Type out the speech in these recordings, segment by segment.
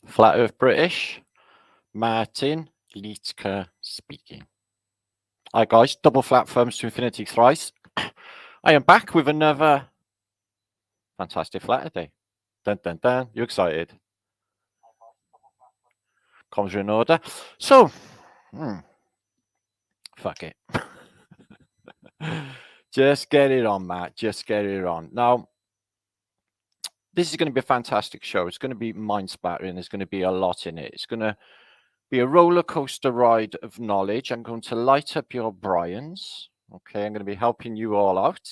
Flat Earth British, Martinliedtke speaking. Hi guys, double flat thumbs to infinity thrice. I am back with another fantastic Flatterday. Dun dun dun, you excited? Comms are in order. So, fuck it. Just get it on, Matt. Just get it on. Now, this is going to be a fantastic show. It's going to be mind spattering. There's going to be a lot in it. It's going to be a roller coaster ride of knowledge. I'm going to light up your Brians. Okay, I'm going to be helping you all out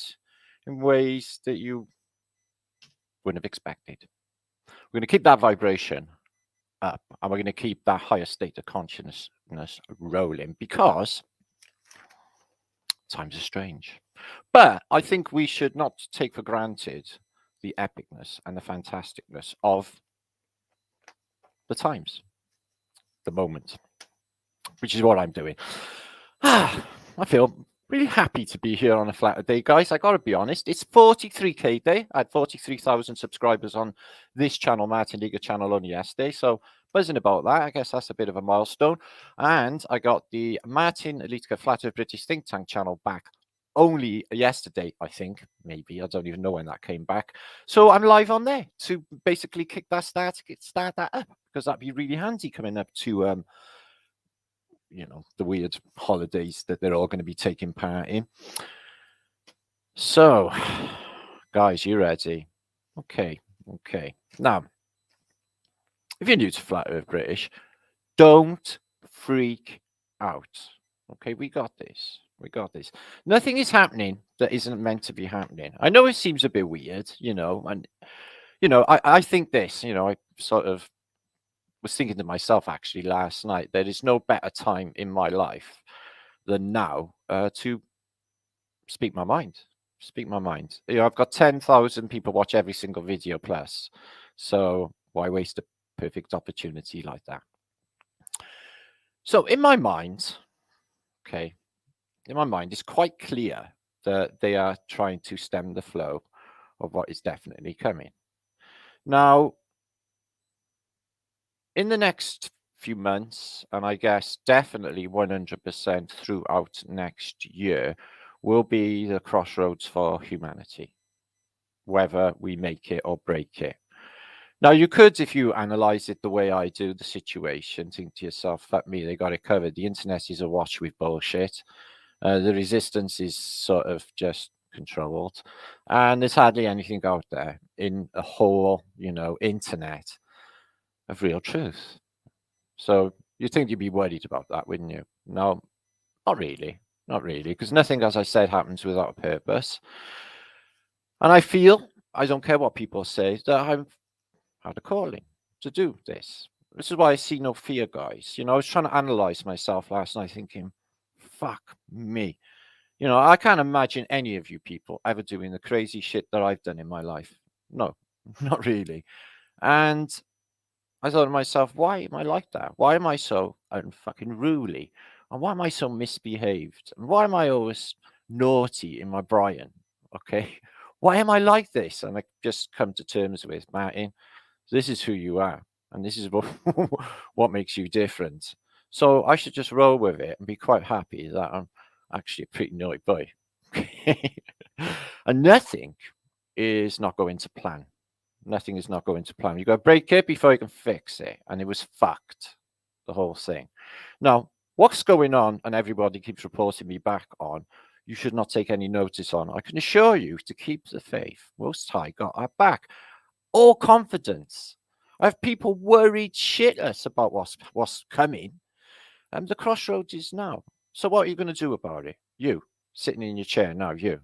in ways that you wouldn't have expected. We're going to keep that vibration up, and we're going to keep that higher state of consciousness rolling, because times are strange. But I think we should not take for granted the epicness and the fantasticness of the times, the moment, which is what I'm doing. I feel really happy to be here on a Flatterday, guys. I gotta be honest, it's 43k day. I had 43,000 subscribers on this channel, martinliedtke channel, only yesterday, so buzzing about that. I guess that's a bit of a milestone. And I got the martinliedtke flatearthbritish think tank channel back only yesterday, I think. Maybe, I don't even know when that came back. So I'm live on there to basically kick that start that up, because that'd be really handy coming up to the weird holidays that they're all going to be taking part in. So, guys, you ready? Okay. Now, if you're new to Flat Earth British, don't freak out. Okay, we got this. Nothing is happening that isn't meant to be happening. I know it seems a bit weird, and I think this, I sort of was thinking to myself actually last night, there is no better time in my life than now to speak my mind. I've got 10,000 people watch every single video plus, so why waste a perfect opportunity like that? So in my mind, it's quite clear that they are trying to stem the flow of what is definitely coming. Now, in the next few months, and I guess definitely 100% throughout next year, will be the crossroads for humanity, whether we make it or break it. Now, you could, if you analyze it the way I do the situation, think to yourself, fuck me, they got it covered. The internet is awash with bullshit. The resistance is sort of just controlled, and there's hardly anything out there in a whole, internet of real truth. So you'd think you'd be worried about that, wouldn't you? No, not really, because nothing, as I said, happens without a purpose. And I feel, I don't care what people say, that I've had a calling to do this. This is why I see no fear, guys. I was trying to analyze myself last night, thinking, fuck me. I can't imagine any of you people ever doing the crazy shit that I've done in my life. No, not really. And I thought to myself, why am I like that? Why am I so unfucking ruly? And why am I so misbehaved? And why am I always naughty in my Brian? Okay. Why am I like this? And I just come to terms with, Martin, this is who you are. And this is what makes you different. So I should just roll with it and be quite happy that I'm actually a pretty naughty boy. And nothing is not going to plan. Nothing is not going to plan. You got to break it before you can fix it. And it was fucked, the whole thing. Now, what's going on, and everybody keeps reporting me back on, you should not take any notice on. I can assure you, to keep the faith, Most High got our back. All confidence. I have people worried shitless about what's coming. And the crossroads is now. So what are you going to do about it? You, sitting in your chair now, you.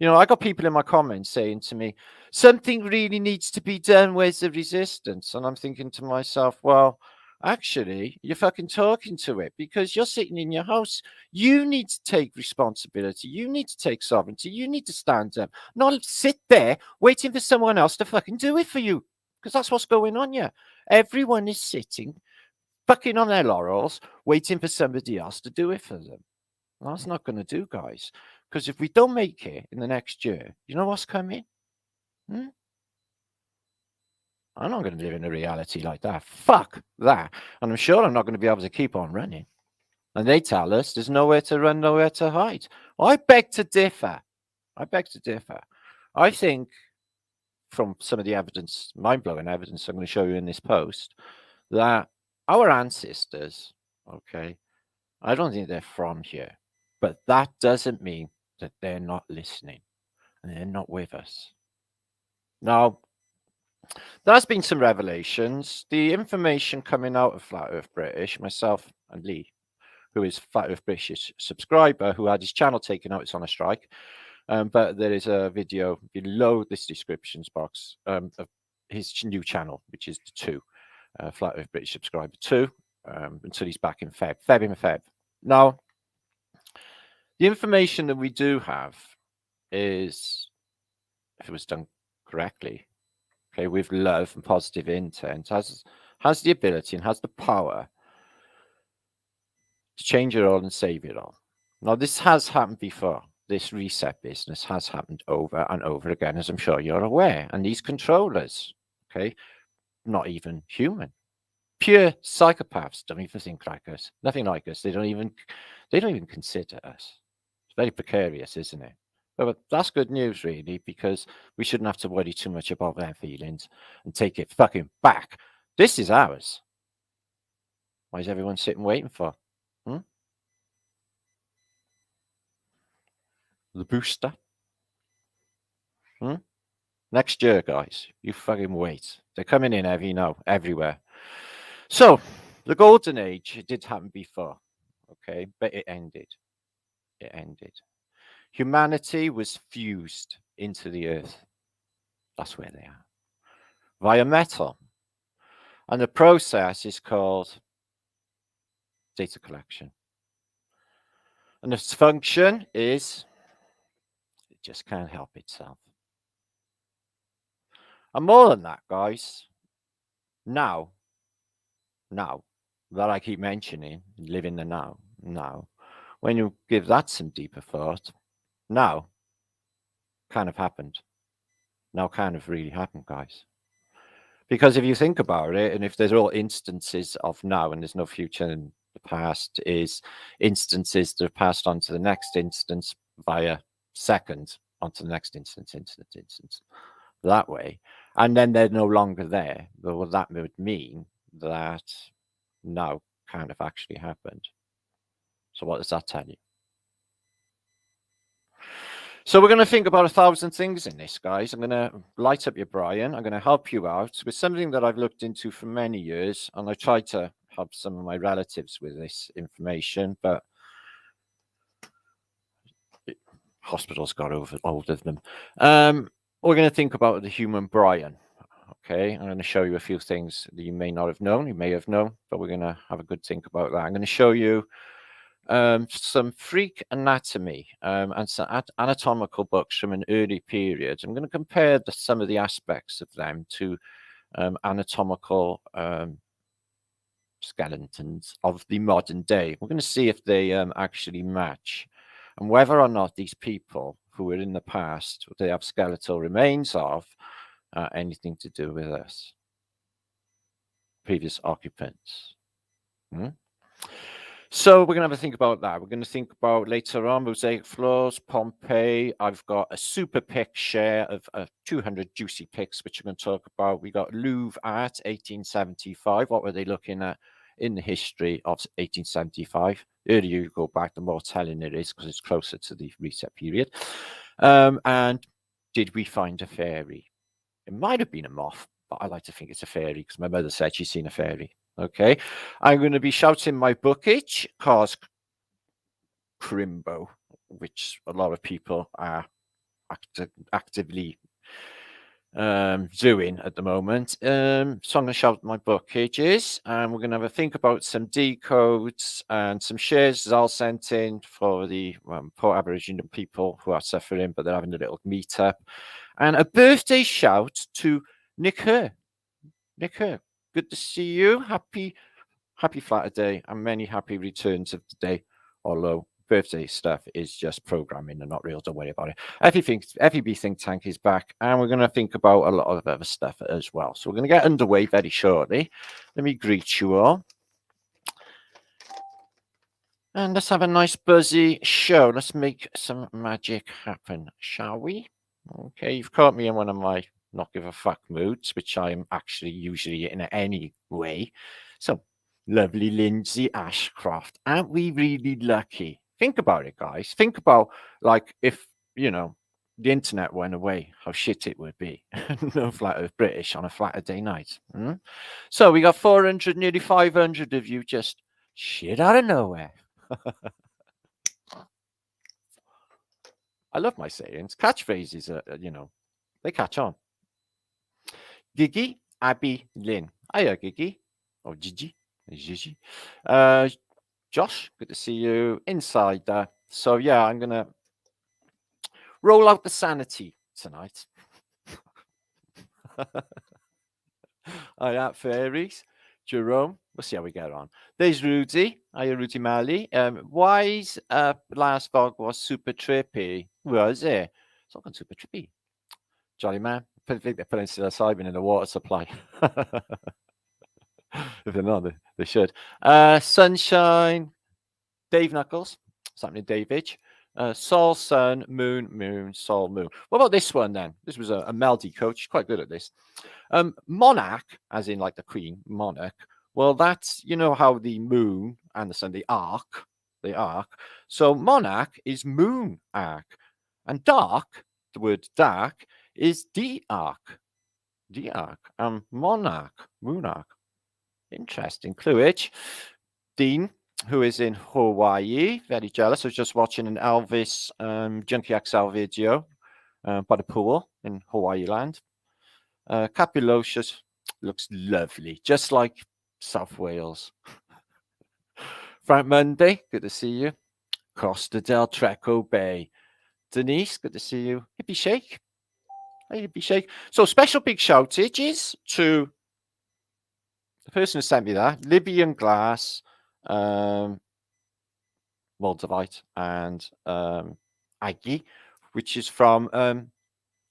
I got people in my comments saying to me, something really needs to be done. Where's the resistance? And I'm thinking to myself, well, actually, you're fucking talking to it, because you're sitting in your house. You need to take responsibility. You need to take sovereignty. You need to stand up, not sit there waiting for someone else to fucking do it for you, because that's what's going on here. Everyone is sitting fucking on their laurels, waiting for somebody else to do it for them. Well, that's not going to do, guys. Because if we don't make it in the next year, you know what's coming? I'm not going to live in a reality like that. Fuck that. And I'm sure I'm not going to be able to keep on running. And they tell us there's nowhere to run, nowhere to hide. Well, I beg to differ. I beg to differ. I think from some of the evidence, mind-blowing evidence I'm going to show you in this post, that our ancestors, okay, I don't think they're from here, but that doesn't mean that they're not listening and they're not with us. Now, there's been some revelations. The information coming out of Flat Earth British, myself and Lee, who is Flat Earth British subscriber, who had his channel taken out, it's on a strike. But there is a video below this descriptions box of his new channel, which is the 2, Flat Earth British subscriber 2, until he's back in Feb. Now, the information that we do have is, if it was done correctly, okay, with love and positive intent, has the ability and has the power to change it all and save it all. Now, this has happened before. This reset business has happened over and over again, as I'm sure you're aware. And these controllers, okay, not even human, pure psychopaths, don't even think like us, nothing like us. They don't even consider us. It's very precarious, isn't it? But that's good news, really, because we shouldn't have to worry too much about their feelings and take it fucking back. This is ours. Why is everyone sitting waiting for? The booster? Next year, guys. You fucking wait. They're coming in heavy now, everywhere. So, the golden age, it did happen before, okay? But it ended. It ended. Humanity was fused into the earth. That's where they are. Via metal. And the process is called data collection. And its function is, it just can't help itself. And more than that, guys, now that I keep mentioning, live in the now, when you give that some deeper thought, now kind of happened. Now kind of really happened, guys. Because if you think about it, and if there's all instances of now and there's no future and the past is instances that are passed on to the next instance via second onto the next instance, that way. And then they're no longer there. Well, that would mean that now kind of actually happened. So what does that tell you? So we're going to think about 1,000 things in this, guys. I'm going to light up your Brian. I'm going to help you out with something that I've looked into for many years, and I tried to help some of my relatives with this information, but hospitals got hold of them. We're going to think about the human Brian. Okay, I'm going to show you a few things that you may not have known, you may have known, but we're going to have a good think about that. I'm going to show you some freak anatomy and some anatomical books from an early period. I'm going to compare some of the aspects of them to anatomical skeletons of the modern day. We're going to see if they actually match and whether or not these people who were in the past, they have skeletal remains of anything to do with us, previous occupants. So we're going to have a think about that. We're going to think about later on mosaic floors, Pompeii. I've got a super pic share of 200 juicy pics, which I'm going to talk about. We got Louvre art, 1875. What were they looking at in the history of 1875? The earlier you go back, the more telling it is because it's closer to the reset period. And did we find a fairy? It might have been a moth, but I like to think it's a fairy because my mother said she's seen a fairy. Okay, I'm going to be shouting my bookage, cause Crimbo, which a lot of people are actively doing at the moment. So I'm going to shout my bookages, and we're going to have a think about some decodes and some shares I'll sent in for the poor Aboriginal people who are suffering, but they're having a little meetup, and a birthday shout to Nick Herr. Nick Herr, good to see you. Happy Flatterday and many happy returns of the day, although birthday stuff is just programming and not real. Don't worry about it. FEB Think Tank is back, and we're going to think about a lot of other stuff as well. So we're going to get underway very shortly. Let me greet you all. And let's have a nice buzzy show. Let's make some magic happen, shall we? Okay, you've caught me in one of my not give a fuck moods, which I am actually usually in any way. So, lovely Lindsay Ashcroft. Aren't we really lucky? Think about it, guys. Think about, like, if, you know, the internet went away, how shit it would be. No Flat Earth British on a Flatterday night. So we got 400, nearly 500 of you just shit out of nowhere. I love my sayings. Catchphrases, you know, they catch on. Gigi, Abby, Lynn. Hiya, Gigi. Or Gigi. Gigi. Josh, good to see you. Insider. So, yeah, I'm going to roll out the sanity tonight. Hiya, fairies. Jerome. We'll see how we get on. There's Rudy. Hiya, Rudy Malley. Why's last vlog was super trippy? Was it? It's not super trippy. Jolly man. I think they're putting psilocybin in the water supply. If they're not, they should. Sunshine. Dave Knuckles. Something to David. Sol, Sun, Moon, Moon, Sol, Moon. What about this one then? This was a Melody coach. Quite good at this. Monarch, as in like the Queen, monarch. Well, that's, you know how the moon and the sun, the arc. So monarch is moon arc. And dark, the word dark, is D-arc. Monarch, moonarch. Interesting. Cluage. Dean, who is in Hawaii, very jealous. I was just watching an Elvis Junkie XL video by the pool in Hawaii land. Capulocious looks lovely, just like South Wales. Frank Monday, good to see you. Costa del Treco Bay. Denise, good to see you. Hippie Shake. Hey, Hippie Shake. So special big shoutages to the person who sent me that, Libyan Glass, Moldavite, and Aggie, which is from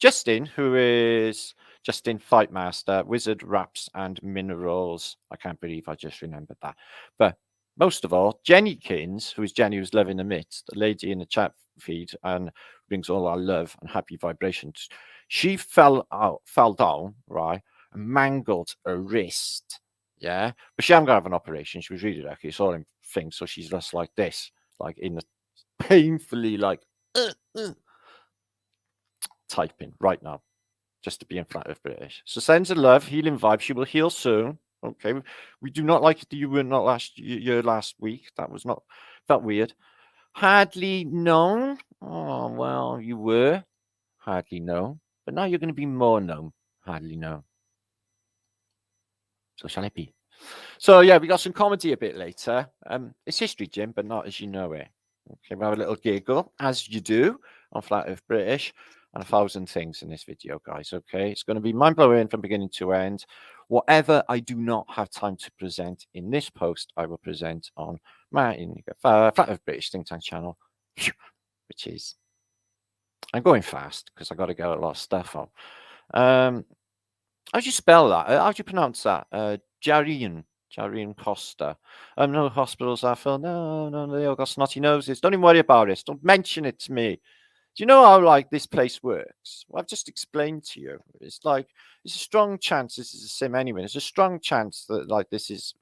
Justin, who is Justin Fightmaster, Wizard Raps and Minerals. I can't believe I just remembered that. But most of all, Jennykins, who is Jenny who's loving the midst, the lady in the chat feed and brings all our love and happy vibrations. She fell down, right, and mangled her wrist. Yeah, but she hasn't got to have an operation. She was really lucky. It's all in things, so she's just like this, like in the painfully like typing right now, just to be in Flat Earth British. So sends a love, healing vibe. She will heal soon. Okay, we do not like it that you were not last week. That was not, felt weird. Hardly known. Oh well, you were hardly known, but now you're going to be more known. Hardly known. So shall it be? So yeah, we got some comedy a bit later. It's history, Jim, but not as you know it. Okay, we'll have a little giggle, as you do on Flat Earth British, and 1,000 things in this video, guys. Okay, it's going to be mind-blowing from beginning to end. Whatever I do not have time to present in this post, I will present on my Flat Earth British Think Tank channel, which is, I'm going fast because I got to get a lot of stuff on. How do you spell that? How do you pronounce that? Jarian Costa. No hospitals are filled. No, they all got snotty noses. Don't even worry about it. Don't mention it to me. Do you know how like this place works? Well, I've just explained to you. It's like there's a strong chance this is a sim anyway. There's a strong chance that like this is,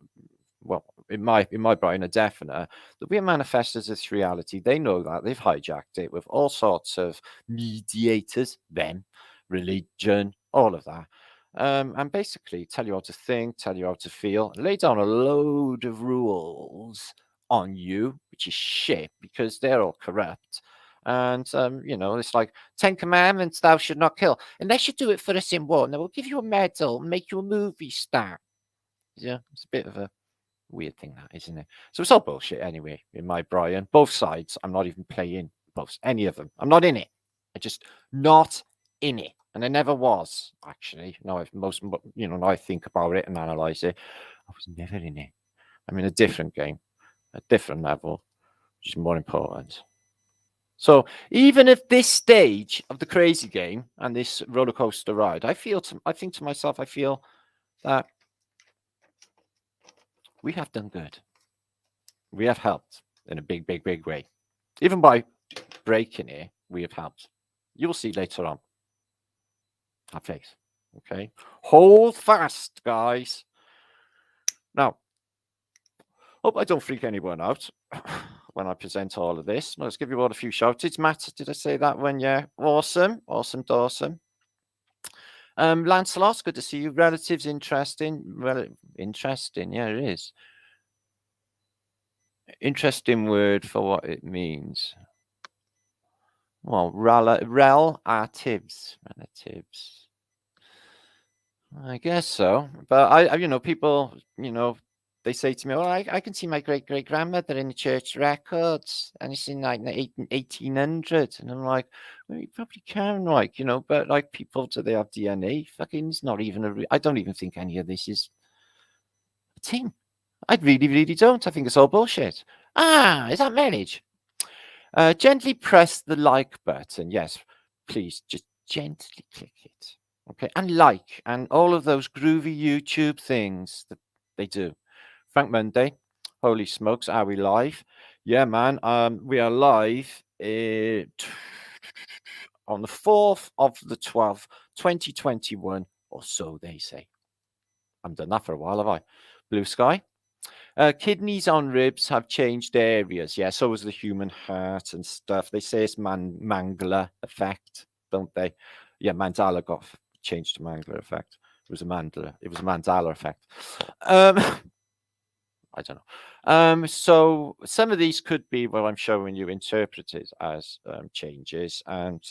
well, in my brain, a definite that we are manifestors of this reality. They know that they've hijacked it with all sorts of mediators, them, religion, all of that. And basically tell you how to think, tell you how to feel, lay down a load of rules on you, which is shit because they're all corrupt. And, you know, it's like 10 commandments, thou should not kill. Unless you do it for us in war, now we'll give you a medal and make you a movie star. Yeah, it's a bit of a weird thing, that, isn't it? So it's all bullshit anyway, in my Brian. Both sides, I'm not even playing both, any of them. I'm not in it. I just not in it. And I never was, actually. Now now I think about it and analyze it. I was never in it. I'm in a different game, a different level. which is more important. So even at this stage of the crazy game and this roller coaster ride, I think to myself, I feel that we have done good. We have helped in a big, big, big way. Even by breaking it, we have helped. You'll see later on. Have faith. Okay. Hold fast, guys. Now, hope I don't freak anyone out when I present all of this. Let's give you all a few shout-outs. Matt, did I say that one? Yeah. Awesome. Awesome, Dawson. Lancelot, good to see you. Relatives, interesting. Interesting, yeah, it is. Interesting word for what it means. Well, relatives. I guess so. But I people, they say to me, "Oh, I can see my great grandmother in the church records, and it's in like the 1800s." And I'm like, well, you probably can, like, but like people, do they have DNA? Fucking, it's not even I don't even think any of this is a thing. I really, really don't. I think it's all bullshit. Is that marriage? Gently press the like button. Yes, please, just gently click it. Okay, and like, and all of those groovy YouTube things that they do. Frank Monday, holy smokes, are we live? Yeah, man, we are live on the 4th of the 12th, 2021, or so they say. I haven't done that for a while, have I? Blue sky. Kidneys on ribs have changed areas. Yeah, so has the human heart and stuff. They say it's Mangler effect, don't they? Yeah, Mandela got changed to Mangler effect. It was a Mandela effect. I don't know. So some of these could be what I'm showing you interpreted as changes, and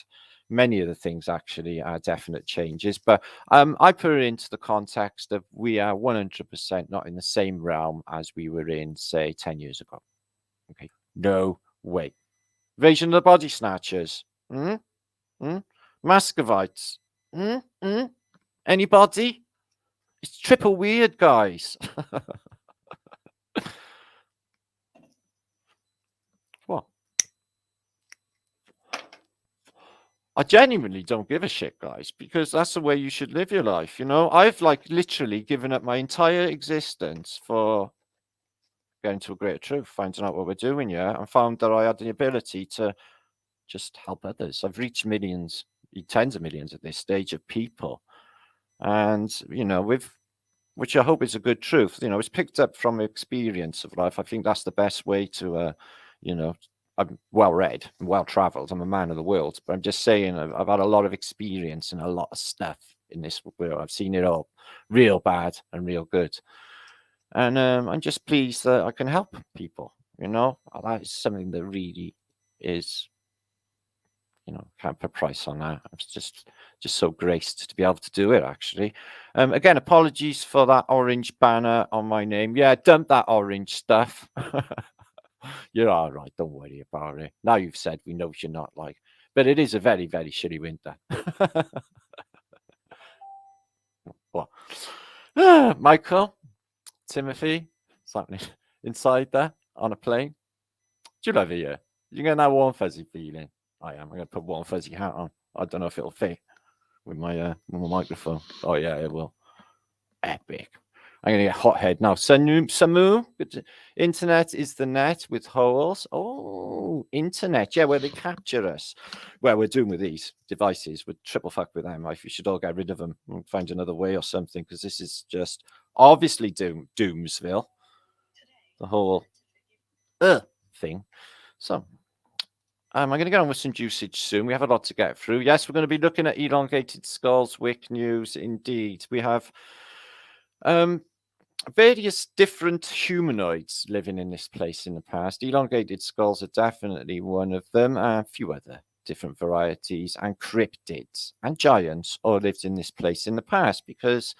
many of the things actually are definite changes. But I put it into the context of we are 100% not in the same realm as we were in, say, 10 years ago. Okay, no way. Invasion of the Body Snatchers. Muscovites. Anybody? It's triple weird, guys. What? I genuinely don't give a shit, guys, because that's the way you should live your life. I've like literally given up my entire existence for getting to a greater truth, finding out what we're doing, yeah, and found that I had the ability to just help others. I've reached millions, tens of millions at this stage of people, and which I hope is a good truth. It's picked up from experience of life. I think that's the best way to, I'm well read and well traveled. I'm a man of the world, but I'm just saying I've had a lot of experience and a lot of stuff in this world. I've seen it all, real bad and real good. And I'm just pleased that I can help people. That is something that really is, can't put a price on that. I'm just so graced to be able to do it, actually. Again, apologies for that orange banner on my name. Yeah, dump that orange stuff. You're all right. Don't worry about it. Now you've said, we know you're not like, but it is a very, very shitty winter. What? Michael, Timothy, something inside there on a plane. Do you love it here? You're going to have warm fuzzy feeling. I am. I'm going to put warm fuzzy hat on. I don't know if it'll fit with my microphone. Oh yeah, it will. Epic. I'm going to get hothead now. Samu, internet is the net with holes. Oh, internet. Yeah, where they capture us. Well, we're doing with these devices. We're triple fuck with them. We should all get rid of them and find another way or something, because this is just obviously Doomsville. The whole thing. So I'm going to get on with some usage soon. We have a lot to get through. Yes, we're going to be looking at Elongated Skulls, Wick News. Indeed, we have various different humanoids living in this place in the past. Elongated Skulls are definitely one of them, and a few other different varieties, and cryptids and giants all lived in this place in the past because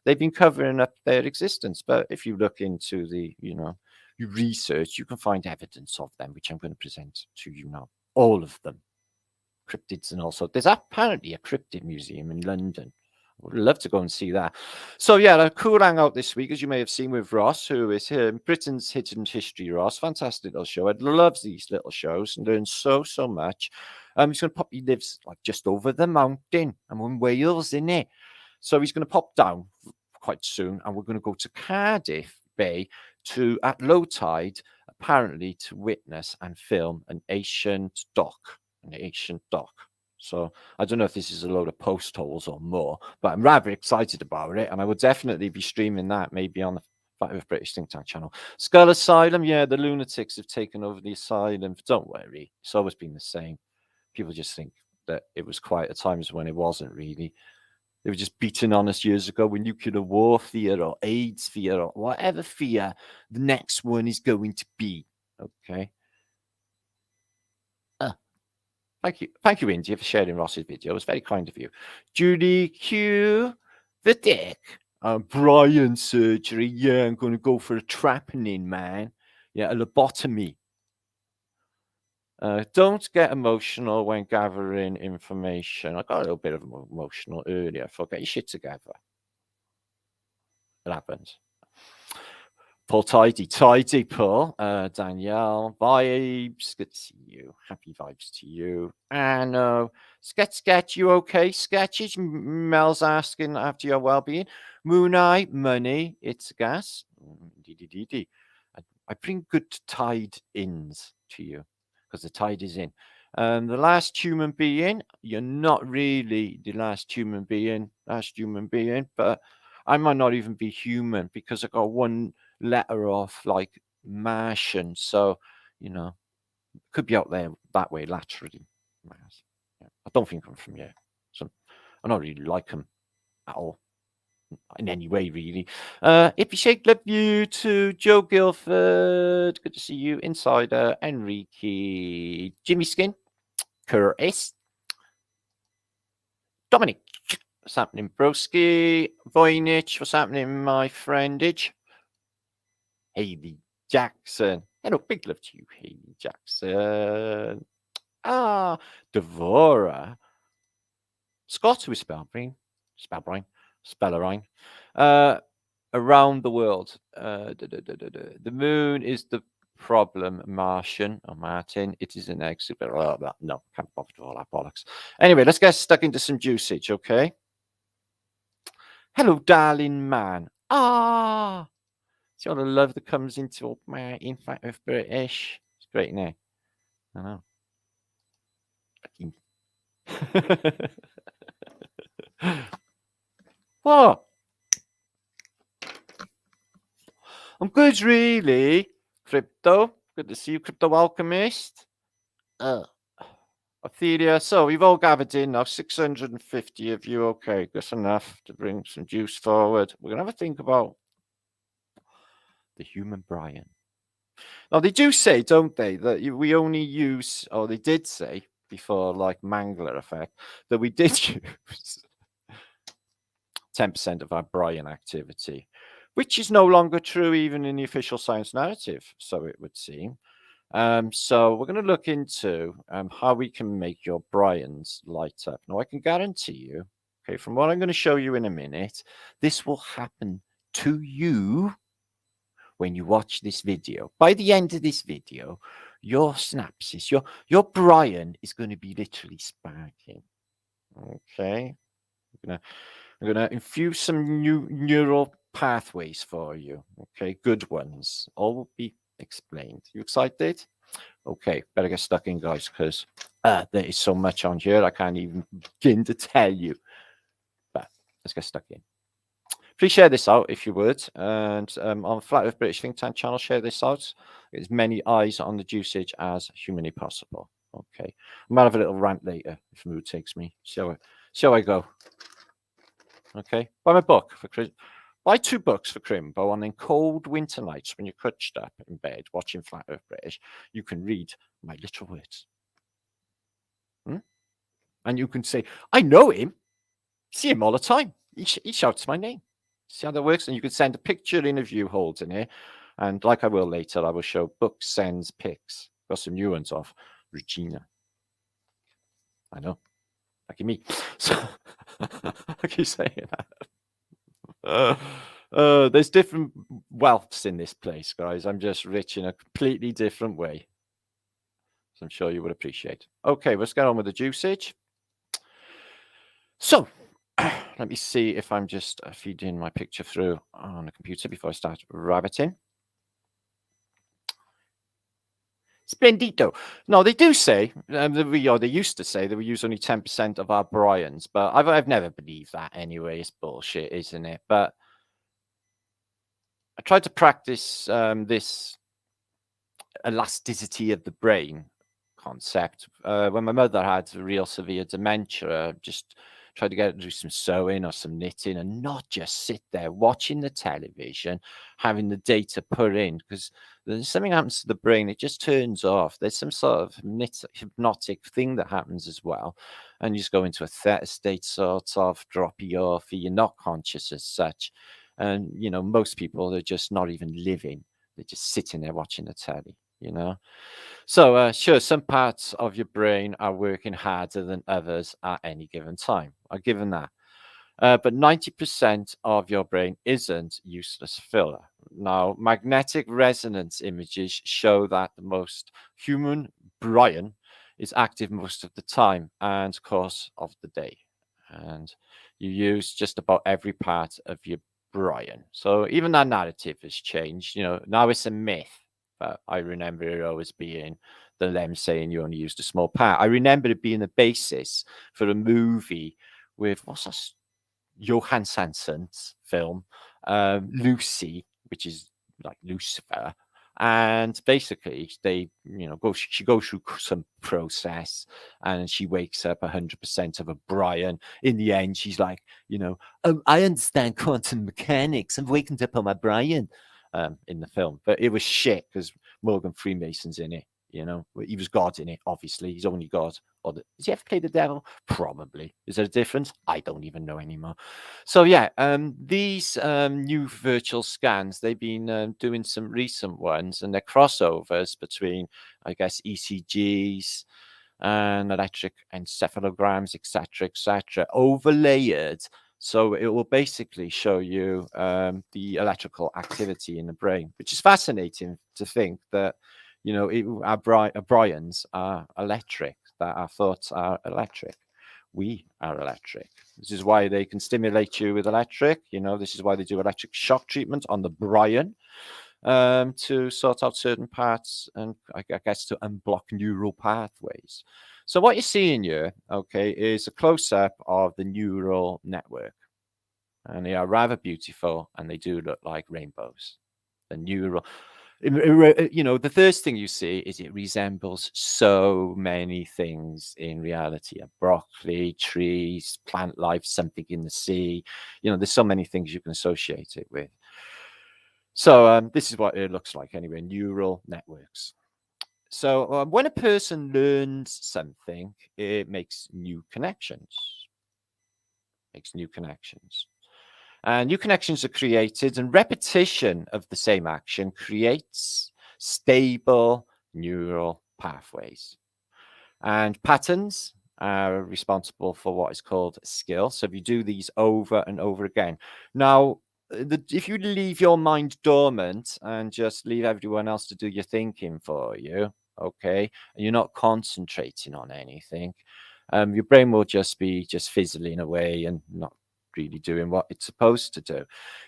they've been covering up their existence. But if you look into the, you research, you can find evidence of them, which I'm going to present to you now. All of them. Cryptids and also. There's apparently a cryptid museum in London. Would love to go and see that. So yeah, a cool hangout this week, as you may have seen, with Ross, who is Britain's Hidden History Ross. Fantastic little show. I love these little shows and learn so much. He's going to pop. He lives like just over the mountain. I'm in Wales, isn't it? So he's going to pop down quite soon, and we're going to go to Cardiff Bay to at low tide, apparently, to witness and film an ancient dock. So I don't know if this is a load of post holes or more, but I'm rather excited about it, and I will definitely be streaming that maybe on the Flat Earth British Think Tank channel. Skull Asylum, yeah, the lunatics have taken over the asylum. Don't worry, it's always been the same. People just think that it was quiet at times when it wasn't really. They were just beating on us years ago with nuclear war fear or AIDS fear or whatever fear the next one is going to be. Okay. Thank you, India, for sharing Ross's video. It was very kind of you. Julie Q, the dick. Brian surgery. Yeah, I'm going to go for a trapping, man. Yeah, a lobotomy. Don't get emotional when gathering information. I got a little bit of emotional earlier. Get your shit together. It happens. Paul Tidy, Paul. Danielle, vibes. Good to see you. Happy vibes to you. Anno, Sketch, you okay? Sketches. Mel's asking after your well-being. Moon Eye, money. It's gas. I bring good tide ins to you because the tide is in. The last human being. You're not really the last human being, but I might not even be human because I got one letter off like Martian, so could be out there that way laterally. Yeah. I don't think I'm from here, so I don't really like them at all in any way, really. If you shake, love you to Joe Guilford. Good to see you, Insider, Enrique, Jimmy Skin, Curtis, Dominic. What's happening, broski? Voynich, what's happening, my friendage? Haley Jackson. Hello, big love to you, Haley Jackson. Devora. Scott, who is Spellbrain. Around the world. The moon is the problem, Martian or Martin. It is an exit. No, can't bother with all that bollocks. Anyway, let's get stuck into some usage, okay? Hello, darling man. See all the love that comes into my Flat Earth British. It's great, isn't it? I know. What? I'm good, really. Crypto. Good to see you, Crypto Alchemist. Ophelia. So we've all gathered in now, 650 of you. Okay, that's enough to bring some juice forward. We're going to have a think about the human Brian. Now, they do say, don't they, that we only use, or they did say before, like Mangler effect, that we did use 10% of our Brian activity, which is no longer true even in the official science narrative, so it would seem. So we're going to look into how we can make your Brians light up. Now, I can guarantee you, okay, from what I'm going to show you in a minute, this will happen to you when you watch this video. By the end of this video, your synapses, your Brian is going to be literally sparking. Okay, I'm gonna infuse some new neural pathways for you. Okay, good ones. All will be explained. You excited? Okay, better get stuck in, guys, because there is so much on here I can't even begin to tell you. But let's get stuck in. Please share this out if you would, and on Flat Earth British Think Tank channel, share this out. As many eyes on the usage as humanly possible. Okay, I might have a little rant later if mood takes me. So I go. Okay, buy my book for Chris. Buy 2 books for Crimbo, and then cold winter nights when you're crouched up in bed watching Flat Earth British, you can read my little words. And you can say, I know him. See him all the time. He shouts my name. See how that works? And you can send a picture in of you holding it. And like I will later, I will show book sends pics. Got some new ones off Regina. I know. Like me. So I keep saying that. There's different wealths in this place, guys. I'm just rich in a completely different way. So I'm sure you would appreciate. Okay, let's get on with the juicage. So let me see if I'm just feeding my picture through on the computer before I start rabbiting. Splendito. No, they do say, they used to say that we use only 10% of our Bryans, but I've never believed that anyway. It's bullshit, isn't it? But I tried to practice this elasticity of the brain concept when my mother had real severe dementia. Just tried to get her to do some sewing or some knitting and not just sit there watching the television, having the data put in, because there's something happens to the brain, it just turns off. There's some sort of hypnotic thing that happens as well, and you just go into a theta state, sort of drop you off. You're not conscious as such, and most people are just not even living. They're just sitting there watching the telly. So sure, some parts of your brain are working harder than others at any given time. I'll give them that. But 90% of your brain isn't useless filler. Now, magnetic resonance images show that the most human brain is active most of the time and course of the day. And you use just about every part of your brain. So even that narrative has changed. Now it's a myth. But I remember it always being them saying you only used a small part. I remember it being the basis for a movie with, what's that, Johan Sansson's film, Lucy, which is like Lucifer. And basically, she goes through some process and she wakes up 100% of a Brian. In the end, she's like, I understand quantum mechanics. I'm waking up on my Brian in the film. But it was shit because Morgan Freemason's in it. He was God in it, obviously. He's only God. Does he ever play the devil? Probably. Is there a difference? I don't even know anymore. So yeah, these new virtual scans, they've been doing some recent ones, and they're crossovers between, I guess, ECGs and electric encephalograms, etc., overlayered. So it will basically show you the electrical activity in the brain, which is fascinating to think that our Bryans are electric, that our thoughts are electric. We are electric. This is why they can stimulate you with electric. This is why they do electric shock treatment on the Bryan to sort out certain parts and I guess to unblock neural pathways. So what you're seeing here, okay, is a close-up of the neural network. And they are rather beautiful and they do look like rainbows. The neural... the first thing you see is it resembles so many things in reality. A broccoli, trees, plant life, something in the sea. There's so many things you can associate it with. So this is what it looks like anyway, neural networks. So when a person learns something, it makes new connections. And new connections are created, and repetition of the same action creates stable neural pathways. And patterns are responsible for what is called skill. So if you do these over and over again. Now, if you leave your mind dormant and just leave everyone else to do your thinking for you, okay, and you're not concentrating on anything, your brain will just be fizzling away and not really doing what it's supposed to do.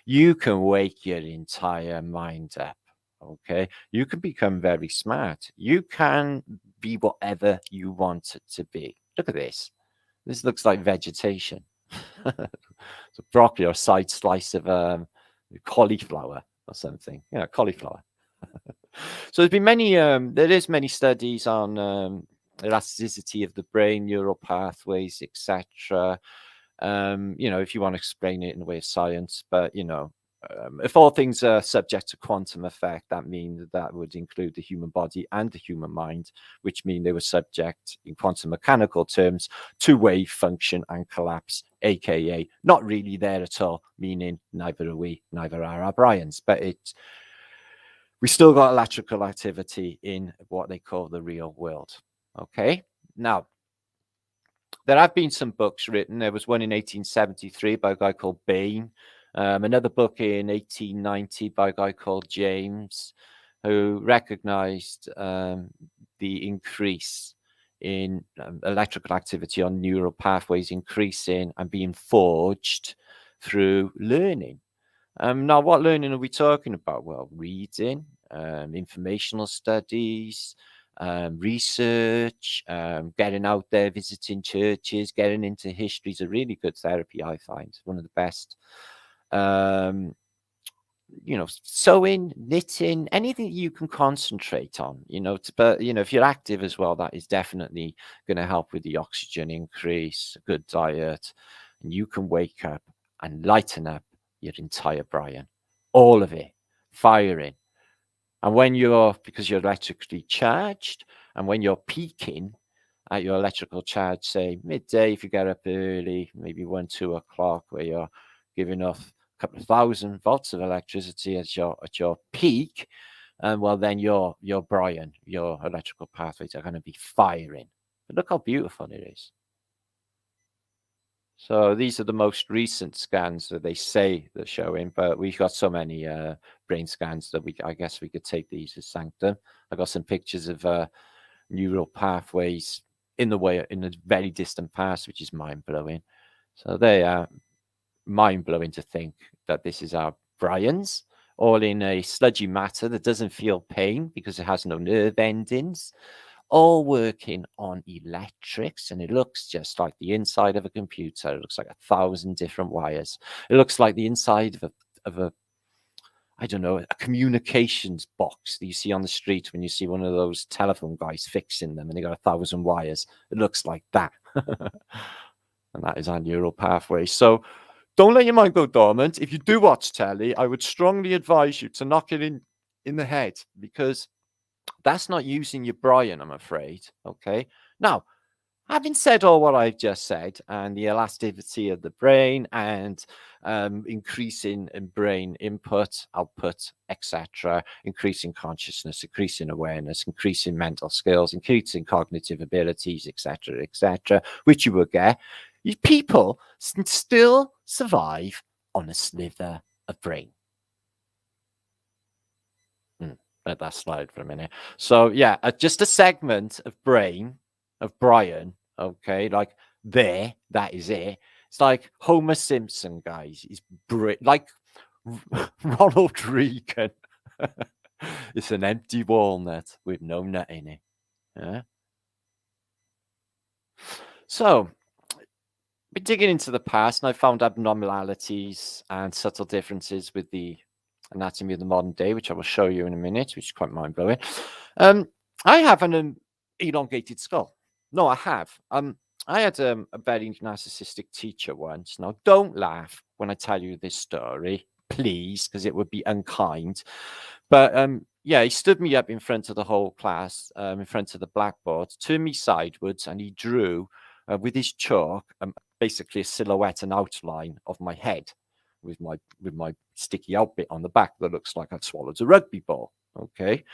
You can wake your entire mind up. Okay, you can become very smart. You can be whatever you want it to be. Look at this. This looks like vegetation. So broccoli or a side slice of cauliflower or something. Yeah, cauliflower. So there's been many studies on elasticity of the brain, neural pathways, etc. If you want to explain it in the way of science, but if all things are subject to quantum effect, that means that would include the human body and the human mind, which mean they were subject, in quantum mechanical terms, to wave function and collapse, aka not really there at all, meaning neither are we, neither are our Bryans, but we still got electrical activity in what they call the real world. Okay, now There have been some books written. There was one in 1873 by a guy called Bain, another book in 1890 by a guy called James, who recognized the increase in electrical activity on neural pathways increasing and being forged through learning. Now, what learning are we talking about? Well, reading, informational studies, research, getting out there, visiting churches, getting into history is a really good therapy, I find. One of the best. Sewing, knitting, anything you can concentrate on, but if you're active as well, that is definitely going to help with the oxygen increase, a good diet, and you can wake up and lighten up your entire brain, all of it, firing. And because you're electrically charged, and when you're peaking at your electrical charge, say midday, if you get up early, maybe 1, 2 o'clock, where you're giving off a couple of 1,000 volts of electricity at your peak, and well, then your brain, your electrical pathways are going to be firing. But look how beautiful it is. So these are the most recent scans that they say they're showing, but we've got so many brain scans that I guess we could take these as sanctum. I got some pictures of neural pathways in a very distant past, which is mind-blowing. So they are mind-blowing to think that this is our brains, all in a sludgy matter that doesn't feel pain because it has no nerve endings, all working on electrics, and it looks just like the inside of a computer. It looks like 1,000 different wires. It looks like the inside of a I don't know, a communications box that you see on the street when you see one of those telephone guys fixing them and they got 1,000 wires. It looks like that. And that is our neural pathway. So don't let your mind go dormant. If you do watch telly, I would strongly advise you to knock it in the head, because that's not using your brain, I'm afraid. Okay. Now, having said all what I've just said, and the elasticity of the brain, and increasing in brain input, output, etc., increasing consciousness, increasing awareness, increasing mental skills, increasing cognitive abilities, etc., which you will get, people still survive on a slither of brain. Let that slide for a minute. So yeah, just a segment of brain of Brian. Okay, like that is it. It's like Homer Simpson, guys. He's like Ronald Reagan. It's an empty walnut with no nut in it. Yeah. So, been digging into the past, and I found abnormalities and subtle differences with the anatomy of the modern day, which I will show you in a minute, which is quite mind-blowing. I have an elongated skull. No, I have. I had a very narcissistic teacher once. Now, don't laugh when I tell you this story, please, because it would be unkind. But yeah, he stood me up in front of the whole class, in front of the blackboard, turned me sideways, and he drew with his chalk basically a silhouette and outline of my head with my sticky out bit on the back that looks like I'd swallowed a rugby ball. Okay.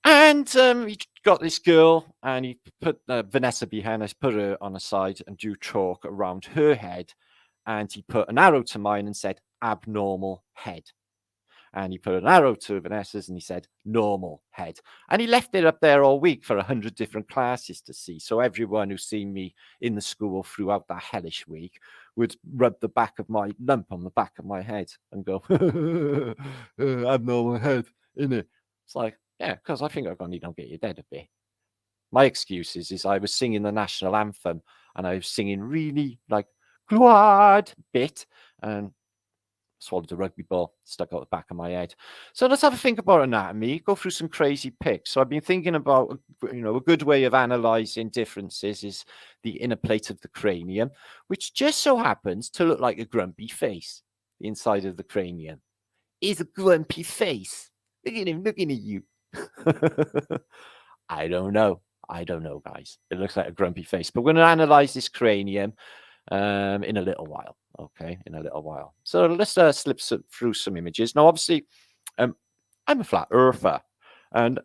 And he got this girl, and he put Vanessa behind us, put her on a side and drew chalk around her head. And he put an arrow to mine and said, abnormal head. And he put an arrow to Vanessa's and he said, normal head. And he left it up there all week for 100 different classes to see. So everyone who's seen me in the school throughout that hellish week would rub the back of my lump on the back of my head and go, abnormal head, innit? It's like, yeah, because I think I'm going to get you dead a bit. My excuse is I was singing the national anthem and I was singing really like gload bit and swallowed a rugby ball, stuck out the back of my head. So let's have a think about anatomy, go through some crazy pics. So I've been thinking about, a good way of analyzing differences is the inner plate of the cranium, which just so happens to look like a grumpy face. The inside of the cranium is a grumpy face. Look at him looking at you. I don't know, guys. It looks like a grumpy face, but we're going to analyze this cranium in a little while. Okay, in a little while. So let's slip through some images. Now, obviously, I'm a flat earther, and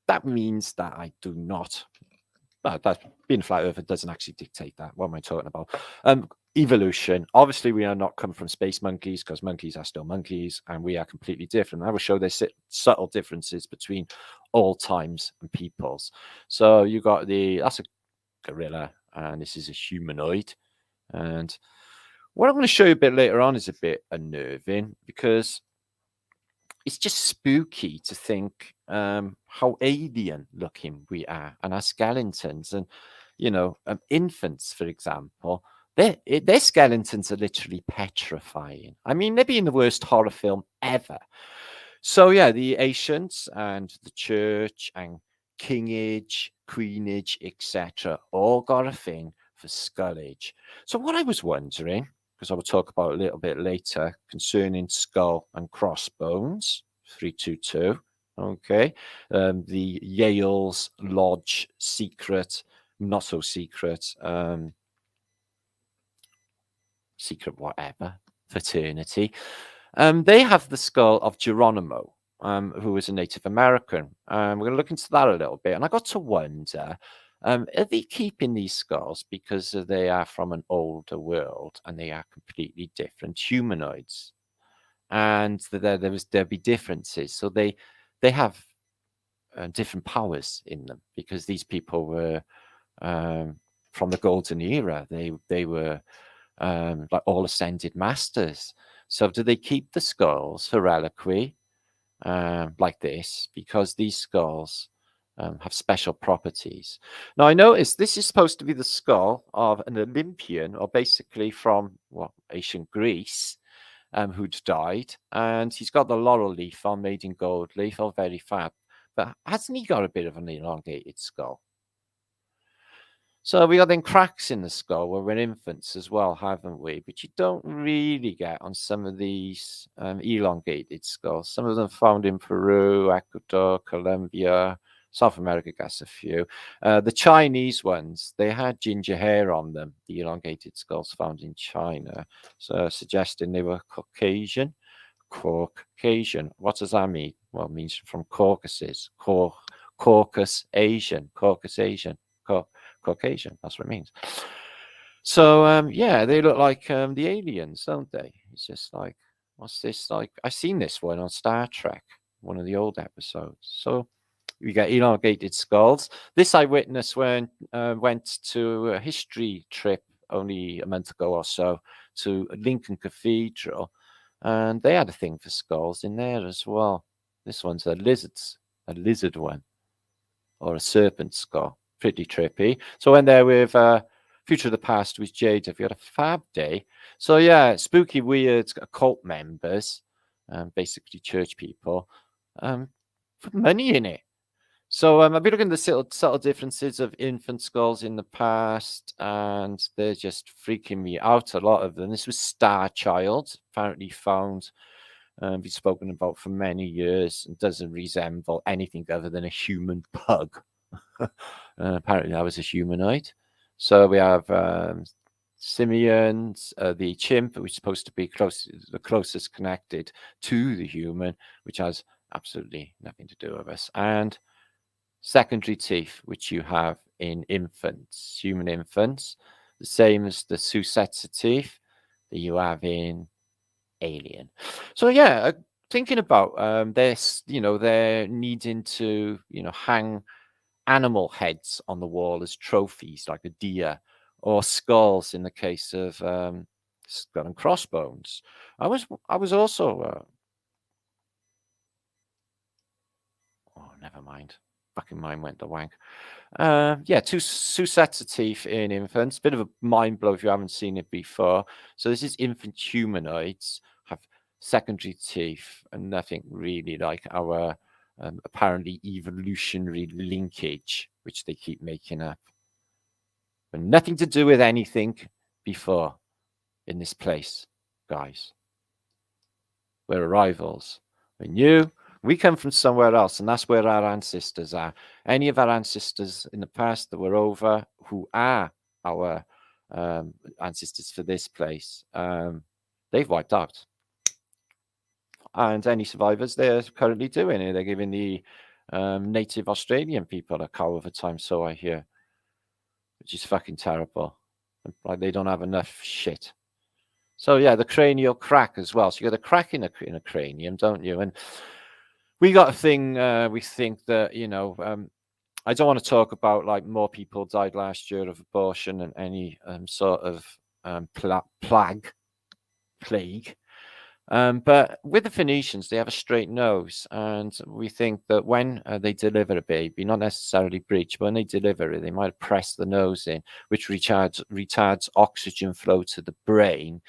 that means that I do not That being a flat earther doesn't actually dictate that. What am I talking about? Evolution. Obviously, we are not come from space monkeys, because monkeys are still monkeys, and we are completely different. I will show there's subtle differences between all times and peoples. So you got that's a gorilla, and this is a humanoid. And what I'm going to show you a bit later on is a bit unnerving, because it's just spooky to think how alien looking we are, and our skeletons, and infants, for example, their skeletons are literally petrifying. I mean, they'd be in the worst horror film ever. So yeah, the ancients and the church and kingage, queenage, etc., all got a thing for skullage. So what I was wondering, because I will talk about a little bit later concerning skull and crossbones, 322. Okay, the Yale's Lodge secret, not so secret, secret whatever fraternity. They have the skull of Geronimo, who was a Native American. We're going to look into that a little bit. And I got to wonder, are they keeping these skulls because they are from an older world and they are completely different humanoids? And there'll be differences. So they have different powers in them, because these people were from the golden era. They were like all ascended masters. So do they keep the skulls for reliquary like this, because these skulls have special properties? Now, I noticed this is supposed to be the skull of an Olympian, or basically from ancient Greece, who'd died, and he's got the laurel leaf on, made in gold leaf, all very fab. But hasn't he got a bit of an elongated skull? So we got then cracks in the skull where we're infants as well, haven't we? But you don't really get on some of these elongated skulls. Some of them found in Peru, Ecuador, Colombia, South America gets a few. The Chinese ones, they had ginger hair on them, the elongated skulls found in China, so suggesting they were Caucasian. Caucasian. What does that mean? Well, it means from Caucasus. Caucus Asian. Caucus Asian. Caucasian. That's what it means. So yeah, they look like the aliens, don't they? It's just like, what's this like? I've seen this one on Star Trek, one of the old episodes. So we get elongated skulls. This I witnessed when went to a history trip only a month ago or so to Lincoln Cathedral, and they had a thing for skulls in there as well. This one's a lizard one, or a serpent skull. Pretty trippy. So I went there with Future of the Past with Jade. If you had a fab day. So yeah, spooky, weird occult members, basically church people, put money in it. So I've been looking at the subtle differences of infant skulls in the past, and they're just freaking me out, a lot of them. This was Star Child, apparently found, been spoken about for many years, and doesn't resemble anything other than a human pug. Apparently that was a humanoid. So we have simians, the chimp, which is supposed to be the closest connected to the human, which has absolutely nothing to do with us, and secondary teeth, which you have in infants, human infants, the same as the successor teeth that you have in alien. So yeah, thinking about this, they're needing to, hang animal heads on the wall as trophies, like a deer, or skulls in the case of skull and crossbones. I was also oh, never mind. Fucking mind went the wank. Yeah, two sets of teeth in infants. Bit of a mind blow if you haven't seen it before. So this is infant humanoids have secondary teeth, and nothing really like our apparently evolutionary linkage, which they keep making up. But nothing to do with anything before in this place, guys. We're arrivals. We're new. We come from somewhere else, and that's where our ancestors are. Any of our ancestors in the past that were over, who are our ancestors for this place, they've wiped out. And any survivors, they're currently doing it. They're giving the native Australian people a cow of a time, so I hear. which is fucking terrible. Like they don't have enough shit. So yeah, the cranial crack as well. So you got a crack in a cranium, don't you? And we got a thing. We think that I don't want to talk about like more people died last year of abortion and any sort of plague. But with the Phoenicians, they have a straight nose, and we think that when they deliver a baby, not necessarily breech, but when they deliver it, they might press the nose in, which retards oxygen flow to the brain,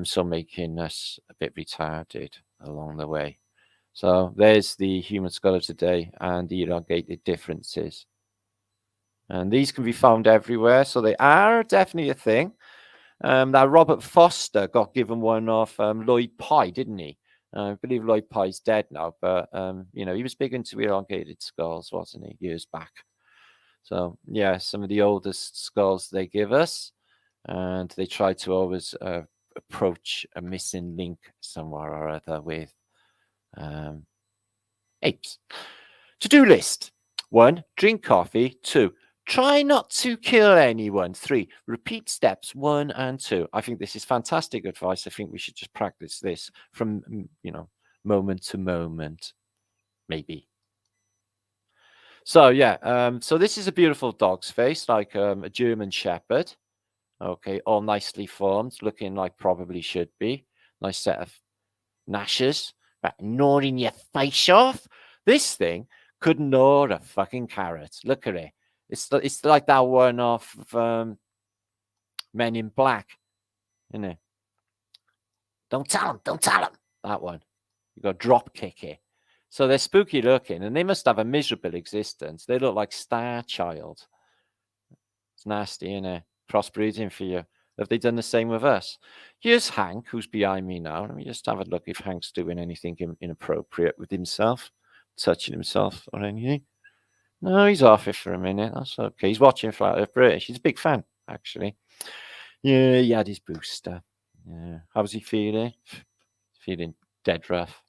so making us a bit retarded along the way. So there's the human skull of today and the elongated differences. And these can be found everywhere, so they are definitely a thing. That Robert Foster got given one off Lloyd Pye, didn't he? I believe Lloyd Pye's dead now, but he was big into elongated skulls, wasn't he, years back? So yeah, some of the oldest skulls they give us, and they try to always approach a missing link somewhere or other with apes. To-do list: 1. Drink coffee. 2. Try not to kill anyone. 3. Repeat steps 1 and 2. I think this is fantastic advice. I think we should just practice this from, moment to moment, maybe. So, yeah. So this is a beautiful dog's face, like a German Shepherd. Okay, all nicely formed, looking like probably should be. Nice set of gnashes, gnawing your face off. This thing could gnaw a fucking carrot. Look at it. It's like that one off of Men in Black, isn't it? Don't tell him. That one. You got to drop kick it. So they're spooky looking, and they must have a miserable existence. They look like Star Child. It's nasty, isn't it? Crossbreeding for you. Have they done the same with us? Here's Hank, who's behind me now. Let me just have a look if Hank's doing anything inappropriate with himself, touching himself or anything. No, he's off it for a minute. That's okay. He's watching flatearthbritish. He's a big fan, actually. Yeah, he had his booster. Yeah. How's he feeling? Feeling dead rough.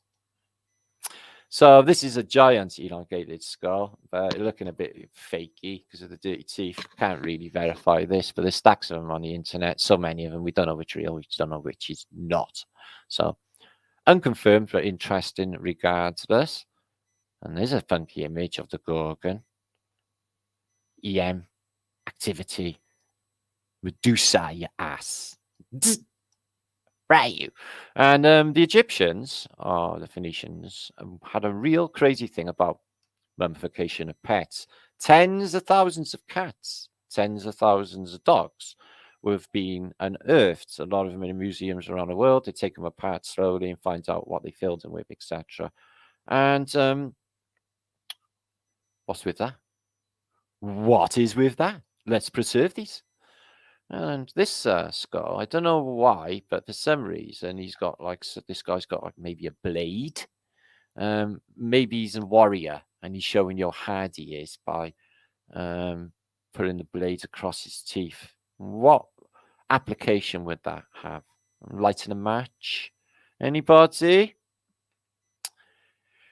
So this is a giant elongated skull, but looking a bit fakey because of the dirty teeth. Can't really verify this, but there's stacks of them on the internet. So many of them. We don't know which real, we don't know which is not. So unconfirmed, but interesting regardless. And there's a funky image of the Gorgon. EM activity. Medusa, your ass. Right, you. And the Egyptians, or the Phoenicians, had a real crazy thing about mummification of pets. Tens of thousands of cats, tens of thousands of dogs have been unearthed. A lot of them in museums around the world. They take them apart slowly and find out what they filled them with, etc. And what's with that? What is with that? Let's preserve these. And this skull, I don't know why, but for some reason he's got like, so this guy's got like maybe a blade. Maybe he's a warrior and he's showing you how hard he is by putting the blade across his teeth. What application would that have? Lighting a match? Anybody?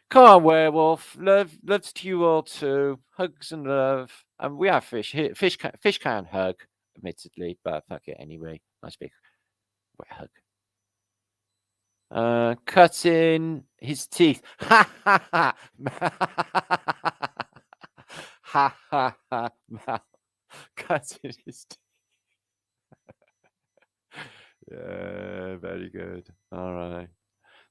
Come on, werewolf. Love to you all too. Hugs and love. And we have fish here. Fish can't hug, admittedly, but fuck it anyway. Nice big wet hug. Cutting his teeth. Ha ha ha. Ha ha ha. Cutting his teeth. Yeah, very good. All right.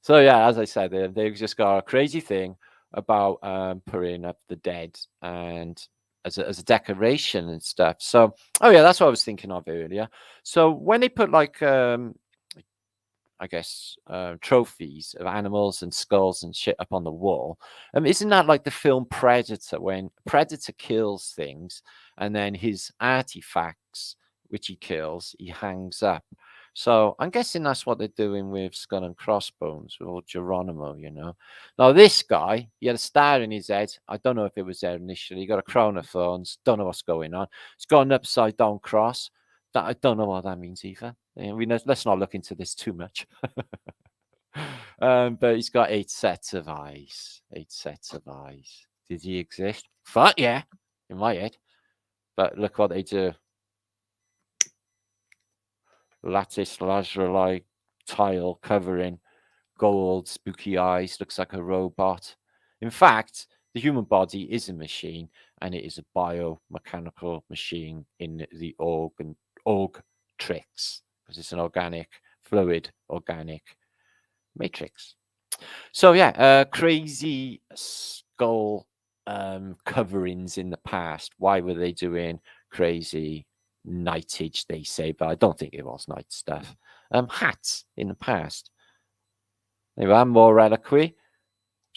So yeah, as I said, they've just got a crazy thing about putting up the dead and as a decoration and stuff. So, oh yeah, that's what I was thinking of earlier. So when they put like I guess trophies of animals and skulls and shit up on the wall, isn't that like the film Predator, when Predator kills things and then his artifacts, which he kills, he hangs up. So I'm guessing that's what they're doing with Skull and Crossbones, with old Geronimo, Now this guy, he had a star in his head. I don't know if it was there initially. He got a crown of thorns. Don't know what's going on. It's got an upside down cross. I don't know what that means either. Let's not look into this too much. But he's got 8 sets of eyes. 8 sets of eyes. Did he exist? Fuck yeah, in my head. But look what they do. lattice lazuli tile covering, gold, spooky eyes, looks like a robot. In fact, the human body is a machine, and it is a biomechanical machine in the org trix, because it's an organic, fluid, organic matrix. So yeah, crazy skull coverings in the past. Why were they doing crazy nightage, they say, but I don't think it was night stuff. Hats in the past. They were more reliquary.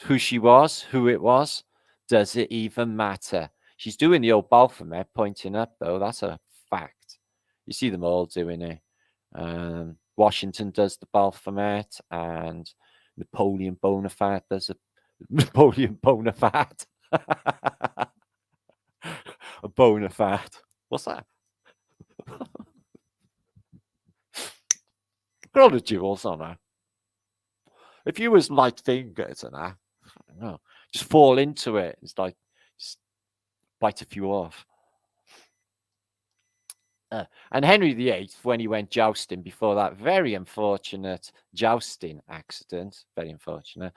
Who she was, who it was, does it even matter? She's doing the old Baphomet pointing up, though. That's a fact. You see them all doing it. Washington does the Baphomet, and Napoleon Bonaparte does a Napoleon Bonaparte. A Bonaparte. What's that? Got the jewels on her. If you was light fingers and that, I don't know, just fall into it. It's like just bite a few off. And Henry VIII, when he went jousting before that very unfortunate jousting accident, very unfortunate,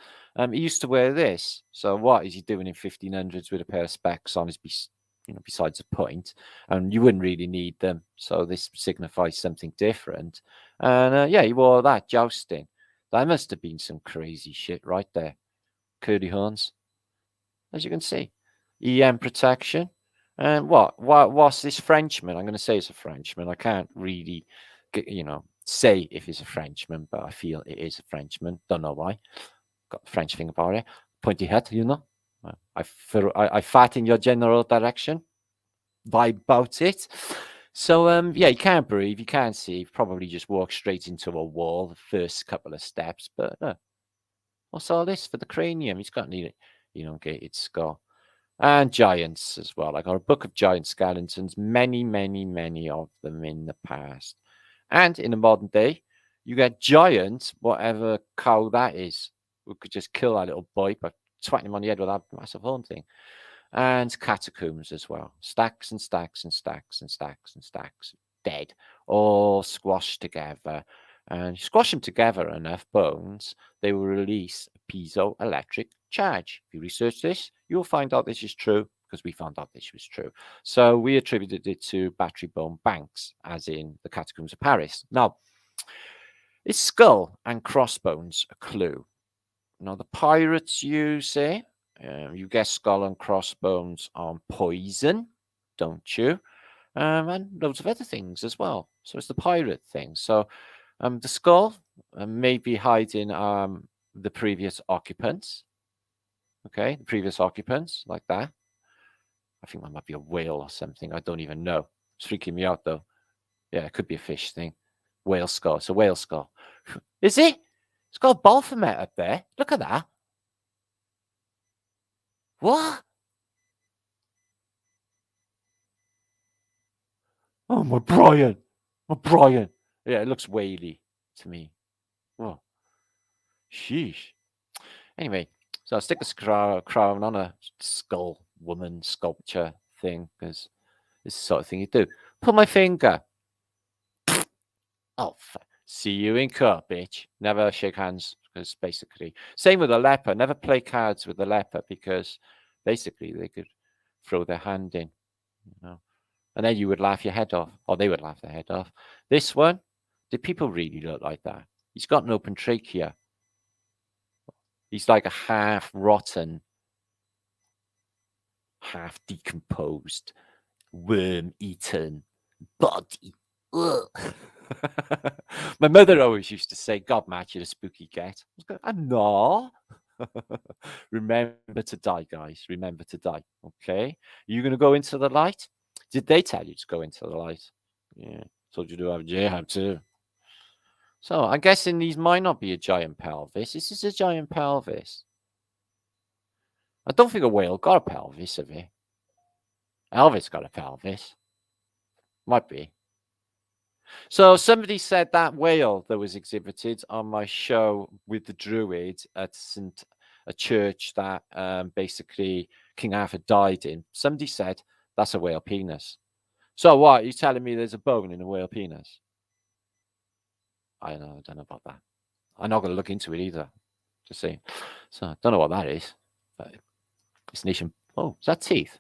he used to wear this. So what is he doing in 1500s with a pair of specs on is, besides the point, and you wouldn't really need them. So this signifies something different. And yeah, he wore that jousting. That must have been some crazy shit right there. Curly horns, as you can see. EM protection. And what's this Frenchman? I'm going to say it's a Frenchman. I can't really, say if it's a Frenchman, but I feel it is a Frenchman. Don't know why. Got the French thing about it. Pointy head, I fart in your general direction. Vibe about it. So yeah, you can't breathe, you can't see. You probably just walk straight into a wall the first couple of steps. But what's all this for the cranium? He's got an elongated skull. And giants as well. I got a book of giant skeletons, many, many, many of them in the past. And in the modern day, you get giant, whatever cow that is. We could just kill that little boy by swatting him on the head with that massive horn thing. And catacombs as well. Stacks and stacks and stacks and stacks and stacks. Dead. All squashed together. And squash them together enough bones, they will release a piezoelectric charge. If you research this, you'll find out this is true, because we found out this was true. So we attributed it to battery bone banks, as in the catacombs of Paris. Now, is skull and crossbones a clue? Now, the pirates use it. You guess skull and crossbones on poison, don't you? And loads of other things as well. So it's the pirate thing. So the skull may be hiding the previous occupants. Okay, the previous occupants, like that. I think that might be a whale or something. I don't even know. It's freaking me out, though. Yeah, it could be a fish thing. Whale skull. It's a whale skull. Is it? It's got a Baphomet up there. Look at that. What? Oh, my Brian. My Brian. Yeah, it looks whaley to me. Whoa. Sheesh. Anyway, so I'll stick a crown on a skull woman sculpture thing, because it's the sort of thing you do. Put my finger. Oh, see you in court, bitch. Never shake hands, because basically, same with a leper. Never play cards with a leper, because basically they could throw their hand in, and then you would laugh your head off, or they would laugh their head off. This one, did people really look like that? He's got an open trachea. He's like a half rotten, half decomposed, worm-eaten body. My mother always used to say, God, Matt, you're a spooky get. I was going, I'm not. Remember to die, guys. Remember to die. Okay. You going to go into the light? Did they tell you to go into the light? Yeah. Told you to have a jab too. So I'm guessing these might not be a giant pelvis. This is a giant pelvis. I don't think a whale got a pelvis, have it? Elvis got a pelvis. Might be. So somebody said that whale that was exhibited on my show with the Druid at a church that basically King Arthur died in. Somebody said that's a whale penis. So what? Are you telling me there's a bone in a whale penis? I don't know about that. I'm not going to look into it either. Just saying. So I don't know what that is. But it's nation. Oh, is that teeth?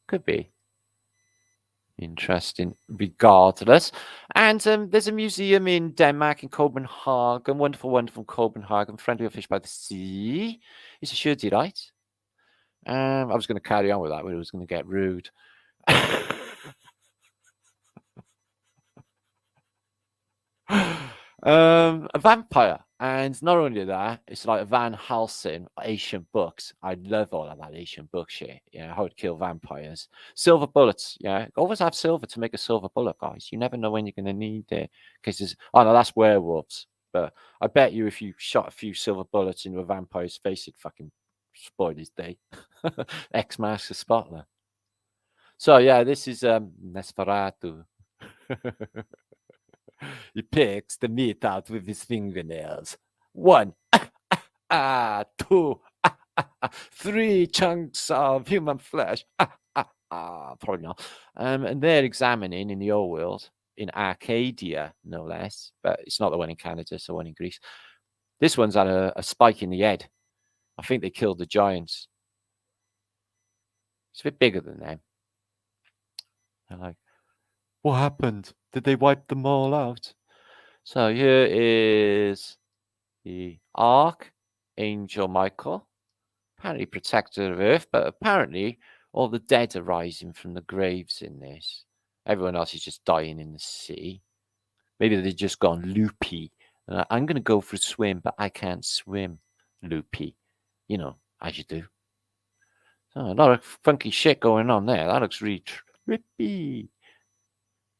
Could be. Interesting, regardless. And there's a museum in Denmark, in Copenhagen. Wonderful, wonderful Copenhagen. Friendly fish by the sea. It's a shirty, right? I was going to carry on with that, but it was going to get rude. A vampire, and not only that, it's like Van Helsing, ancient books. I love all of that ancient book shit. Yeah, how to kill vampires. Silver bullets. Yeah, always have silver to make a silver bullet, guys. You never know when you're gonna need it. Because oh no, that's werewolves. But I bet you if you shot a few silver bullets into a vampire's face, it'd fucking spoil his day. X-Master Spotler. So yeah, this is Nosferatu. He picks the meat out with his fingernails. 1, 2, 3 chunks of human flesh. Probably not. And they're examining in the old world, in Arcadia, no less. But it's not the one in Canada, it's the one in Greece. This one's had a spike in the head. I think they killed the giants. It's a bit bigger than them. They're like, what happened? Did they wipe them all out? So here is the Archangel Michael, apparently protector of Earth, but apparently all the dead are rising from the graves in this. Everyone else is just dying in the sea. Maybe they've just gone loopy. I'm going to go for a swim, but I can't swim. Loopy. You know, as you do. So a lot of funky shit going on there. That looks really trippy.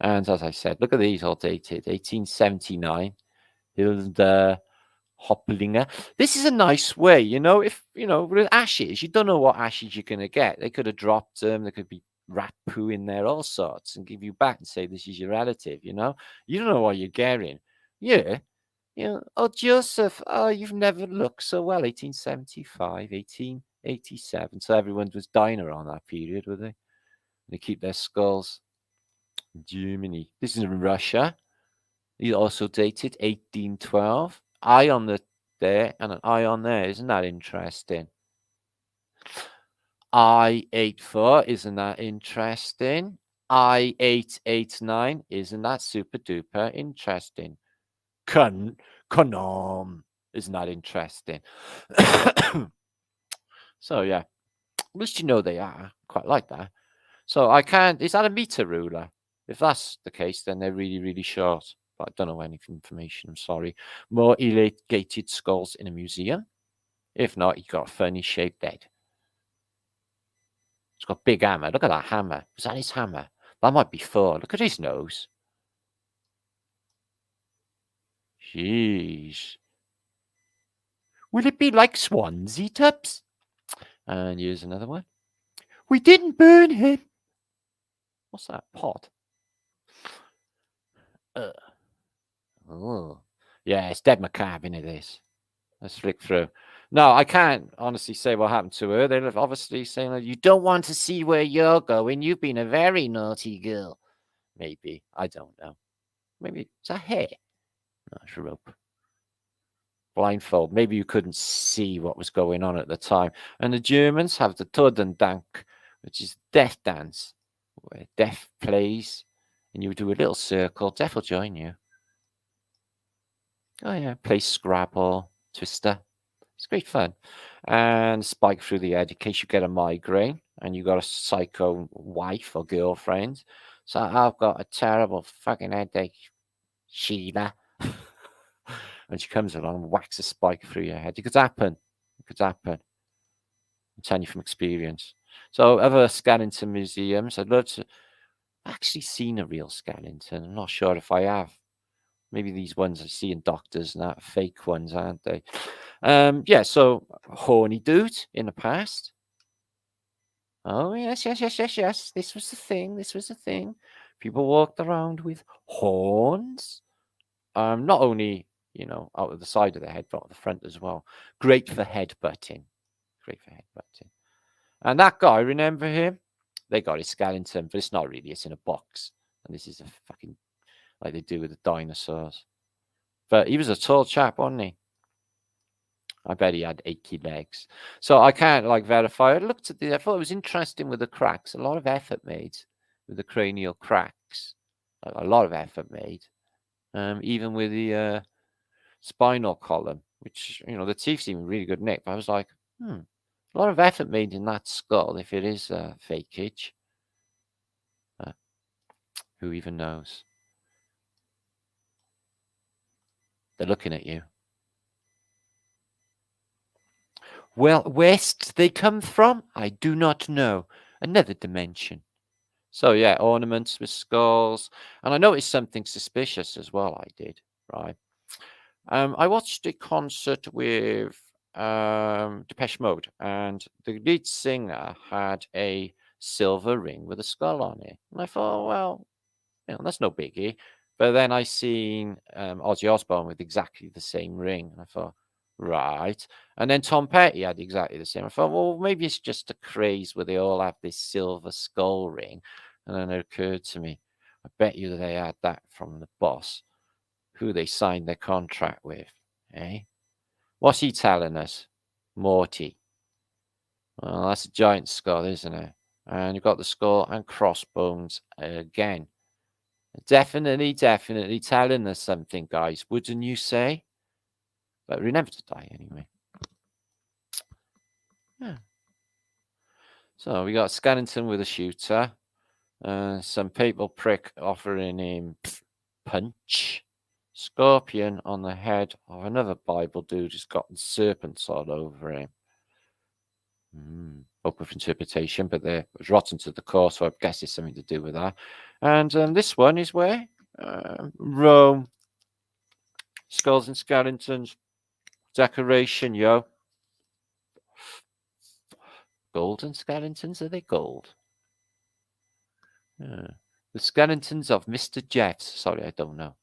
And as I said, look at these all dated. 1879. Hilda Hopplinger. This is a nice way, you know, if, you know, with ashes, you don't know what ashes you're going to get. They could have dropped them. There could be rat poo in there, all sorts, and give you back and say, this is your relative, you know. You don't know what you're getting. Yeah. You know, oh, Joseph, oh, you've never looked so well. 1875, 1887. So everyone was dying around that period, were they? They keep their skulls. Germany. This is in Russia. These also dated 1812. Eye on there and an eye on there. Isn't that interesting? I-84. Isn't that interesting? I-889. Isn't that super duper interesting? Conom. Isn't that interesting? So yeah, at least you know they are. Quite like that. So I can't. Is that a meter ruler? If that's the case, then they're really, really short. But I don't know any information. I'm sorry. More elongated skulls in a museum. If not, you got a funny shaped head. It's got a big hammer. Look at that hammer. Was that his hammer? That might be 4. Look at his nose. Jeez. Will it be like Swansea Tubbs? And here's another one. We didn't burn him. What's that? Pot. Oh. Yeah, it's dead macabre, isn't it, this? Let's flick through. No, I can't honestly say what happened to her. They're obviously saying, like, you don't want to see where you're going. You've been a very naughty girl. Maybe. I don't know. Maybe it's a hair. No, it's a rope. Blindfold. Maybe you couldn't see what was going on at the time. And the Germans have the Totendank, which is death dance, where death plays, and you do a little circle. Death will join you. Oh yeah, play Scrabble, Twister. It's great fun. And spike through the head in case you get a migraine and you got a psycho wife or girlfriend. So I've got a terrible fucking headache, Sheila. And she comes along and whacks a spike through your head. It could happen. It could happen. I'm telling you from experience. So other skeleton museums, I'd love to. I've actually seen a real skeleton. I'm not sure if I have. Maybe these ones I see in doctors and that fake ones, aren't they? Yeah, so horny dude in the past. Oh, yes, yes, yes, yes, yes. This was the thing. This was the thing. People walked around with horns. Not only, you know, out of the side of the head, but at the front as well. Great for headbutting. Great for headbutting. And that guy, remember him? They got his skeleton, but it's not really. It's in a box. And this is a fucking like they do with the dinosaurs. But he was a tall chap, wasn't he? I bet he had achy legs. So I can't like verify. I looked at I thought it was interesting with the cracks. A lot of effort made with the cranial cracks. A lot of effort made. Even with the spinal column, which, the teeth seem really good nick. But I was like, a lot of effort made in that skull if it is fakeage. Who even knows? They're looking at you. Well, west they come from, I do not know. Another dimension. So yeah, ornaments with skulls. And I noticed something suspicious as well, I did, right? I watched a concert with Depeche Mode, and the lead singer had a silver ring with a skull on it. And I thought, well, that's no biggie. But then I seen Ozzy Osbourne with exactly the same ring. And I thought, right. And then Tom Petty had exactly the same. I thought, well, maybe it's just a craze where they all have this silver skull ring. And then it occurred to me, I bet you they had that from the boss, who they signed their contract with. Eh? What's he telling us? Morty. Well, that's a giant skull, isn't it? And you've got the skull and crossbones again. Definitely telling us something, guys. Wouldn't you say? But remember to die anyway. Yeah. So we got Skellington with a shooter. Some people prick offering him punch. Scorpion on the head of another Bible dude who's got serpents all over him. Open for interpretation, but they're rotten to the core, so I guess it's something to do with that. And this one is where? Rome. Skulls and skeletons. Decoration, yo. Golden skeletons? Are they gold? Yeah. The skeletons of Mr. Jeffs. Sorry, I don't know.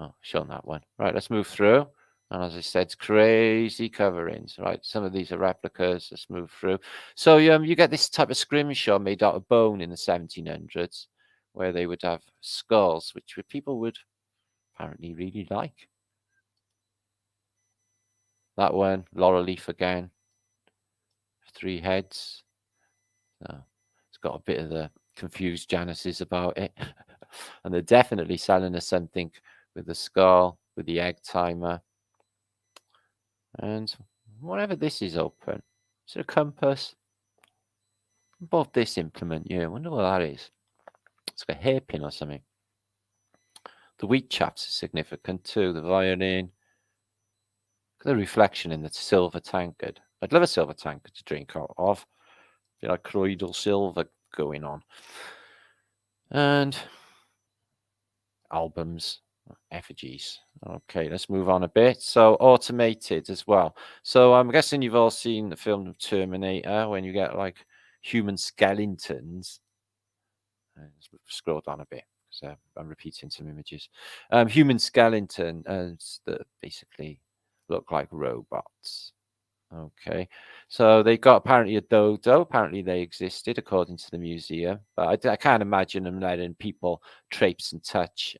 Oh, shown that one. Right, let's move through. And as I said, crazy coverings, right? Some of these are replicas. Let's move through. So you get this type of scrimshaw made out of bone in the 1700s, where they would have skulls, which people would apparently really like. That one, laurel leaf again. 3 heads. So it's got a bit of the confused Janices about it. And they're definitely selling us something with the skull, with the egg timer. And whatever this is open. Is it a compass? Above this implement, yeah. I wonder what that is. It's like a hairpin or something. The wheat chaps are significant too. The violin. The reflection in the silver tankard. I'd love a silver tankard to drink out of. Feel like colloidal silver going on. And albums, effigies. Okay, let's move on a bit. So automated as well. So I'm guessing you've all seen the film Terminator when you get like human skeletons. Scroll down a bit because I'm repeating some images. Human skeletons that basically look like robots. Okay, so they got apparently a dodo. Apparently they existed according to the museum, but I can't imagine them letting people traipse and touch,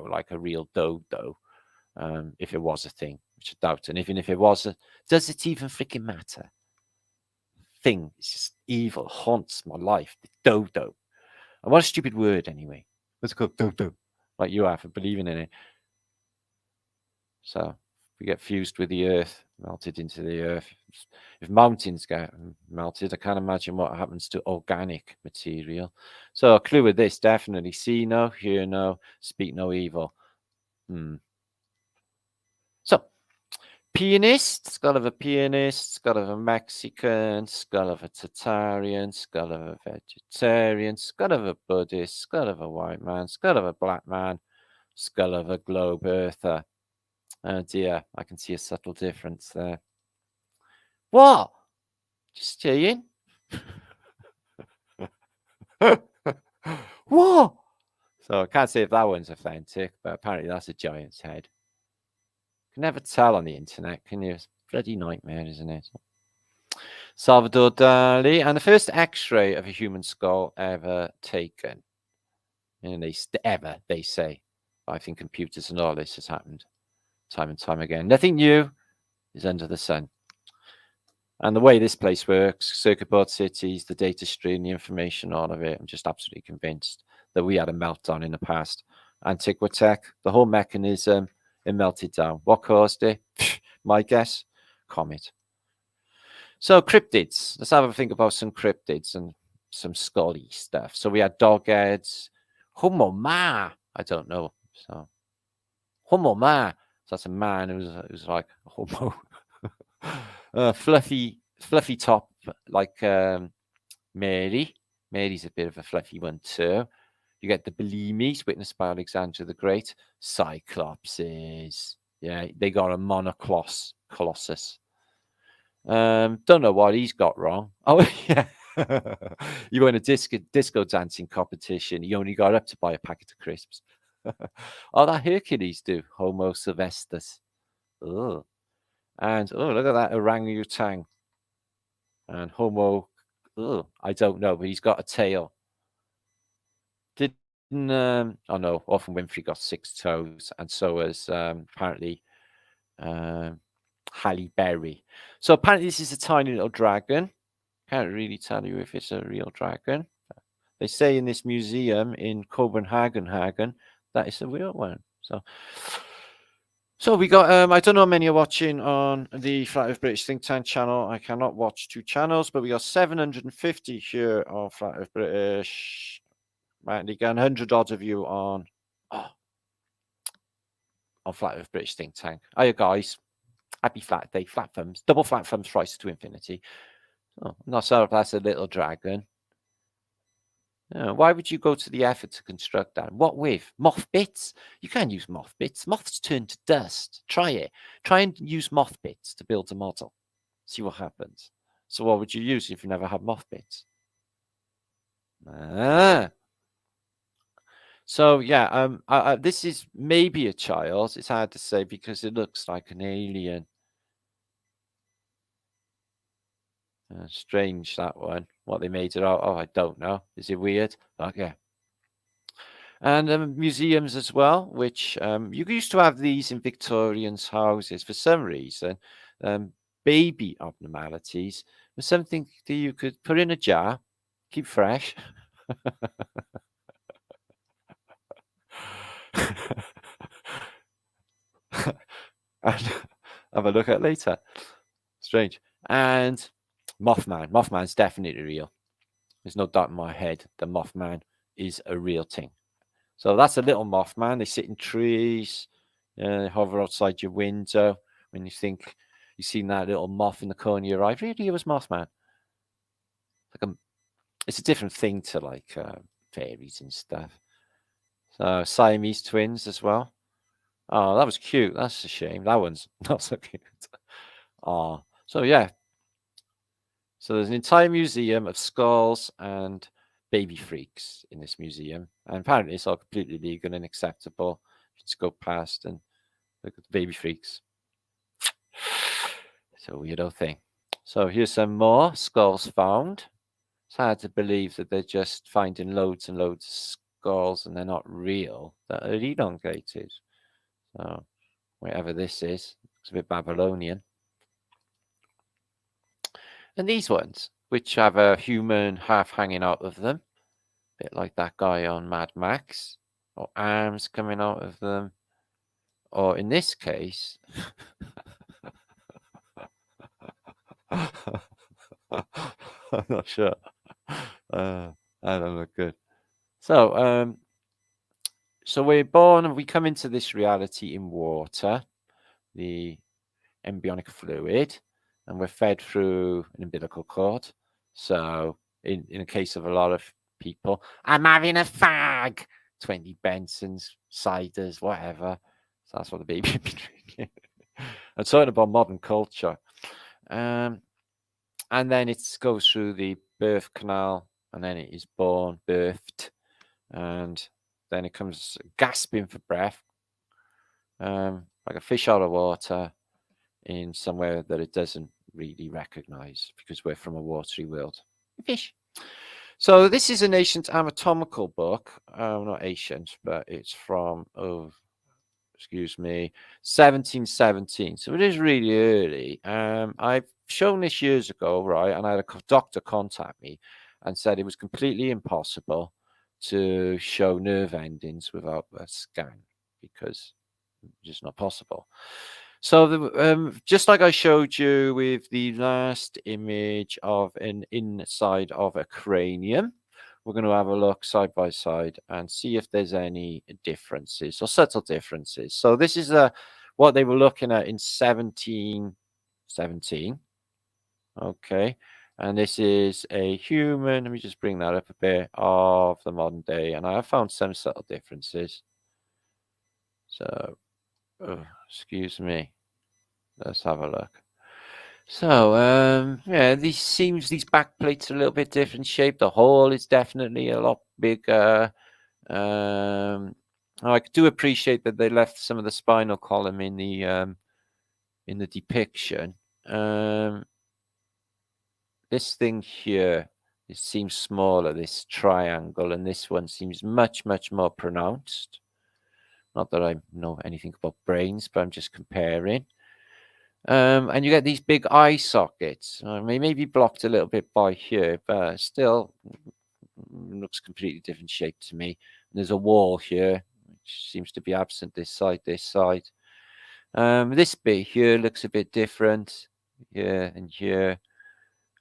like a real dodo, if it was a thing, which I doubt. And even if it wasn't, does it even freaking matter? Thing is just evil, haunts my life. The dodo. And what a stupid word, anyway. Let's go dodo, like you are for believing in it. So we get fused with the earth, melted into the earth. If mountains get melted, I can't imagine what happens to organic material. So a clue with this, definitely see no, hear no, speak no evil. So pianist, skull of a pianist, skull of a Mexican, skull of a Tartarian, skull of a vegetarian, skull of a Buddhist, skull of a white man, skull of a black man, skull of a globe earther. Oh dear, I can see a subtle difference there. What? Just saying. What? So I can't say if that one's authentic, but apparently that's a giant's head. You can never tell on the internet, can you? It's a bloody nightmare, isn't it? Salvador Dali, and the first X-ray of a human skull ever taken. And they say. I think computers and all this has happened time and time again. Nothing new is under the sun. And the way this place works, circuit board cities, the data stream, the information, all of it, I'm just absolutely convinced that we had a meltdown in the past. Antiquitech, the whole mechanism, it melted down. What caused it? My guess, comet. So cryptids, let's have a think about some cryptids and some scully stuff. So we had dog heads, homo ma, I don't know. So homo ma, so that's a man who's like homo. Fluffy top, like Mary. Mary's a bit of a fluffy one too. You get the Belimes, witnessed by Alexander the Great. Cyclopses. Yeah, they got a colossus. Don't know what he's got wrong. Oh, yeah. You went a disco dancing competition. You only got up to buy a packet of crisps. Oh, that Hercules do. Homo sylvestris. Oh. And, oh, look at that orangutan. And Homo, oh, I don't know, but he's got a tail. Oh no, Orphan Winfrey got 6 toes, and so has apparently Halle Berry. So apparently this is a tiny little dragon. Can't really tell you if it's a real dragon. They say in this museum in Copenhagen that it's a real one. So we got, I don't know how many are watching on the Flat Earth British Think Tank channel. I cannot watch 2 channels, but we got 750 here on Flat Earth British. Right, again, 100 odd of you on Flat Earth British Think Tank. Hiya, guys. Happy Flat Day, flat thumbs, double flat thumbs, thrice to infinity. Oh, not so that's a little dragon. Why would you go to the effort to construct that? What with? Moth bits? You can't use moth bits. Moths turn to dust. Try it. Try and use moth bits to build a model. See what happens. So what would you use if you never had moth bits? So yeah, this is maybe a child. It's hard to say because it looks like an alien. Strange, that one. What they made it out. Oh, I don't know. Is it weird? Okay. And museums as well, which you used to have these in Victorians' houses for some reason. Baby abnormalities was something that you could put in a jar, keep fresh. And have a look at later. Strange. And Mothman. Mothman's definitely real. There's no doubt in my head that Mothman is a real thing. So that's a little Mothman. They sit in trees, they hover outside your window. When you think you've seen that little moth in the corner of your eye, really, it was Mothman. It's a different thing to like fairies and stuff. So Siamese twins as well. Oh, that was cute. That's a shame. That one's not so cute. Oh, so yeah. So there's an entire museum of skulls and baby freaks in this museum. And apparently it's all completely legal and acceptable. Just go past and look at the baby freaks. It's a weirdo thing. So here's some more skulls found. It's hard to believe that they're just finding loads and loads of skulls and they're not real, that are elongated. So whatever this is, it's a bit Babylonian. And these ones, which have a human half hanging out of them, a bit like that guy on Mad Max, or arms coming out of them, or in this case, I'm not sure. I don't look good. So, so we're born and we come into this reality in water, the embryonic fluid, and we're fed through an umbilical cord. So in the case of a lot of people, I'm having a fag, 20 Bensons, ciders, whatever. So that's what the baby would be drinking. I'm talking about modern culture. And then it goes through the birth canal, and then it is born, birthed, and then it comes gasping for breath, like a fish out of water, in somewhere that it doesn't really recognize because we're from a watery world. Fish. So this is an ancient anatomical book. Not ancient, but it's from, excuse me, 1717. So it is really early. I've shown this years ago, right? And I had a doctor contact me and said it was completely impossible to show nerve endings without a scan because it's just not possible. So just like I showed you with the last image of an inside of a cranium, we're going to have a look side by side and see if there's any differences or subtle differences. So this is what they were looking at in 1717. Okay. And this is a human. Let me just bring that up a bit of the modern day. And I have found some subtle differences. So, excuse me. Let's have a look. So, yeah, these back plates are a little bit different shape. The hole is definitely a lot bigger. I do appreciate that they left some of the spinal column in the depiction. This thing here, it seems smaller, this triangle, and this one seems much, much more pronounced. Not that I know anything about brains, but I'm just comparing. And you get these big eye sockets. They may be blocked a little bit by here, but still looks completely different shape to me. And there's a wall here, which seems to be absent this side, this side. This bit here looks a bit different here and here.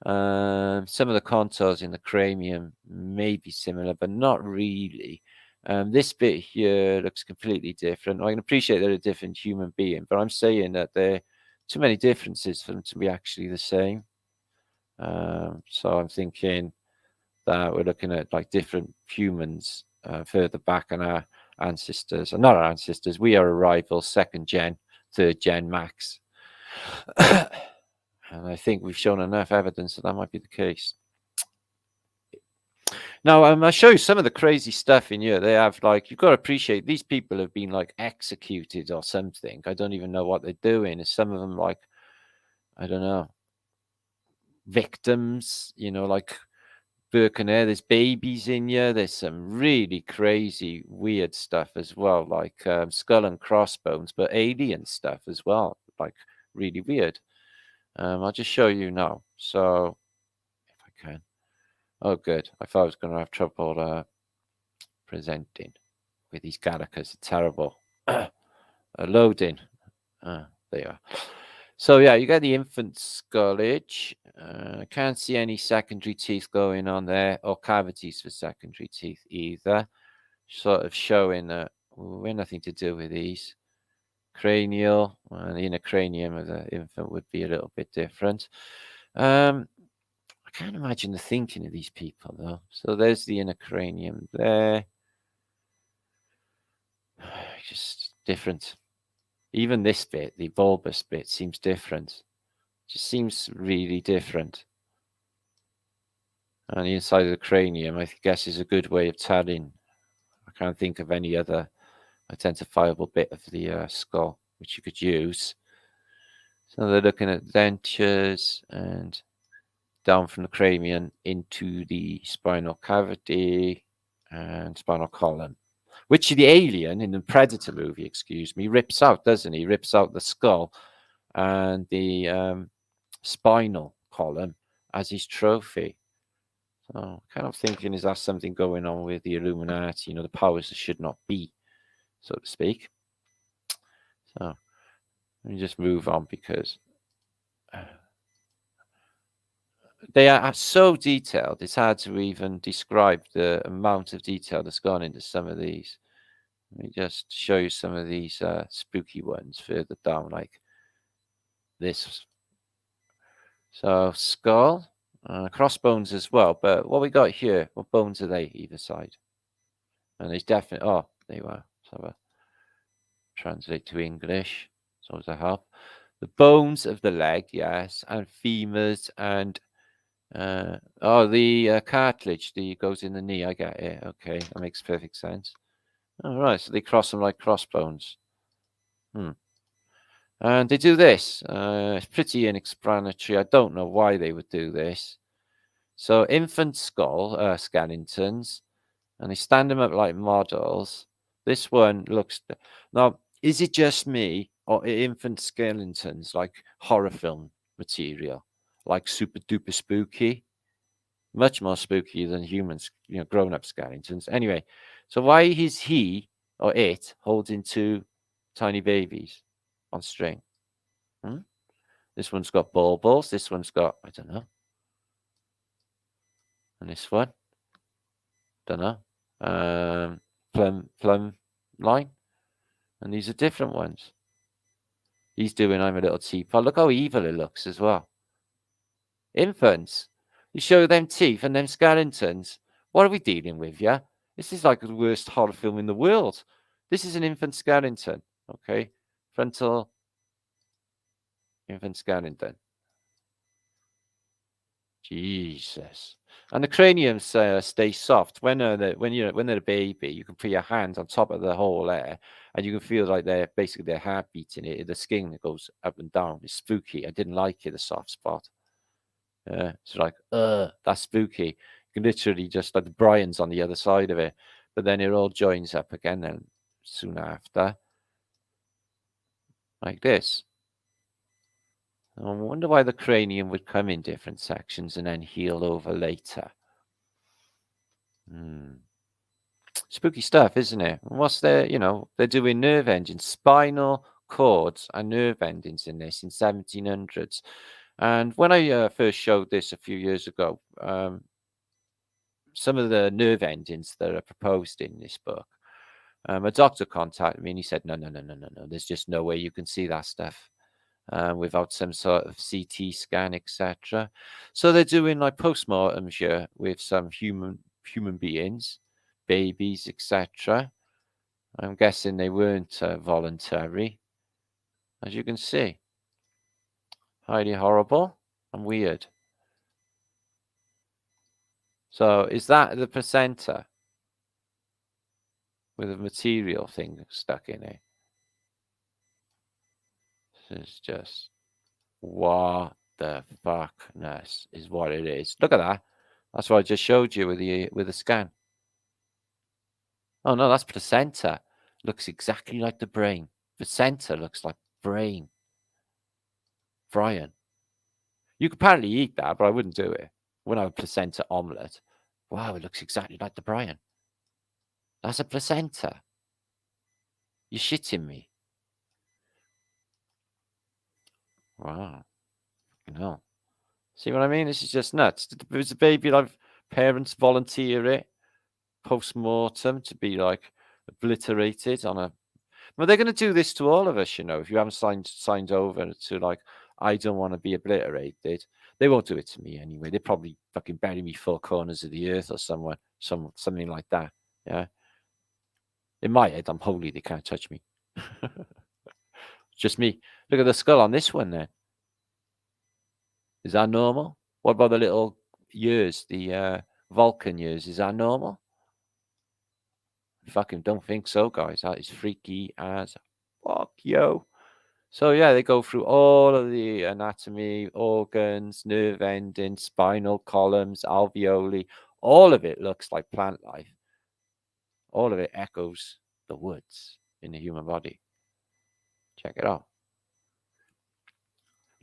Some of the contours in the cranium may be similar, but not really. This bit here looks completely different. I can appreciate they're a different human being, but I'm saying that they're too many differences for them to be actually the same. So I'm thinking that we're looking at like different humans further back in our ancestors, not our ancestors. We are arrival, second gen, third gen max. And I think we've shown enough evidence that might be the case. Now, I'll show you some of the crazy stuff in here. They have, like, you've got to appreciate these people have been, like, executed or something. I don't even know what they're doing. And some of them, like, I don't know, victims, you know, like Birkenhair. There's babies in here. There's some really crazy, weird stuff as well, like skull and crossbones, but alien stuff as well, like really weird. I'll just show you now. So, if I can. Oh, good. I thought I was going to have trouble presenting with these Gallicas. It's terrible. Loading. There you are. So, yeah, you get the infant skullage. I can't see any secondary teeth going on there or cavities for secondary teeth either. Sort of showing that we have nothing to do with these. Cranial, the inner cranium of the infant would be a little bit different. I can't imagine the thinking of these people, though. So there's the inner cranium there. Just different. Even this bit, the bulbous bit, seems different. Just seems really different. And the inside of the cranium, I guess, is a good way of telling. I can't think of any other identifiable bit of the skull which you could use. So they're looking at dentures and down from the cranium into the spinal cavity and spinal column, which the alien in the Predator movie, excuse me, rips out, doesn't he? Rips out the skull and the spinal column as his trophy. So kind of thinking, is that something going on with the Illuminati, you know, the powers that should not be, so to speak. So let me just move on because they are so detailed, it's hard to even describe the amount of detail that's gone into some of these. Let me just show you some of these spooky ones further down, like this. So skull, crossbones as well. But what we got here, what bones are they either side? And there's definitely, oh, there you are. Let's have a translate to English. So as a help. The bones of the leg, yes, and femurs and the cartilage that goes in the knee. I get it. Okay, that makes perfect sense. All right, so they cross them like crossbones. And they do this. It's pretty unexplanatory. I don't know why they would do this. So infant skull skeletons, and they stand them up like models. This one looks... Now, is it just me, or are infant skeletons like horror film material, like super duper spooky? Much more spooky than humans, grown-up skeletons. Anyway, so why is he or it holding two tiny babies on string? This one's got baubles. This one's got, I don't know. And this one, don't know. Plum line. And these are different ones. He's doing I'm a little teapot. Look how evil it looks as well. Infants. You show them teeth and them skeletons. What are we dealing with, yeah? This is like the worst horror film in the world. This is an infant skeleton. Okay. Frontal infant skeleton. Jesus. And the craniums stay soft when they're a baby. You can put your hand on top of the hole there, and you can feel like their heart beating it. The skin that goes up and down. It's spooky. I didn't like it. The soft spot. It's like, that's spooky. You can literally just like the Brian's on the other side of it, but then it all joins up again. Then soon after, like this. I wonder why the cranium would come in different sections and then heal over later. Spooky stuff, isn't it? What's their, they're doing nerve engines, spinal cords and nerve endings in this in 1700s. And when I first showed this a few years ago, some of the nerve endings that are proposed in this book, a doctor contacted me and he said, no, there's just no way you can see that stuff without some sort of CT scan, etc. So they're doing like postmortems here with some human beings, babies, etc. I'm guessing they weren't voluntary, as you can see. Highly horrible and weird. So is that the placenta with a material thing stuck in it? This is just, what the fuckness is what it is. Look at that. That's what I just showed you with the scan. Oh no, that's placenta. Looks exactly like the brain. Placenta looks like brain. Brian. You could apparently eat that, but I wouldn't do it. Wouldn't have a placenta omelette. Wow, it looks exactly like the Brian. That's a placenta. You're shitting me. Wow. No. See what I mean? This is just nuts. It's a baby, like parents volunteer it post-mortem to be like obliterated on a... Well, they're going to do this to all of us, if you haven't signed over to like, I don't want to be obliterated. They won't do it to me anyway. They probably fucking bury me 4 corners of the earth or somewhere, something like that. Yeah. In my head, I'm holy. They can't touch me. Just me. Look at the skull on this one there. Is that normal? What about the little ears, the Vulcan ears? Is that normal? Fucking don't think so, guys. That is freaky as fuck, yo. So yeah, they go through all of the anatomy, organs, nerve endings, spinal columns, alveoli. All of it looks like plant life. All of it echoes the woods in the human body. Check it out.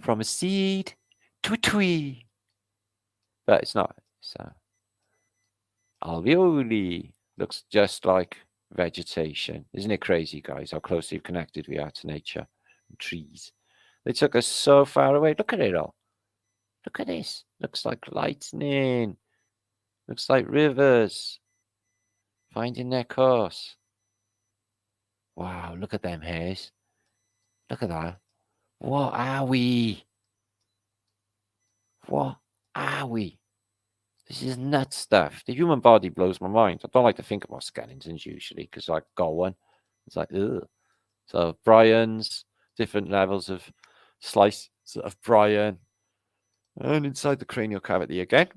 From a seed to a tree. But it's not. It's alveoli. Looks just like vegetation. Isn't it crazy, guys, how closely connected we are to nature and trees? They took us so far away. Look at it all. Look at this. Looks like lightning. Looks like rivers finding their course. Wow, look at them hairs. Look at that. What are we? What are we? This is nuts stuff. The human body blows my mind. I don't like to think about skeletons usually because I got one. It's like, ugh. So Brian's, different levels of slices of Brian. And inside the cranial cavity again,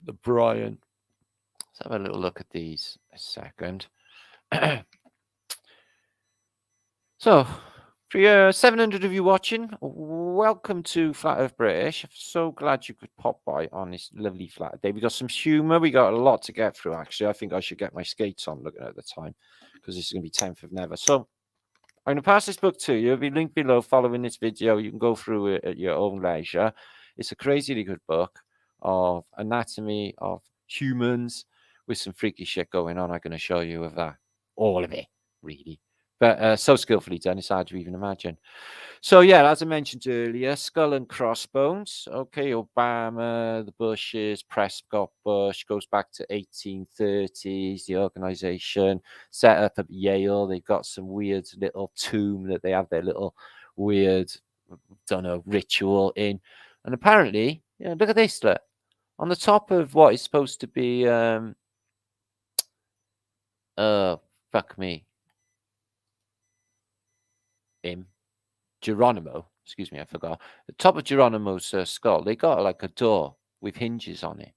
the Brian. Let's have a little look at these a second. So, 700 of you watching. Welcome to Flat Earth British. I'm so glad you could pop by on this lovely Flatterday. We got some humour. We got a lot to get through, actually. I think I should get my skates on looking at the time because this is going to be 10th of Never. So I'm going to pass this book to you. It'll be linked below following this video. You can go through it at your own leisure. It's a crazily good book of anatomy of humans with some freaky shit going on. I'm going to show you of that. All of it, really. But so skillfully done, it's hard to even imagine. So, yeah, as I mentioned earlier, skull and crossbones. Okay, Obama, the Bushes, Prescott Bush, goes back to 1830s. The organization set up at Yale. They've got some weird little tomb that they have their little weird, don't know, ritual in. And apparently, yeah, look at this, look. On the top of what is supposed to be, fuck me. Geronimo, excuse me, I forgot. The top of Geronimo's skull, they got like a door with hinges on it.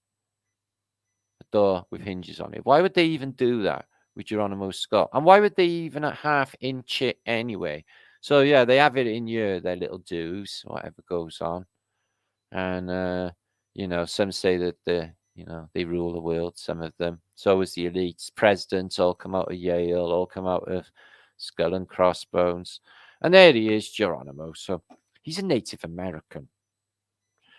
A door with hinges on it. Why would they even do that with Geronimo's skull? And why would they even at half inch it anyway? So yeah, they have it in here, their little do's, whatever goes on. And you know, some say that they rule the world, some of them. So is the elites, presidents all come out of Yale, all come out of Skull and Crossbones. And there he is, Geronimo. So he's a Native American.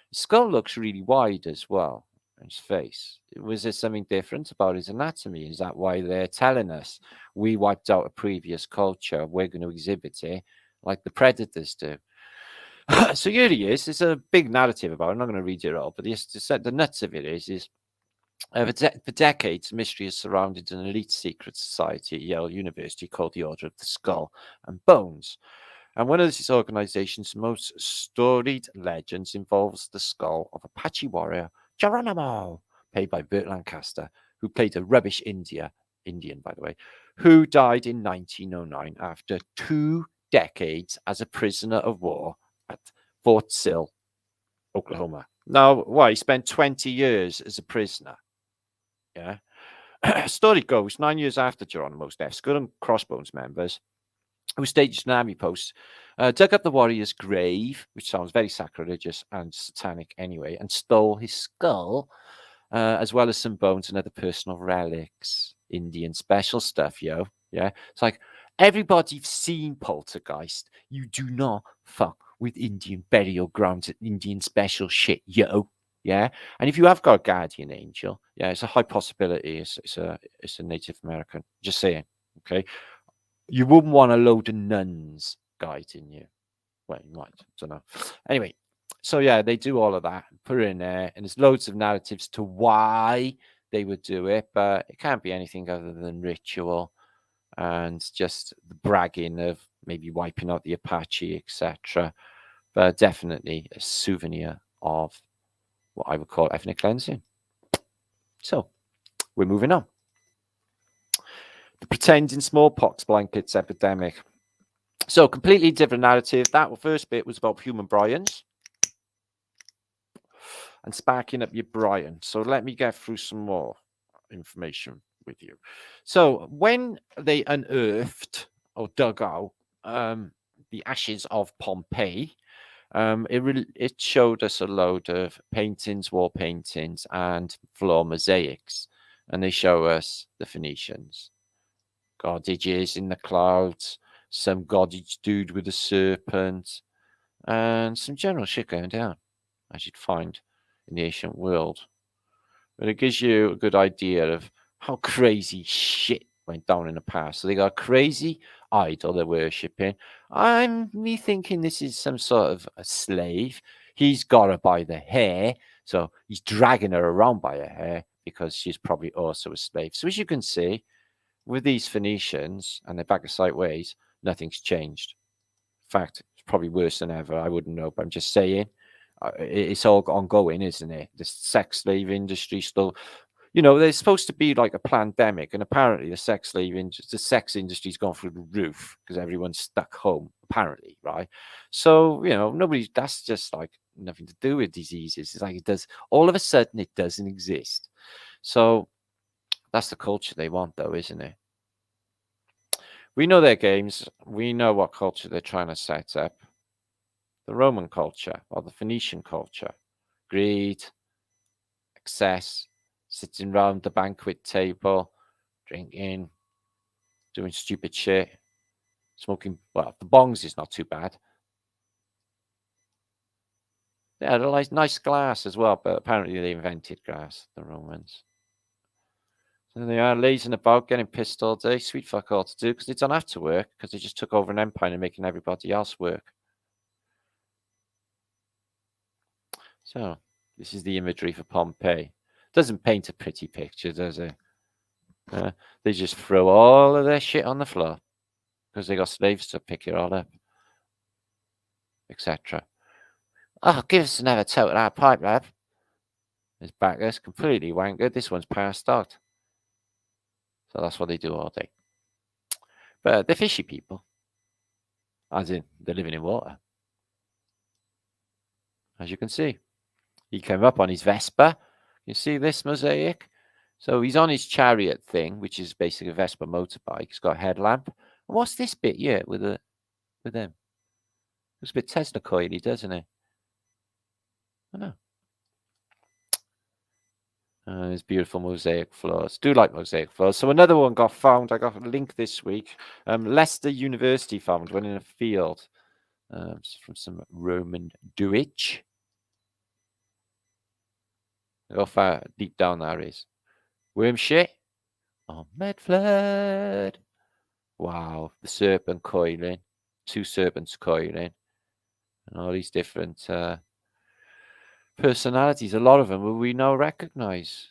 His skull looks really wide as well, his face. Was there something different about his anatomy? Is that why they're telling us we wiped out a previous culture? We're going to exhibit it like the predators do. So here he is. There's a big narrative about it. I'm not going to read it all, but the nuts of it is for decades, mystery has surrounded an elite secret society at Yale University called the Order of the Skull and Bones. And one of this organization's most storied legends involves the skull of Apache warrior Geronimo, played by Burt Lancaster, who played a rubbish Indian, by the way, who died in 1909 after 2 decades as a prisoner of war at Fort Sill, Oklahoma. Now, why? He spent 20 years as a prisoner. Yeah. Story goes 9 years after Geronimo's death, Skull and Crossbones members who staged an army post dug up the warrior's grave, which sounds very sacrilegious and satanic anyway, and stole his skull, as well as some bones and other personal relics. Indian special stuff, yo. Yeah. It's like, everybody's seen Poltergeist. You do not fuck with Indian burial grounds and Indian special shit, yo. Yeah. And if you have got a guardian angel, yeah, it's a high possibility it's a Native American. Just saying. Okay. You wouldn't want a load of nuns guiding you. Well, you might. I don't know. Anyway, so yeah, they do all of that, put it in there, and there's loads of narratives to why they would do it, but it can't be anything other than ritual and just the bragging of maybe wiping out the Apache, etc. But definitely a souvenir of what I would call ethnic cleansing. So we're moving on. The pretending smallpox blankets epidemic. So completely different narrative. That first bit was about human Bryans and sparking up your Brian. So let me get through some more information with you. So when they unearthed or dug out the ashes of Pompeii, it showed us a load of paintings, wall paintings, and floor mosaics, and they show us the Phoenicians, godages in the clouds, some godage dude with a serpent, and some general shit going down, as you'd find in the ancient world. But it gives you a good idea of how crazy shit went down in the past. So they got a crazy idol they're worshipping. I'm thinking this is some sort of a slave. He's got her by the hair, so he's dragging her around by her hair because she's probably also a slave. So as you can see, with these Phoenicians and their Bacchusite ways, nothing's changed. In fact, it's probably worse than ever. I wouldn't know, but I'm just saying. It's all ongoing, isn't it? The sex slave industry still, there's supposed to be like a pandemic, and apparently the sex industry's gone through the roof because everyone's stuck home, apparently, right? So, that's just like nothing to do with diseases. It's like it does, all of a sudden, it doesn't exist. So that's the culture they want, though, isn't it? We know their games. We know what culture they're trying to set up. The Roman culture or the Phoenician culture. Greed, excess, sitting round the banquet table, drinking, doing stupid shit, smoking. Well, the bongs is not too bad. Yeah, they like nice glass as well, but apparently they invented glass, the Romans. So they are lazing about, getting pissed all day. Sweet fuck all to do because they don't have to work because they just took over an empire and making everybody else work. So this is the imagery for Pompeii. Doesn't paint a pretty picture, does it? They just throw all of their shit on the floor because they got slaves to pick it all up, etc. Oh, give us another tote of that pipe, lad. His backers completely wankered. This one's passed out. So that's what they do all day. But they're fishy people. As in, they're living in water. As you can see. He came up on his Vespa. You see this mosaic? So he's on his chariot thing, which is basically a Vespa motorbike. He's got a headlamp. And what's this bit here with him? Looks a bit Tesla coily, doesn't it? I know. There's beautiful mosaic floors. Do like mosaic floors. So another one got found. I got a link this week. Leicester University found one in a field from some Roman Druid. Look how far deep down there is. Worm shit. Oh, mudflood. Wow. The serpent coiling. 2 serpents coiling. And all these different personalities. A lot of them we now recognize.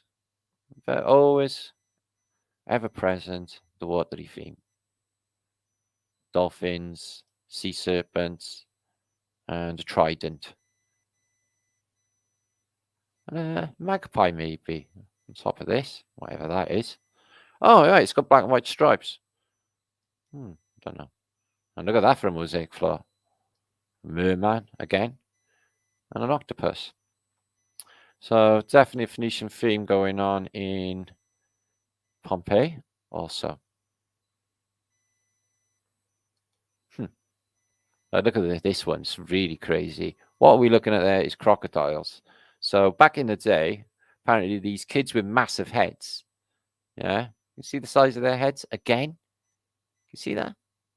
But always ever present, the watery theme. Dolphins, sea serpents, and a trident. Magpie maybe on top of this, whatever that is. Oh, yeah, it's got black and white stripes. Don't know. And look at that for a mosaic floor. Merman again, and an octopus. So definitely a Phoenician theme going on in Pompeii also. Look at this one. It's really crazy. What are we looking at there is crocodiles. So back in the day, apparently these kids with massive heads. Yeah. You see the size of their heads again? You see that?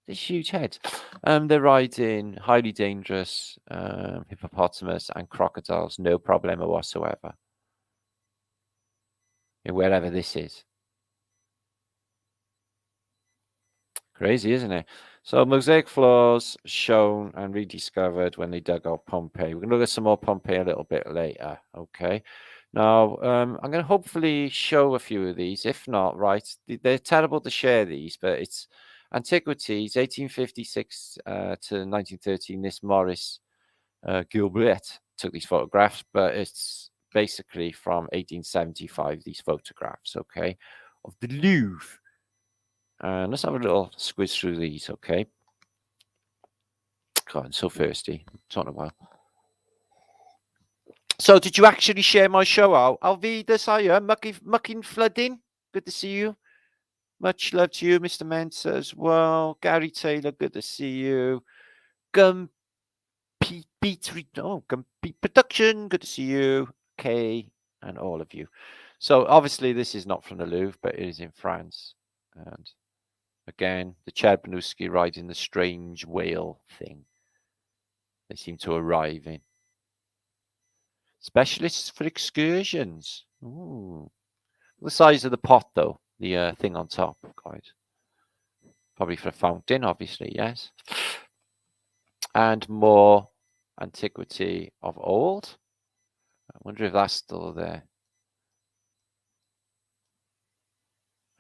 These huge heads. They're riding highly dangerous hippopotamus and crocodiles, no problem whatsoever. Wherever this is. Crazy, isn't it? So mosaic floors shown and rediscovered when they dug out Pompeii. We're going to look at some more Pompeii a little bit later. Okay. Now, I'm going to hopefully show a few of these. If not, right, they're terrible to share these, but it's Antiquities, 1856 to 1913. This Maurice Gilbert took these photographs, but it's basically from 1875, these photographs, okay, of the Louvre. And let's have a little squiz through these, okay? God, I'm so thirsty. It's not a while. So, did you actually share my show out? Alvida Saya, mucking flooding. Good to see you. Much love to you, Mr. Mensa, as well. Gary Taylor, good to see you. Gumpy Production, good to see you. Kay, and all of you. So, obviously, this is not from the Louvre, but it is in France. And again, the Cherbanuski riding the strange whale thing. They seem to arrive in. Specialists for excursions. Ooh. The size of the pot, though. The thing on top, guys. Probably for a fountain, obviously, yes. And more antiquity of old. I wonder if that's still there.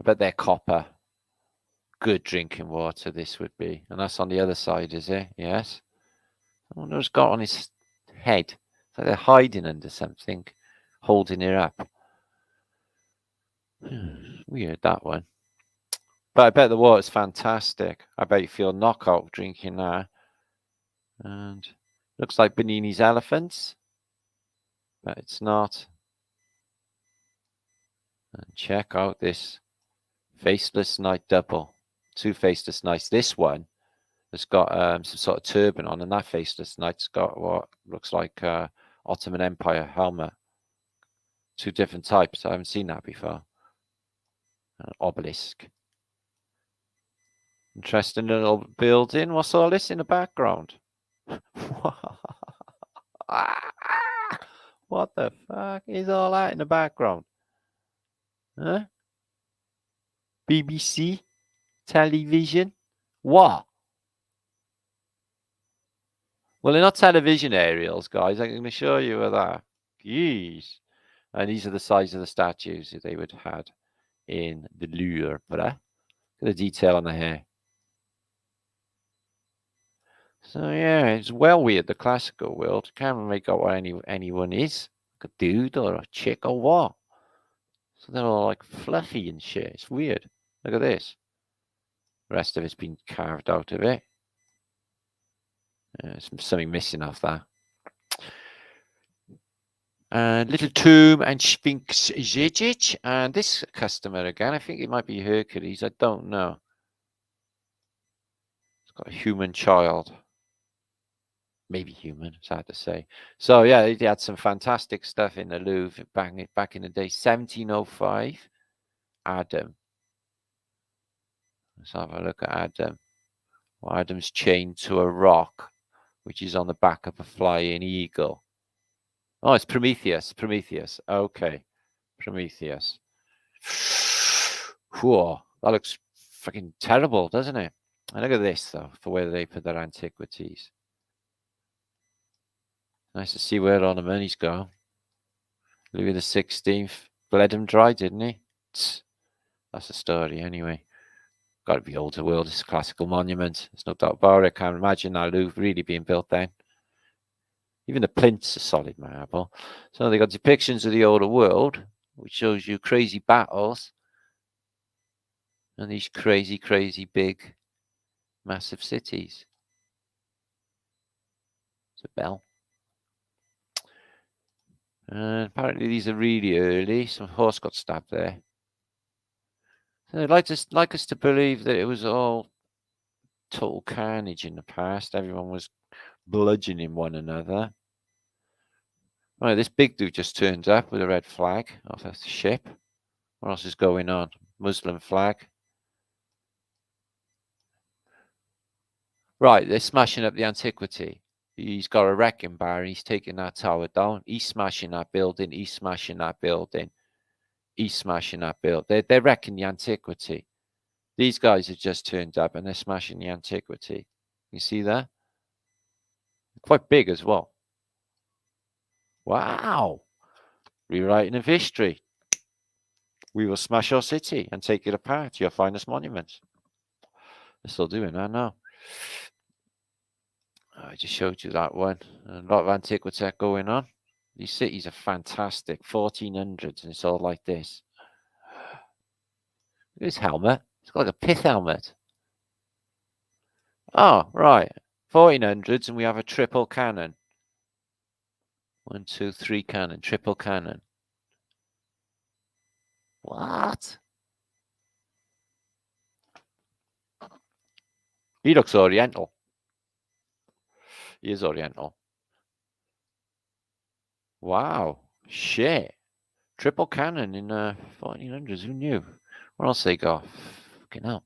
I bet they're copper. Good drinking water, this would be. And that's on the other side, is it? Yes. I wonder what's got on his head. It's like they're hiding under something, holding it up. Weird, that one. But I bet the water's fantastic. I bet you feel knockout drinking that. And looks like Benini's elephants. But it's not. And check out this faceless night double. Two-faced is nice. This one has got some sort of turban on, and that faceless knight's got what looks like Ottoman Empire helmet. Two different types. I haven't seen that before. An obelisk. Interesting little building. What's all this in the background? What the fuck is all that in the background? Huh? BBC? Television? What? Well, they're not television aerials, guys. I can assure you of that. Jeez. And these are the size of the statues that they would have had in the Louvre. Look at the detail on the hair. So yeah, it's well weird, the classical world. Can't make out what anyone is. Like a dude or a chick or what. So they're all like fluffy and shit. It's weird. Look at this. The rest of it's been carved out of it. There's something missing off that. Little tomb and Sphinx Zijic. And this customer again, I think it might be Hercules. I don't know. It's got a human child. Maybe human, it's hard to say. So yeah, they had some fantastic stuff in the Louvre back in the day. 1705. Adam. Let's have a look at Adam. Well, Adam's chained to a rock, which is on the back of a flying eagle. Oh, it's Prometheus. Prometheus. Okay. Prometheus. Whoa, that looks fucking terrible, doesn't it? And look at this, though, for where they put their antiquities. Nice to see where all the money's gone. Louis the 16th bled him dry, didn't he? That's the story, anyway. Got to be old to world. It's a classical monument. There's no doubt about it. Can't imagine that Louvre really being built then. Even the plinths are solid marble. So they got depictions of the older world, which shows you crazy battles and these crazy, crazy big, massive cities. It's a bell. Apparently these are really early. Some horse got stabbed there. So they'd like us to believe that it was all total carnage in the past. Everyone was bludgeoning one another. Right, this big dude just turns up with a red flag off a ship. What else is going on? Muslim flag. Right, they're smashing up the antiquity. He's got a wrecking bar. He's taking that tower down. He's smashing that building. He's smashing that building. He's smashing that building. They're wrecking the antiquity. These guys have just turned up and they're smashing the antiquity. You see that? Quite big as well. Wow. Rewriting of history. We will smash your city and take it apart, your finest monuments. They're still doing that now. I just showed you that one. A lot of antiquity going on. These cities are fantastic. 1400s, and it's all like this. Look at this helmet. It's got like a pith helmet. Oh, right. 1400s, and we have a triple cannon. 1, 2, 3 cannon. Triple cannon. What? He looks oriental. He is oriental. Wow. Shit. Triple cannon in 1400s. Who knew? What else they got? Fucking hell.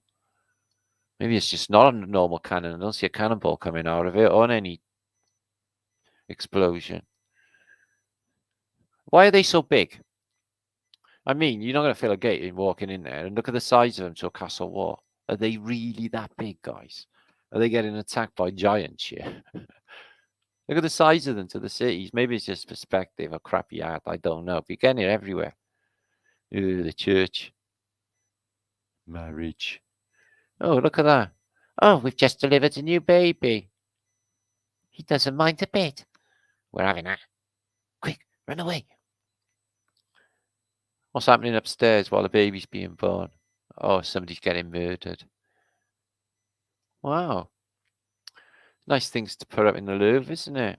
Maybe it's just not a normal cannon. I don't see a cannonball coming out of it or any explosion. Why are they so big? I mean, you're not going to feel a gate in walking in there. And look at the size of them to a castle wall. Are they really that big, guys? Are they getting attacked by giants here? Look at the size of them to the cities. Maybe it's just perspective or crappy art. I don't know. But you're getting it everywhere. Ooh, the church. Marriage. Oh, look at that. Oh, we've just delivered a new baby. He doesn't mind a bit. We're having that. Quick, run away. What's happening upstairs while the baby's being born? Oh, somebody's getting murdered. Wow. Nice things to put up in the Louvre, isn't it?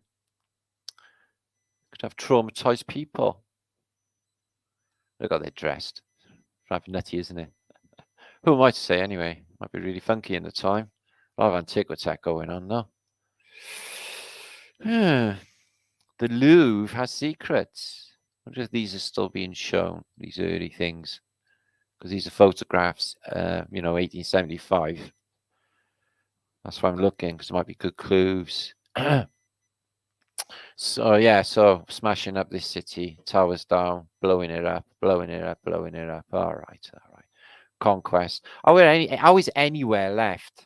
Could have traumatized people. Look how they're dressed. Rather nutty, isn't it? Who am I to say anyway? Might be really funky in the time. A lot of antiquity going on though. The Louvre has secrets. I wonder if these are still being shown, these early things. Because these are photographs, 1875. That's why I'm looking, because there might be good clues. So smashing up this city, towers down, blowing it up, blowing it up, blowing it up. All right. Conquest. How is anywhere left?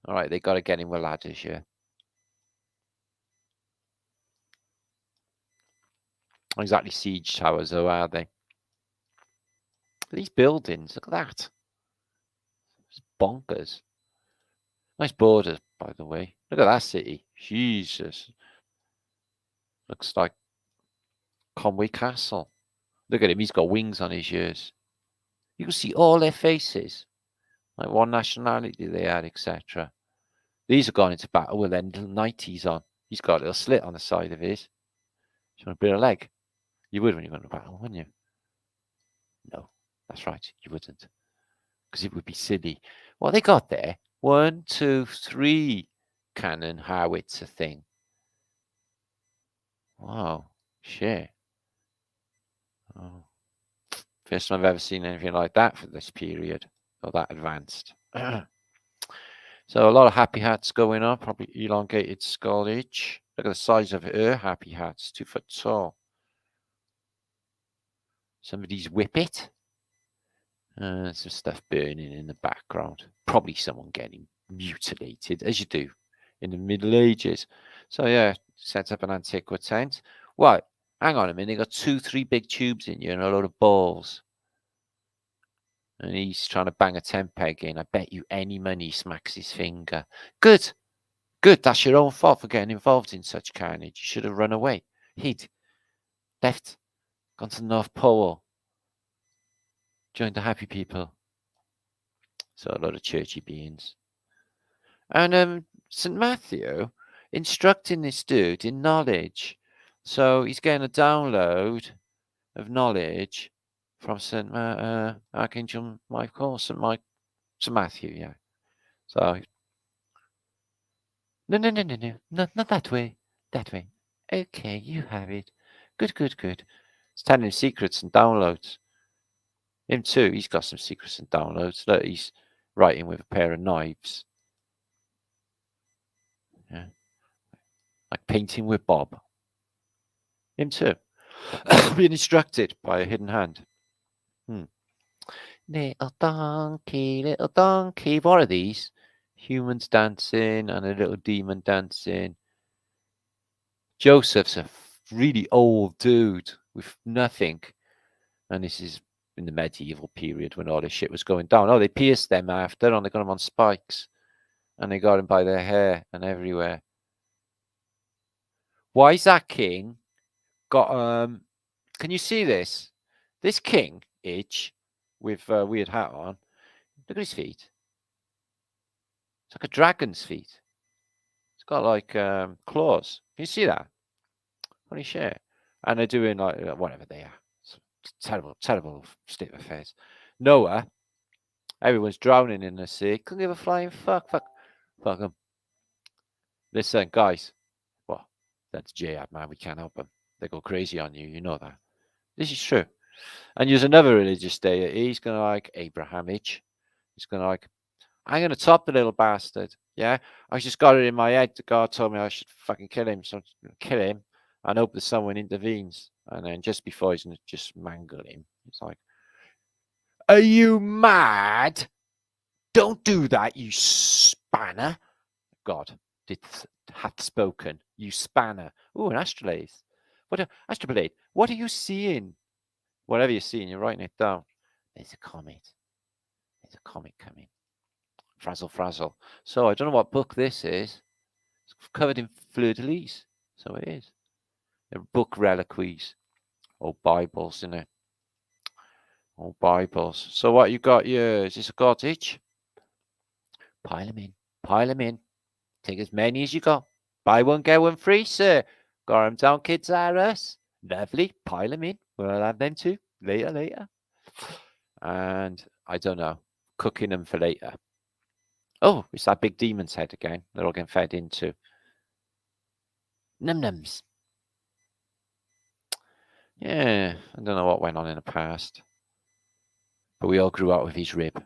All right, they got to get in with ladders here. Not exactly siege towers, though, are they? These buildings, look at that. It's bonkers. Nice borders, by the way. Look at that city. Jesus. Looks like Conway Castle. Look at him. He's got wings on his ears. You can see all their faces. Like what nationality they had, etc. These have gone into battle with their little 90s on. He's got a little slit on the side of his. Do you want to break a leg? You would when you go into battle, wouldn't you? No, that's right. You wouldn't. Because it would be silly. What they got there? 1, 2, 3 cannon howitzer thing. Wow. Shit. Oh. First time I've ever seen anything like that for this period. Or that advanced. So a lot of happy hats going on. Probably elongated skull each. Look at the size of her happy hats. 2 foot tall. Somebody's whippet. Some stuff burning in the background. Probably someone getting mutilated, as you do in the Middle Ages. So yeah, set up an antiqua tent. What? Hang on a minute. They got 2, 3 big tubes in here and a load of balls. And he's trying to bang a tent peg in. I bet you any money he smacks his finger. Good. Good. That's your own fault for getting involved in such carnage. You should have run away. He'd left, gone to the North Pole. Joined the happy people. So a lot of churchy beings. And St. Matthew instructing this dude in knowledge. So he's getting a download of knowledge from Archangel Michael, St. Matthew, yeah. So no, not that way. That way. Okay, you have it. Good. It's telling him secrets and downloads. Him too, he's got some secrets and downloads. Look, he's writing with a pair of knives. Yeah. Like painting with Bob. Him too. Being instructed by a hidden hand. Little donkey. What are these? Humans dancing and a little demon dancing. Joseph's a really old dude with nothing. And this is in the medieval period when all this shit was going down. Oh, they pierced them after and they got them on spikes. And they got him by their hair and everywhere. Why is that king got can you see this? This king with a weird hat on. Look at his feet. It's like a dragon's feet. It's got like claws. Can you see that? Holy shit. And they're doing like whatever they are. It's terrible state of affairs. Noah, everyone's drowning in the sea. Couldn't give a flying fuck them. Listen, guys. Well, that's jihad, man. We can't help them. They go crazy on you. You know that. This is true. And there's another religious deity. He's going to like Abrahamage. He's going to like, I'm going to top the little bastard. Yeah. I just got it in my head. God told me I should fucking kill him. So I'm going to kill him and hope that someone intervenes. And then just before he's going to just mangle him, it's like, are you mad? Don't do that, you spanner. God hath spoken, you spanner. Oh, an astrolabe. Astrolabe. What are you seeing? Whatever you're seeing, you're writing it down. There's a comet. There's a comet coming. Frazzle. So I don't know what book this is. It's covered in fleur-de-lis. So it is. They're book reliquies. Old Bibles, isn't it? Old Bibles. So what you got here? Is this a cottage? Pile them in. Take as many as you got. Buy one, get one free, sir. Got them down, kids are us. Lovely. Pile them in. We'll have them too. Later. And I don't know. cooking them for later. Oh, it's that big demon's head again. They're all getting fed into. Num-nums. Yeah, I don't know what went on in the past. But we all grew out of his rib.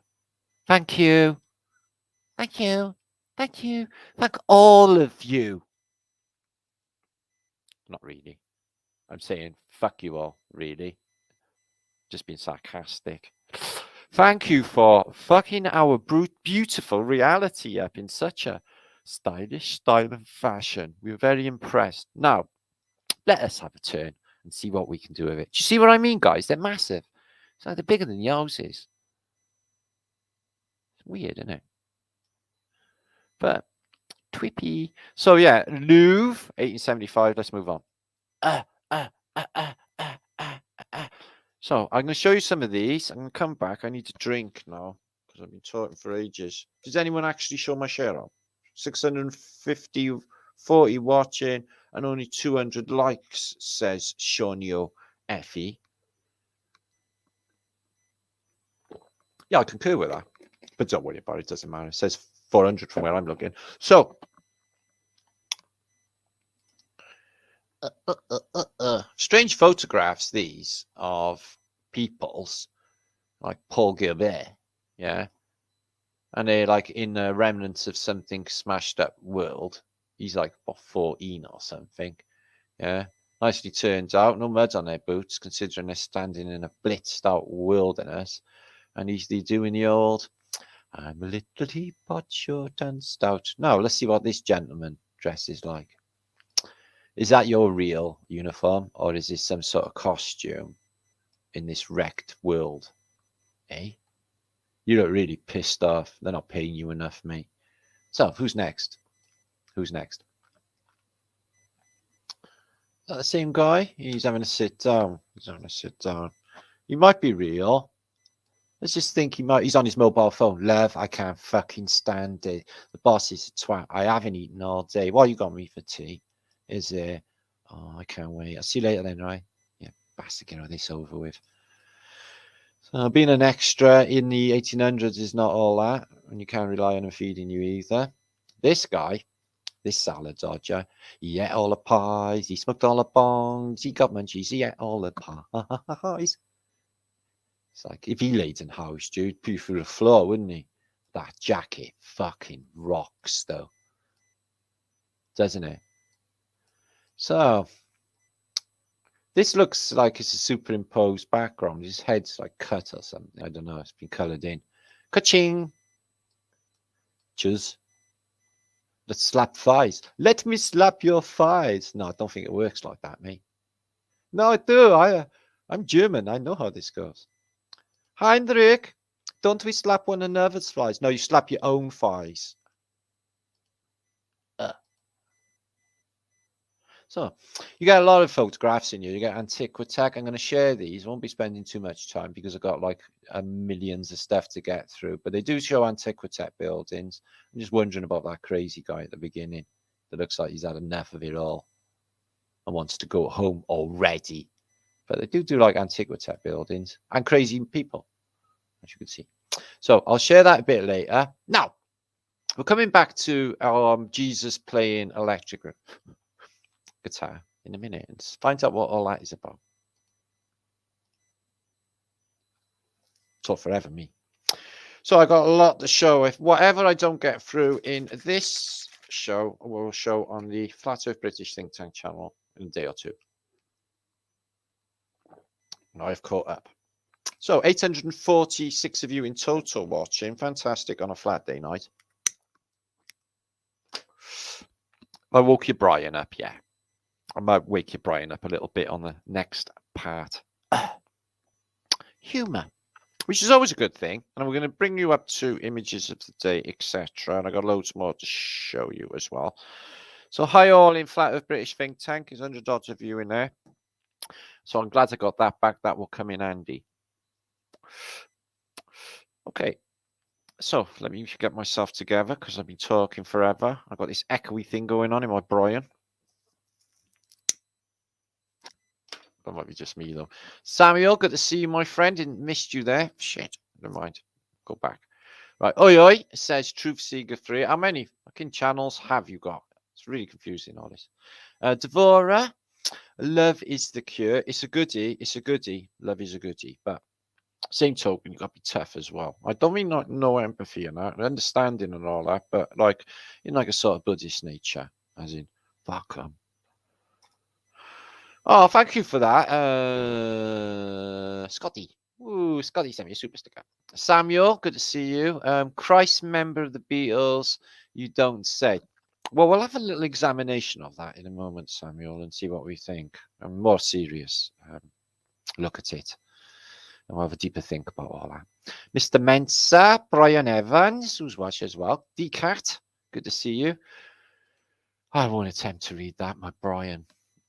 Thank you. Thank you. Thank you. Thank all of you. Not really. I'm saying fuck you all, really. Just being sarcastic. Thank you for fucking our beautiful reality up in such a stylish style and fashion. We were very impressed. Now, let us have a turn and see what we can do with it. Do you see what I mean, guys? They're massive. It's like they're bigger than the houses. It's weird, isn't it? But Twippy. So yeah, Louvre, 1875. Let's move on. So I'm going to show you some of these. I'm going to come back. I need to drink now because I've been talking for ages. Does anyone actually show my share up? 650, 40 watching, and only 200 likes, says Shonio Effie. Yeah, I concur with that. But don't worry about it. It doesn't matter. It says 400 from where I'm looking. So, strange photographs, these, of people's, like Paul Gilbert, yeah? And they're like in the remnants of something smashed up world. He's like, what, 14 or something, yeah? Nicely turns out, no mud on their boots, considering they're standing in a blitzed out wilderness. And he's doing the old, I'm a little teapot, short and stout. Now, let's see what this gentleman dresses like. Is that your real uniform, or is this some sort of costume in this wrecked world? Eh? You look really pissed off. They're not paying you enough, mate. So, who's next? Who's next? Is that the same guy? He's having a sit down. He's having a sit down. He might be real. Let's just think he's on his mobile phone. Love, I can't fucking stand it. The boss is a twat. I haven't eaten all day. What you got me for tea? Is it? Oh, I can't wait. I'll see you later then, right? Yeah, bastard, get all this over with. So being an extra in the 1800s is not all that, and you can't rely on them feeding you either. This guy, this salad dodger, he ate all the pies, he smoked all the bongs, he got munchies, he ate all the pies. It's like, if he laid in house, dude, poo through the floor, wouldn't he? That jacket fucking rocks, though. Doesn't it? So, this looks like it's a superimposed background. His head's like cut or something. I don't know. It's been coloured in. Ka-ching! Chuz. Let's slap thighs. Let me slap your thighs. No, I don't think it works like that, mate. No, I do. I'm German. I know how this goes. Heinrich, don't we slap one another's thighs? No, you slap your own thighs. So, you get a lot of photographs in here. You get Antiquitech. I'm going to share these. I won't be spending too much time because I've got like millions of stuff to get through. But they do show Antiquitech buildings. I'm just wondering about that crazy guy at the beginning that looks like he's had enough of it all and wants to go home already. But they do like Antiquitech buildings and crazy people, as you can see. So I'll share that a bit later. Now, we're coming back to Jesus playing electric guitar in a minute and find out what all that is about. Talk forever, me. So I got a lot to show. If whatever I don't get through in this show, we'll show on the Flat Earth British Think Tank channel in a day or two. Now I've caught up. So 846 of you in total watching. Fantastic on a flat day night. I woke your Brian up, yeah. I might wake your Brian up a little bit on the next part. Humor, which is always a good thing. And we're going to bring you up to images of the day, etc. And I got loads more to show you as well. So hi all in Flat Earth British Think Tank. There's 100 odds of you in there. So I'm glad I got that back. That will come in handy. Okay. So let me get myself together because I've been talking forever. I've got this echoey thing going on in my Brian. That might be just me, though. Samuel, good to see you, my friend. Didn't missed you there. Shit. Never mind. Go back. Right. Oi, oi, says Truth Seeker 3. How many fucking channels have you got? It's really confusing, all this. Devora, love is the cure. It's a goodie. It's a goodie. Love is a goodie. But same token, you got to be tough as well. I don't mean like no empathy and that, understanding and all that, but like in like a sort of Buddhist nature, as in, fuck them. Oh, thank you for that, Scotty. Ooh, Scotty sent me a super sticker. Samuel, good to see you. Christ member of the Beatles, you don't say. Well, we'll have a little examination of that in a moment, Samuel, and see what we think. A more serious look at it. And we'll have a deeper think about all that. Mr. Mensa, Brian Evans, who's watching as well. Decat, good to see you. I won't attempt to read that, my Brian.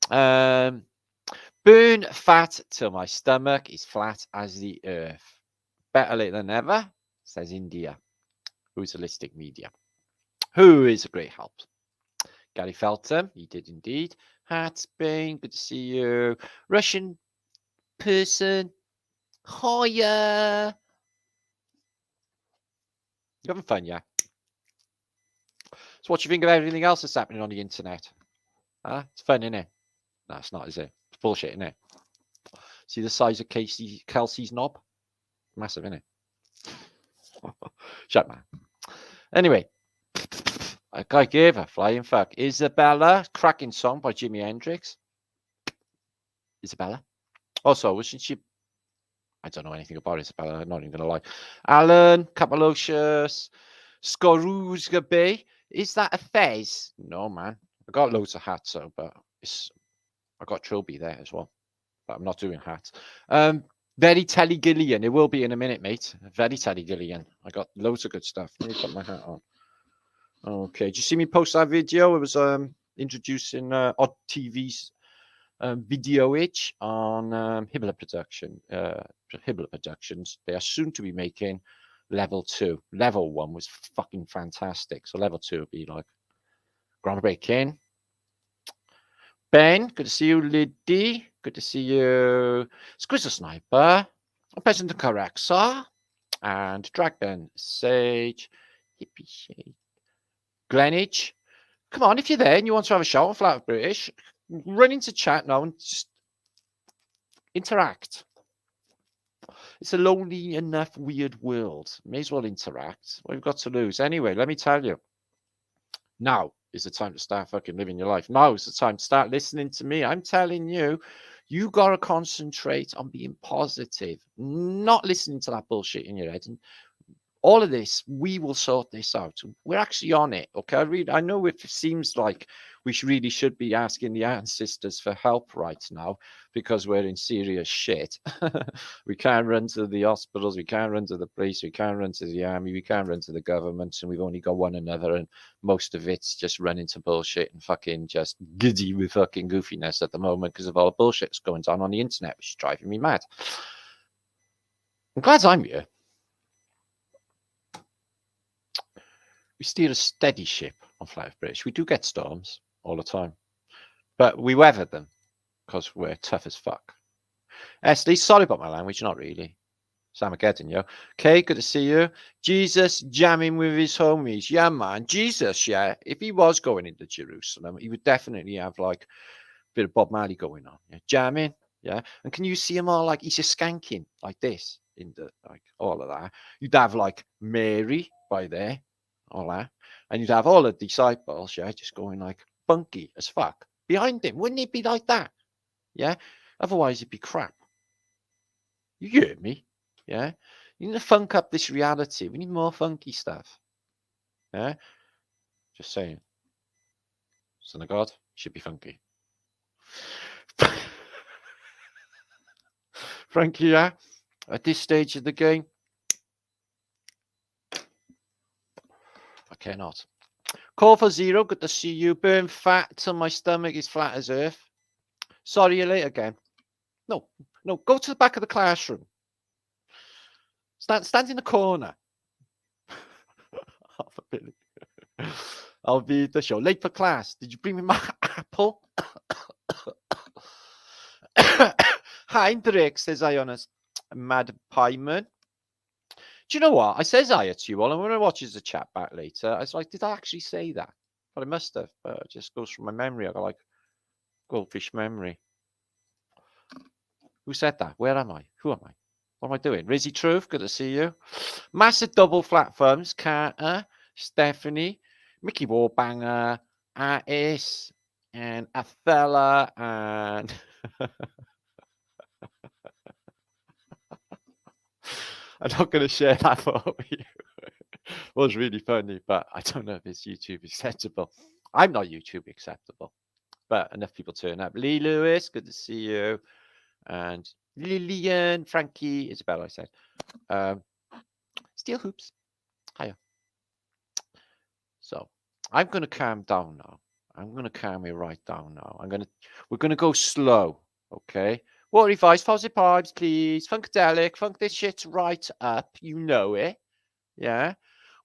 Burn fat till my stomach is flat as the earth. Better late than never, says India, who's holistic media, who is a great help. Gary Feltham, he did indeed. Hatsbane, good to see you. Russian person, hiya. You having fun, yeah? So what do you think of everything else that's happening on the internet? It's fun, isn't it? No, it's not, is it? It's bullshit, isn't it? See the size of Kelsey's knob? Massive, isn't it? Shut man. Anyway, I gave a flying fuck. Isabella, cracking song by Jimi Hendrix. Isabella. Also, wasn't she? I don't know anything about Isabella. I'm not even going to lie. Alan, Capalocious, Skoruzga Bay. Is that a fez? No, man. I got loads of hats, though, but I got Trilby there as well. But I'm not doing hats. Very Telly Gillian. It will be in a minute, mate. Very Telly Gillian. I got loads of good stuff. Let me put my hat on. Okay. Did you see me post that video? It was introducing Odd TV's video itch on Hibbler production. Hibbler Productions. They are soon to be making level 2. Level 1 was fucking fantastic. So level 2 would be like groundbreaking. Ben, good to see you. Liddy, good to see you. Squizzle Sniper, President Caraxa, and Dragon Sage, Hippie Shade, Glenage. Come on, if you're there and you want to have a shout on Flat British, run into chat now and just interact. It's a lonely enough weird world. May as well interact. What you've got to lose. Anyway, let me tell you. Now is the time to start fucking living your life. Now is the time to start listening to me. I'm telling you, you got to concentrate on being positive, not listening to that bullshit in your head. And all of this, we will sort this out. We're actually on it. Okay. I know it seems like we really should be asking the ancestors for help right now because we're in serious shit. We can't run to the hospitals. We can't run to the police. We can't run to the army. We can't run to the government. And we've only got one another. And most of it's just running to bullshit and fucking just giddy with fucking goofiness at the moment because of all the bullshit that's going on the internet, which is driving me mad. I'm glad I'm here. We steer a steady ship on Flat Earth British. We do get storms all the time, but we weather them because we're tough as fuck. Esley, sorry about my language, not really. It's Armageddon, yo. Okay, good to see you. Jesus jamming with his homies. Yeah, man. Jesus, yeah. If he was going into Jerusalem, he would definitely have like a bit of Bob Marley going on. Yeah, jamming. Yeah. And can you see him all like he's just skanking like this in the like all of that? You'd have like Mary by there. All that, and you'd have all the disciples, yeah, just going like funky as fuck behind him. Wouldn't it be like that? Yeah. Otherwise, it'd be crap. You hear me? Yeah. You need to funk up this reality. We need more funky stuff. Yeah. Just saying. Son of God should be funky. Frankie, yeah. At this stage of the game, I cannot. Call for Zero, good to see you. Burn fat till my stomach is flat as earth. Sorry, you're late again. No, go to the back of the classroom. Stand in the corner. I'll be at the show. Late for class. Did you bring me my apple? Heinrich, says Ionis. Mad Pieman. Do you know what? I says hiya to you all, and when I watches the chat back later, I was like, did I actually say that? But I must have. But it just goes from my memory. I got like goldfish memory. Who said that? Where am I? Who am I? What am I doing? Rizzy Truth, good to see you. Massive double flat thumbs. Carter, Stephanie, Mickey Warbanger, Artis, and Athela, and I'm not going to share that photo with you. It was really funny, but I don't know if it's YouTube acceptable. I'm not YouTube acceptable, but enough people turn up. Lee Lewis, good to see you. And Lillian, Frankie, Isabel, I said. Steel Hoops. Hiya. So I'm going to calm down now. I'm going to calm it right down now. We're going to go slow. Okay. Water advice, fuzzy pipes, please. Funkadelic, funk this shit right up. You know it. Yeah.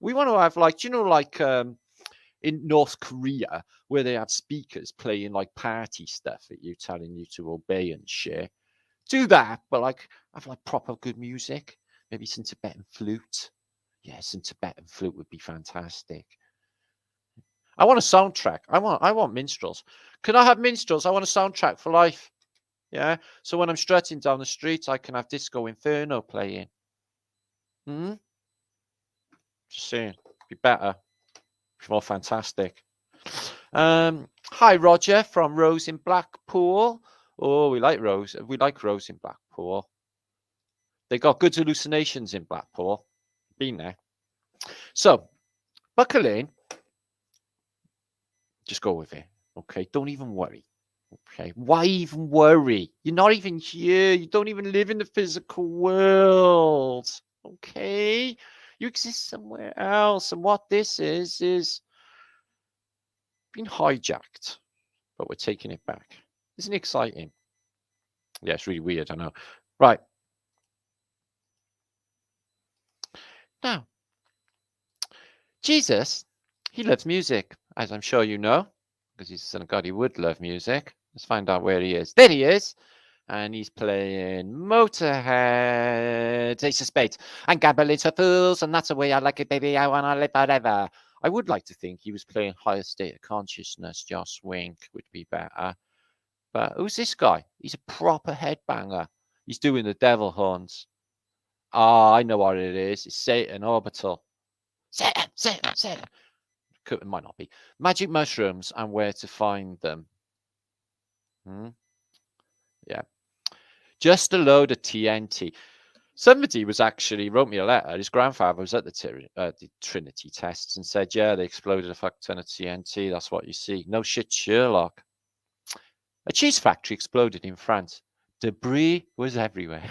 We want to have like, like in North Korea where they have speakers playing like party stuff at you, telling you to obey and shit. Do that, but like have like proper good music. Maybe some Tibetan flute. Yeah, some Tibetan flute would be fantastic. I want a soundtrack. I want minstrels. Can I have minstrels? I want a soundtrack for life. Yeah. So when I'm strutting down the street, I can have Disco Inferno playing. Just saying, be better, be more fantastic. Hi Roger from Rose in Blackpool. Oh, we like Rose. We like Rose in Blackpool. They got good hallucinations in Blackpool. Been there. So, buckle in. Just go with it. Okay. Don't even worry. Okay. Why even worry? You're not even here. You don't even live in the physical world. Okay. You exist somewhere else. And what this is being hijacked. But we're taking it back. Isn't it exciting? Yeah, it's really weird. I know. Right. Now, Jesus, he loves music, as I'm sure you know, because he's the son of God. He would love music. Let's find out where he is. There he is. And he's playing Motorhead, Ace of Spades, and Gamble is for fools, and that's the way I like it, baby. I want to live forever. I would like to think he was playing Higher State of Consciousness. Joss Wink would be better. But who's this guy? He's a proper headbanger. He's doing the devil horns. Ah, I know what it is. It's Satan Orbital. Satan. It might not be. Magic mushrooms and where to find them. Yeah. Just a load of TNT. Somebody was actually wrote me a letter. His grandfather was at the Trinity tests and said, yeah, they exploded a fuck ton of TNT. That's what you see. No shit, Sherlock. A cheese factory exploded in France. Debris was everywhere.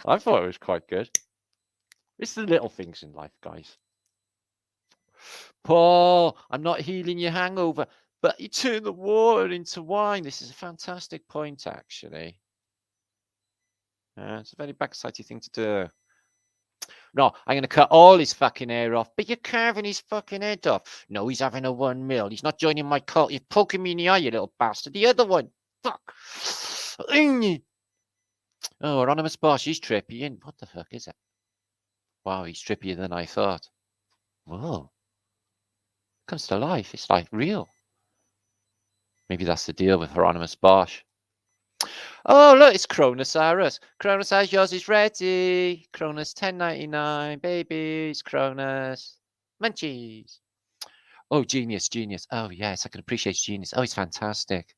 I thought it was quite good. It's the little things in life, guys. Paul, I'm not healing your hangover, but you turn the water into wine. This is a fantastic point, actually. It's a very backside-y thing to do. No, I'm going to cut all his fucking hair off. But you're carving his fucking head off. No, he's having a 1 mil. He's not joining my cult. You're poking me in the eye, you little bastard. The other one. Fuck. Oh, Anonymous Boss, he's trippy. And what the fuck is it? Wow, he's trippier than I thought. Whoa. Comes to life. It's like real. Maybe that's the deal with Hieronymus Bosch. Oh, look, it's Cronosaurus. Cronosaurus, yours is ready. Cronus 10.99. Babies, Cronus. Munchies. Oh, genius. Oh, yes, I can appreciate genius. Oh, it's fantastic.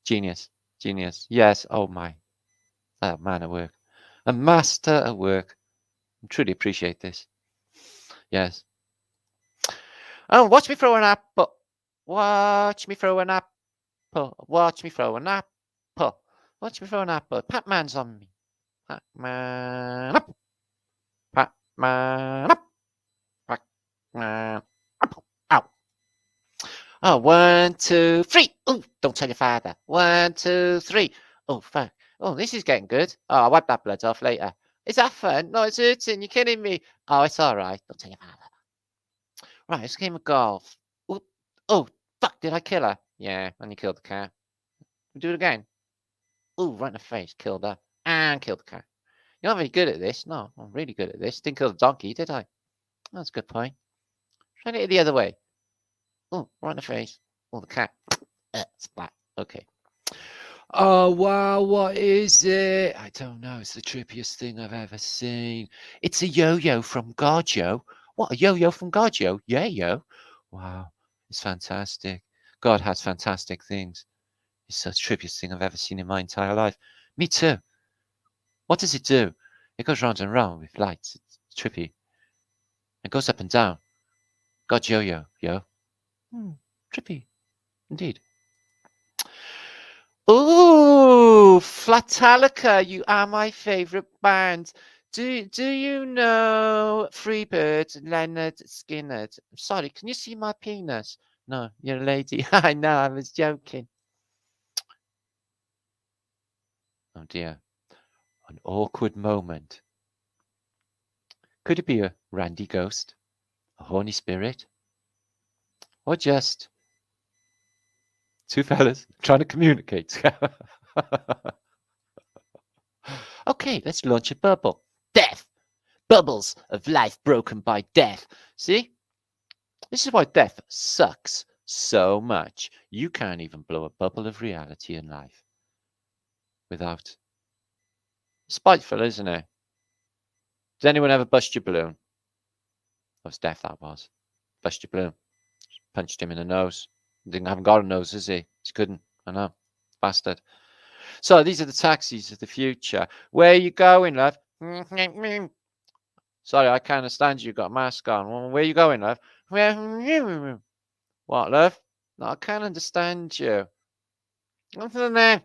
Genius. Yes. Oh, my. Oh, man at work. A master at work. I truly appreciate this. Yes. Oh, watch me throw an apple. Watch me throw an apple. Watch me throw an apple. Watch me throw an apple. Pac-Man's on me. Pac-Man up. Pac-Man up. Pac-Man up. Ow. Oh, 1, 2, 3. Oh, don't tell your father. 1, 2, 3. Oh, fuck. Oh, this is getting good. Oh, I'll wipe that blood off later. Is that fun? No, it's hurting. You're kidding me. Oh, it's all right. Don't tell your father. Right, it's a game of golf. Oh, fuck. Did I kill her? Yeah, and you killed the cat. We'll do it again. Ooh, right in the face, killed her, and killed the cat. You're not very good at this. No, I'm really good at this. Didn't kill the donkey, did I? That's a good point. Try to hit it the other way. Ooh, right in the face. Oh, the cat. Splat. Okay. Oh, wow, what is it? I don't know. It's the trippiest thing I've ever seen. It's a yo-yo from Gargio. What, a yo-yo from Gargio? Yeah, yo. Wow, it's fantastic. God has fantastic things. It's the trippiest thing I've ever seen in my entire life. Me too. What does it do? It goes round and round with lights. It's trippy. It goes up and down. God yo-yo, yo. Trippy. Indeed. Ooh, Flatalica, you are my favourite band. Do you know Freebird, Leonard Skinner? Sorry, can you see my penis? No, you're a lady. I know, I was joking. Oh dear. An awkward moment. Could it be a randy ghost? A horny spirit? Or just two fellas trying to communicate? Okay, let's launch a bubble. Death! Bubbles of life broken by death. See? This is why death sucks so much. You can't even blow a bubble of reality in life without. Spiteful, isn't it? Does anyone ever bust your balloon? That was death, that was. Bust your balloon. Punched him in the nose. Haven't got a nose, is he? He couldn't. I know. Bastard. So these are the taxis of the future. Where are you going, love? Sorry, I can't understand you. You've got a mask on. Where are you going, love? What, love? No, I can't understand you. Go to the left.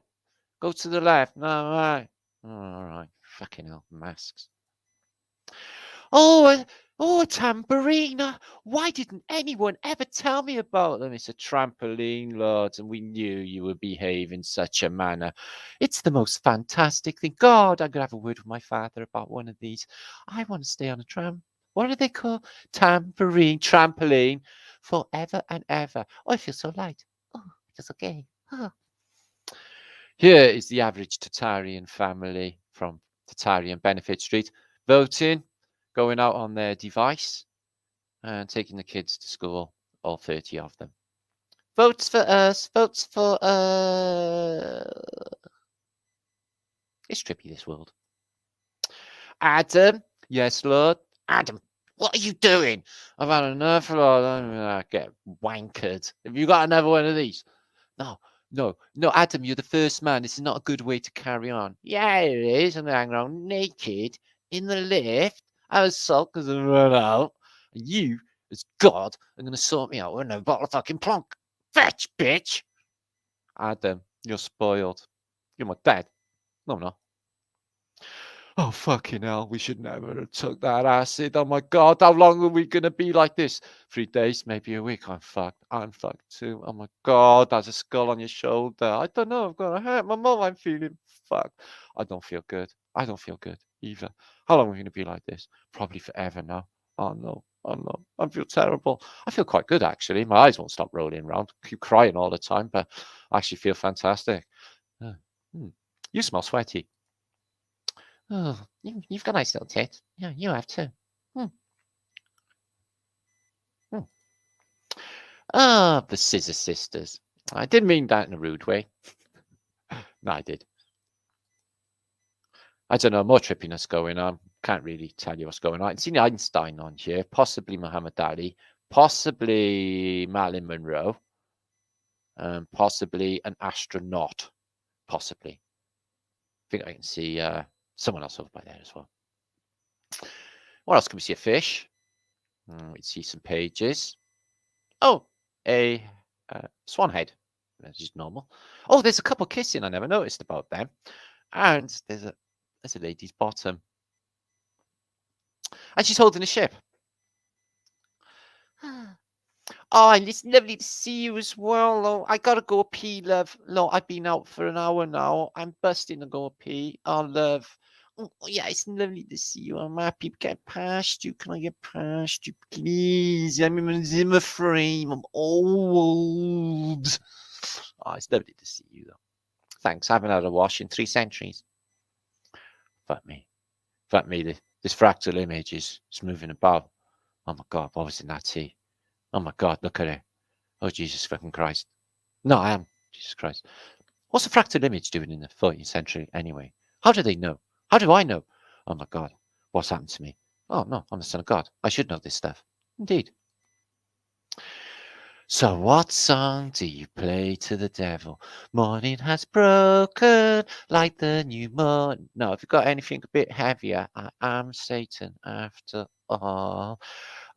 Go to the left. No, right. Oh, all right. Fucking hell, masks. Oh, a tambourine. Why didn't anyone ever tell me about them? It's a trampoline, Lord, and we knew you would behave in such a manner. It's the most fantastic thing. God, I'm going to have a word with my father about one of these. I want to stay on a tram. What do they call? Tambourine, trampoline, forever and ever. Oh, I feel so light. Oh, it's okay. Oh. Here is the average Tartarian family from Tartarian Benefit Street voting, going out on their device and taking the kids to school, all 30 of them. Votes for us, votes for It's trippy, this world. Adam, yes, Lord. Adam, what are you doing? I've had enough, Lord. I get wankered. Have you got another one of these? No, Adam, you're the first man. This is not a good way to carry on. Yeah, it is. I'm going to hang around naked in the lift. I was sulk because I run out. And you, as God, are going to sort me out with a bottle of fucking plonk. Fetch, bitch. Adam, you're spoiled. You're my dad. No, I'm not. Oh, fucking hell. We should never have took that acid. Oh, my God. How long are we going to be like this? 3 days, maybe a week. I'm fucked. I'm fucked too. Oh, my God. There's a skull on your shoulder. I don't know. I've got a hurt. My mum, I'm feeling fucked. I don't feel good. I don't feel good either. How long are we going to be like this? Probably forever now. Oh, no. Oh, no. I feel terrible. I feel quite good, actually. My eyes won't stop rolling around. I keep crying all the time, but I actually feel fantastic. You smell sweaty. Oh, you've got nice little tits. Yeah, you have too. Ah, the Scissor Sisters. I didn't mean that in a rude way. No, I did. I don't know, more trippiness going on. Can't really tell you what's going on. I've seen Einstein on here, possibly Muhammad Ali, possibly Marilyn Monroe, possibly an astronaut, possibly. I think I can see someone else over by there as well. What else can we see? A fish. We see some pages. Oh, a swan head. That's just normal. Oh, there's a couple kissing. I never noticed about them. And there's a lady's bottom. And she's holding a ship. Oh, and it's lovely to see you as well. Oh, I gotta go pee, love. No, I've been out for an hour now. I'm busting to go pee. Oh, love. Oh, yeah, it's lovely to see you. I'm happy to get past you. Can I get past you, please? I'm in a Zimmer frame. I'm old. Oh, it's lovely to see you, though. thanks. I haven't had a wash in 3 centuries. Fuck me. Fuck me. This fractal image is moving about. Oh my God, what was in that tea? Oh my God, look at it. Oh, Jesus fucking Christ. No, I am. Jesus Christ. What's a fractal image doing in the 14th century anyway? How do they know? How do I know? Oh my God, what's happened to me? Oh no, I'm the son of God. I should know this stuff. Indeed. So what song do you play to the devil? Morning has broken like the new morning. No, if you've got anything a bit heavier, I am Satan after all.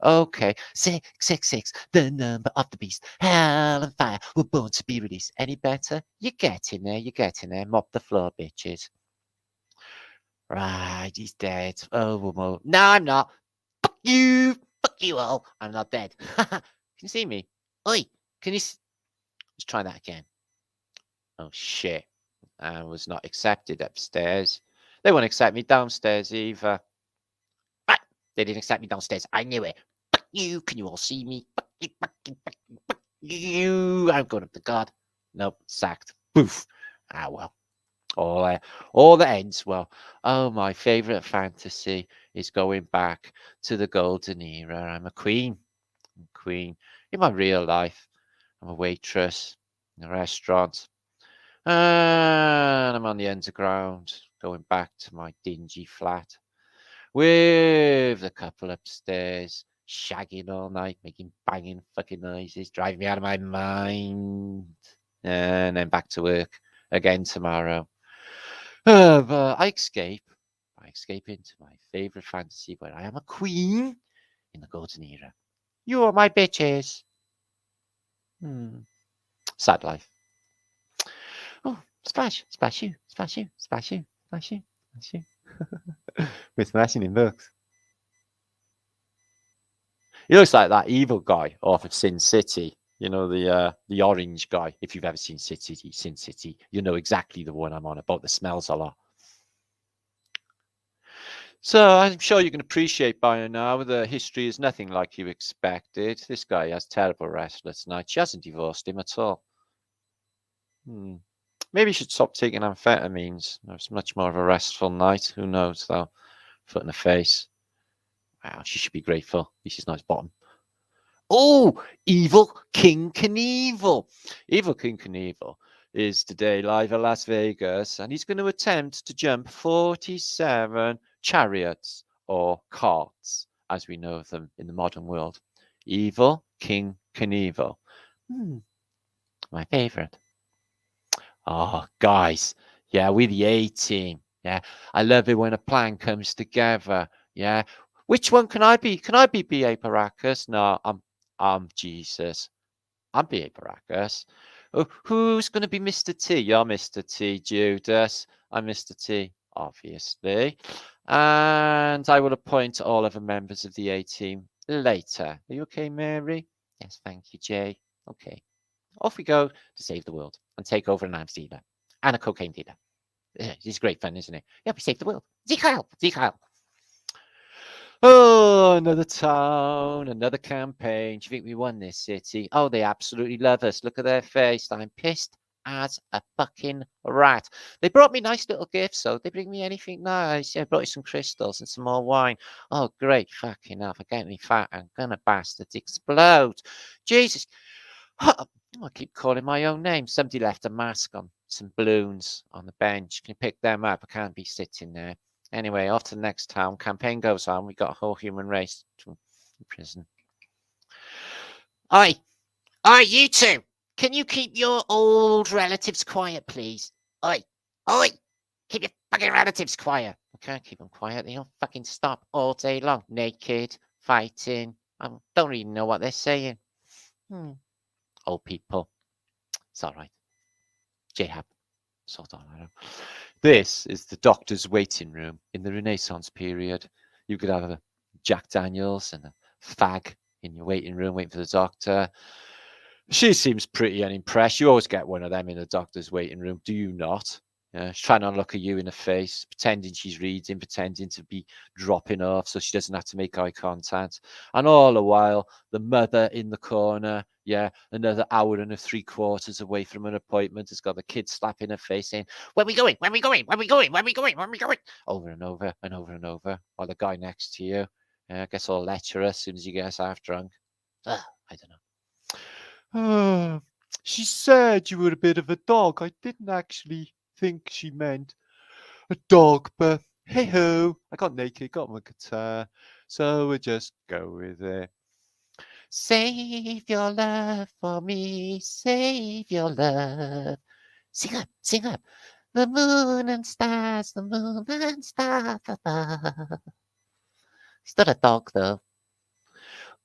Okay, 666, the number of the beast. Hell and fire were born to be released. Any better? You're getting there, you're getting there. Mop the floor, bitches. Right, he's dead. Oh, well, no, I'm not. Fuck you all. I'm not dead. Can you see me? Oi, can you... Let's try that again. Oh, shit. I was not accepted upstairs. They won't accept me downstairs either. Right, they didn't accept me downstairs. I knew it. Fuck you. Can you all see me? Fuck you, fuck you, fuck you, fuck you. I'm going up to God. Nope, sacked. Poof. Ah, well. All that ends well. Oh, my favourite fantasy is going back to the golden era. I'm a queen. Queen. In my real life, I'm a waitress in a restaurant. And I'm on the underground, going back to my dingy flat with a couple upstairs, shagging all night, making banging fucking noises, driving me out of my mind. And then back to work again tomorrow. But I escape into my favourite fantasy where I am a queen in the golden era. You are my bitches. Sad life. Oh, splash you. We're smashing in books. He looks like that evil guy off of Sin City. You know, the orange guy. If you've ever seen Sin City, you know exactly the one I'm on about. The smells a lot. So I'm sure you can appreciate by now the history is nothing like you expected. This guy has terrible restless nights. She hasn't divorced him at all. Maybe you should stop taking amphetamines. It's much more of a restful night. Who knows, though? Foot in the face. Wow, she should be grateful. She's not his bottom. Oh, Evil King Knievel. Evil King Knievel is today live at Las Vegas, and he's going to attempt to jump 47 chariots or carts, as we know them in the modern world. Evil King Knievel. My favorite. Oh, guys. Yeah, we're the A-team. Yeah, I love it when a plan comes together. Yeah. Which one can I be? Can I be B.A. Baracus? No, I'm Jesus. I'm B.A. Baracus. Oh, who's going to be Mr. T? You're Mr. T, Judas. I'm Mr. T, obviously. And I will appoint all other members of the A-team later. Are you okay, Mary? Yes, thank you, Jay. Okay. Off we go to save the world and take over an arms dealer and a cocaine dealer. It's great fun, isn't it? Yeah, we save the world. Zeke Heil. Oh, another town, another campaign. Do you think we won this city? Oh, they absolutely love us. Look at their face. I'm pissed as a fucking rat. They brought me nice little gifts, though. They bring me anything nice. Yeah, I brought you some crystals and some more wine. Oh, great. Fucking hell. If I get any fat, I'm gonna bastards explode. Jesus. I keep calling my own name. Somebody left a mask on some balloons on the bench. Can you pick them up? I can't be sitting there. Anyway, off to the next town. Campaign goes on. We got a whole human race to prison. Oi, you two. Can you keep your old relatives quiet, please? Oi, keep your fucking relatives quiet. I can't keep them quiet. They don't fucking stop all day long. Naked, fighting. I don't even know what they're saying. Old people. It's all right. J-Hab. Sort on. I know. This is the doctor's waiting room in the Renaissance period. You could have a Jack Daniels and a fag in your waiting room waiting for the doctor. She seems pretty unimpressed. You always get one of them in the doctor's waiting room, do you not? Yeah, she's trying to look at you in the face, pretending she's reading, pretending to be dropping off so she doesn't have to make eye contact. And all the while, the mother in the corner, yeah, another hour and 3/4 away from an appointment, has got the kid slapping her face saying, "Where we going? Where we going? Where we going? Where we going? Where we going?" Over and over and over and over. While the guy next to you gets all lecherous as soon as he gets half drunk. I don't know. She said you were a bit of a dog. I didn't actually think she meant a dog, but hey ho, I got naked, got my guitar, so we'll just go with it. Save your love for me, save your love. Sing up, sing up. The moon and stars, the moon and stars above. He's not a dog though.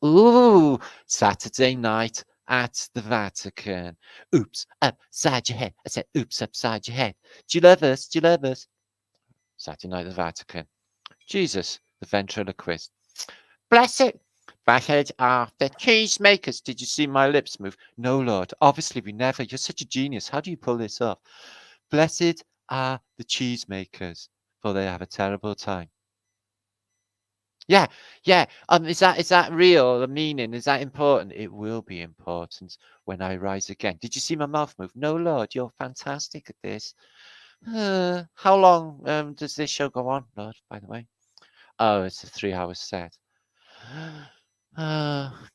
Ooh, Saturday night at the Vatican. Oops, upside your head. I said, oops, upside your head. Do you love us? Do you love us? Saturday night at the Vatican. Jesus, the ventriloquist. Blessed are the cheesemakers. Did you see my lips move? No, Lord. Obviously, we never. You're such a genius. How do you pull this off? Blessed are the cheesemakers, for they have a terrible time. Yeah, yeah. Is that real? The meaning, is that important? It will be important when I rise again. Did you see my mouth move? No, Lord. You're fantastic at this. How long does this show go on, Lord? By the way. Oh, it's a 3-hour set.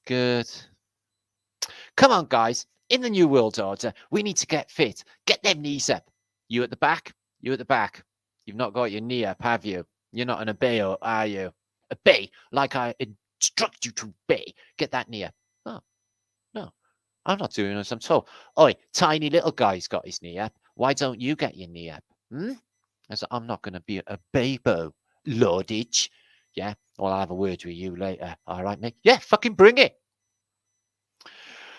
Good. Come on, guys. In the New World Order, we need to get fit. Get them knees up. You at the back? You at the back. You've not got your knee up, have you? You're not an obey, are you? Obey, like I instruct you to obey. Get that knee up. Oh, no. I'm not doing as I'm told. Oi, tiny little guy's got his knee up. Why don't you get your knee up? I'm not going to be a babo, Lordage. Yeah, well, I'll have a word with you later. All right, mate? Yeah, fucking bring it.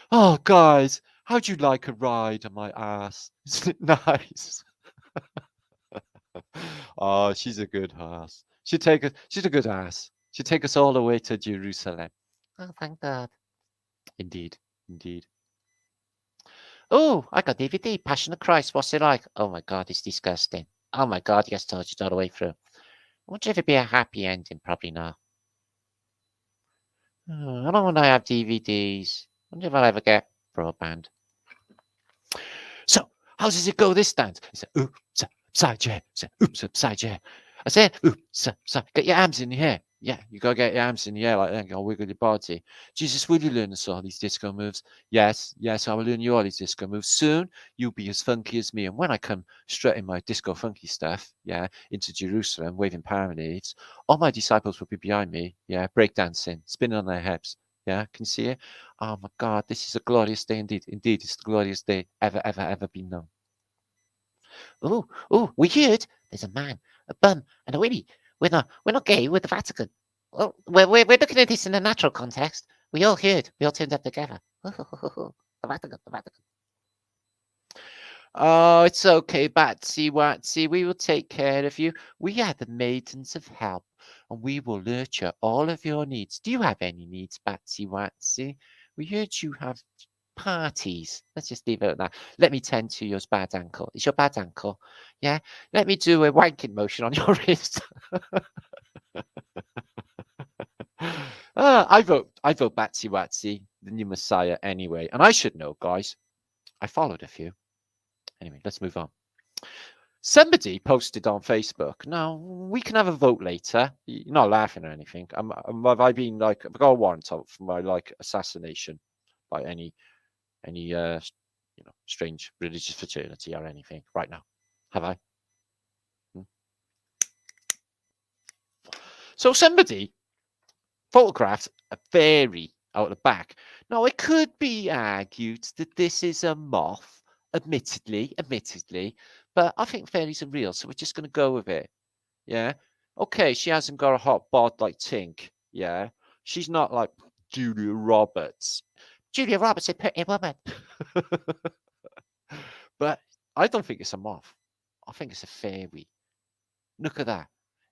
Oh, guys, how'd you like a ride on my ass? Isn't it nice? Oh, she's a good ass. She's a good ass. She'd take us all the way to Jerusalem. Oh, thank God. Indeed, indeed. Oh, I got DVD, Passion of Christ. What's it like? Oh my God, it's disgusting. Oh my God, he gets tortured all the way through. I wonder if it'd be a happy ending. Probably not. I don't want to have DVDs. I wonder if I'll ever get broadband. So, how does it go this dance? It's a oops, upside your head. It's a oops, upside your head. I said, oops, upside. Get your arms in the air. Yeah, you gotta get your arms in the air like that. You gotta wiggle your body. Jesus, will you learn us all these disco moves? Yes, I will learn you all these disco moves. Soon, you'll be as funky as me. And when I come strutting my disco funky stuff, into Jerusalem, waving palm leaves, all my disciples will be behind me, breakdancing, spinning on their hips. Yeah, can you see it? Oh my God, this is a glorious day indeed. Indeed, it's the glorious day ever been known. Oh, we heard there's a man, a bum, and a willy. We're not gay. We're the Vatican. Well, we're looking at this in a natural context. We all heard. We all turned up together. The Vatican, the Vatican. Oh, it's okay, Batsy Watsy. We will take care of you. We are the maidens of help, and we will nurture all of your needs. Do you have any needs, Batsy Watsy? We heard you have parties. Let's just leave it at that. Let me tend to your bad ankle. It's your bad ankle. Yeah. Let me do a wanking motion on your wrist. I vote Batsy Watsy, the new Messiah anyway. And I should know, guys. I followed a few. Anyway, let's move on. Somebody posted on Facebook. Now we can have a vote later. You're not laughing or anything. Have I been like? I've got a warrant out for my assassination by any strange religious fraternity or anything right now. Have I? So somebody photographed a fairy out the back. Now it could be argued that this is a moth, admittedly, but I think fairies are real, so we're just going to go with it. Yeah. Okay, she hasn't got a hot bod like Tink. Yeah. She's not like Julia Roberts. Julia Roberts, a pretty woman. But I don't think it's a moth. I think it's a fairy. Look at that.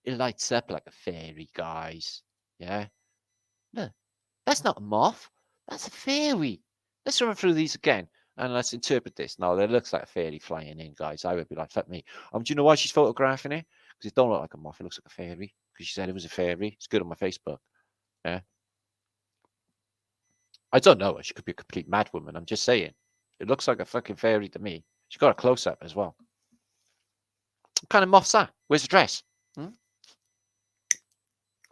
It lights up like a fairy, guys. Yeah. No, that's not a moth. That's a fairy. Let's run through these again. And let's interpret this. Now, it looks like a fairy flying in, guys. I would be like, fuck me. Do you know why she's photographing it? Because it don't look like a moth. It looks like a fairy. Because she said it was a fairy. It's good on my Facebook. Yeah. I don't know. She could be a complete mad woman. I'm just saying. It looks like a fucking fairy to me. She got a close-up as well. What kind of moth's that? Where's the dress?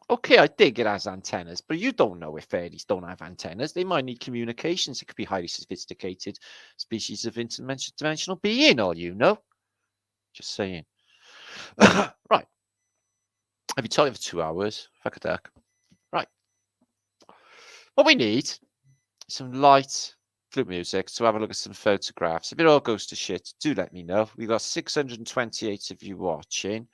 Okay, I dig it has antennas, but you don't know if fairies don't have antennas. They might need communications. It could be highly sophisticated species of interdimensional being, all you know. Just saying. Right. I've been talking for 2 hours. Fuck a duck. Right. What we need is some light flute music to have a look at some photographs. If it all goes to shit, do let me know. We've got 628 of you watching.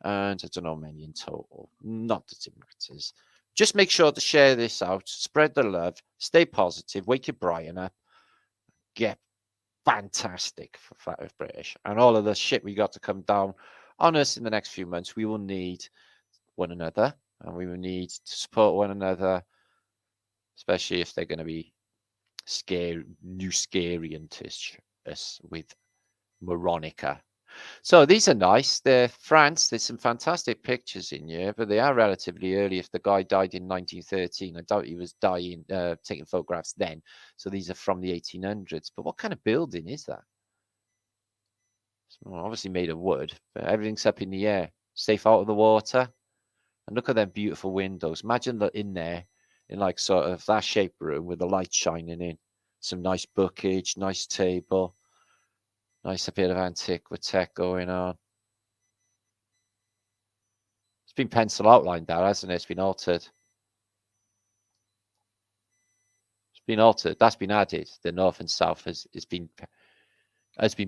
And I don't know how many in total. Not that it matters. Just make sure to share this out. Spread the love. Stay positive. Wake your Brian up. Get fantastic for Flat Earth British. And all of the shit we got to come down on us in the next few months. We will need one another. And we will need to support one another. Especially if they're going to be scary into us with Moronica. So these are nice. They're France. There's some fantastic pictures in here, but they are relatively early. If the guy died in 1913, I doubt he was taking photographs then. So these are from the 1800s. But what kind of building is that? It's obviously made of wood, but everything's up in the air, safe out of the water. And look at them beautiful windows. Imagine that in there, in like sort of that shape room with the light shining in. Some nice bookage, nice table. Nice a bit of antiquity going on. It's been pencil outlined there, hasn't it? It's been altered. It's been altered. That's been added. The north and south has been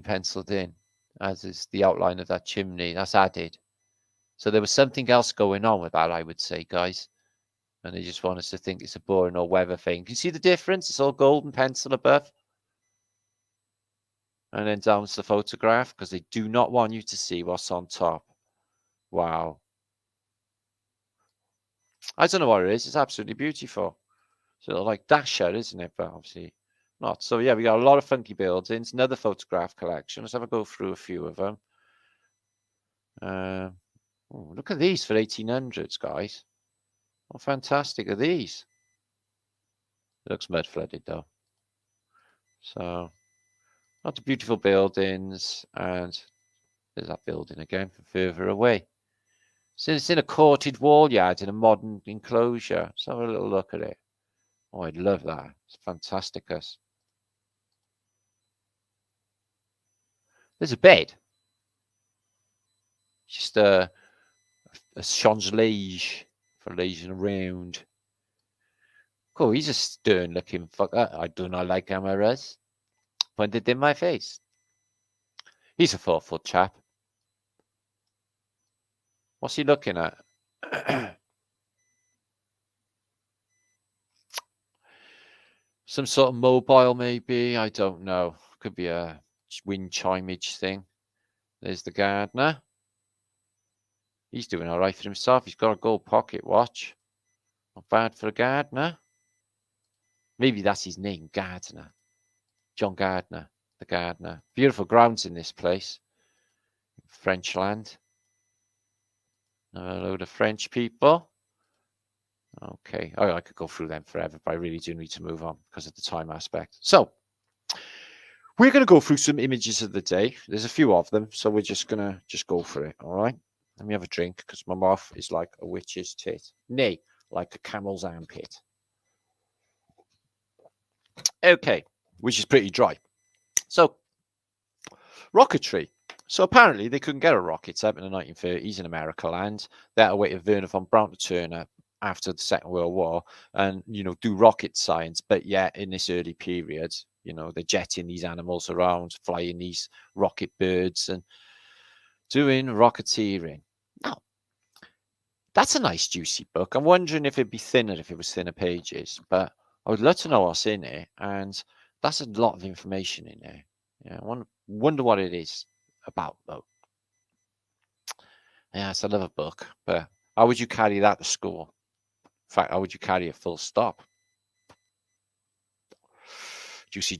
penciled in, as is the outline of that chimney. That's added. So there was something else going on with that, I would say, guys. And they just want us to think it's a boring or weather thing. Can you see the difference? It's all golden pencil above. And then down to the photograph, because they do not want you to see what's on top. Wow. I don't know what it is. It's absolutely beautiful. So like Dasher, isn't it? But obviously not. So yeah, we got a lot of funky buildings. Another photograph collection. Let's have a go through a few of them. Look at these for 1800s, guys. How fantastic are these? It looks mud flooded though. So lots of beautiful buildings, and there's that building again from further away. So it's in a courted wall yard in a modern enclosure. Let's have a little look at it. Oh, I'd love that. It's fantastic. There's a bed. Just a changelage for lazing around. Cool, he's a stern looking fucker. I do not like cameras. Pointed in my face. He's a thoughtful chap. What's he looking at? Some sort of mobile, maybe. I don't know. Could be a wind chimeage thing. There's the gardener. He's doing all right for himself. He's got a gold pocket watch. Not bad for a gardener. Maybe that's his name, Gardener. John Gardner, the gardener. Beautiful grounds in this place. French land. A load of French people. Okay. Oh, I could go through them forever, but I really do need to move on because of the time aspect. So we're going to go through some images of the day. There's a few of them, so we're just going to go for it. All right. Let me have a drink because my mouth is like a witch's tit. Nay, like a camel's armpit. Okay, which is pretty dry. So, rocketry. So apparently they couldn't get a rocket up in the 1930s in America land. They had to wait for Werner von Braun to turn up after the Second World War and, do rocket science. But yet in this early period, they're jetting these animals around, flying these rocket birds and doing rocketeering. Now, that's a nice juicy book. I'm wondering if it'd be thinner if it was thinner pages, but I would love to know what's in it. And that's a lot of information in there. Yeah, I wonder what it is about, though. Yes, I love a book, but how would you carry that to school? In fact, how would you carry it full stop? Juicy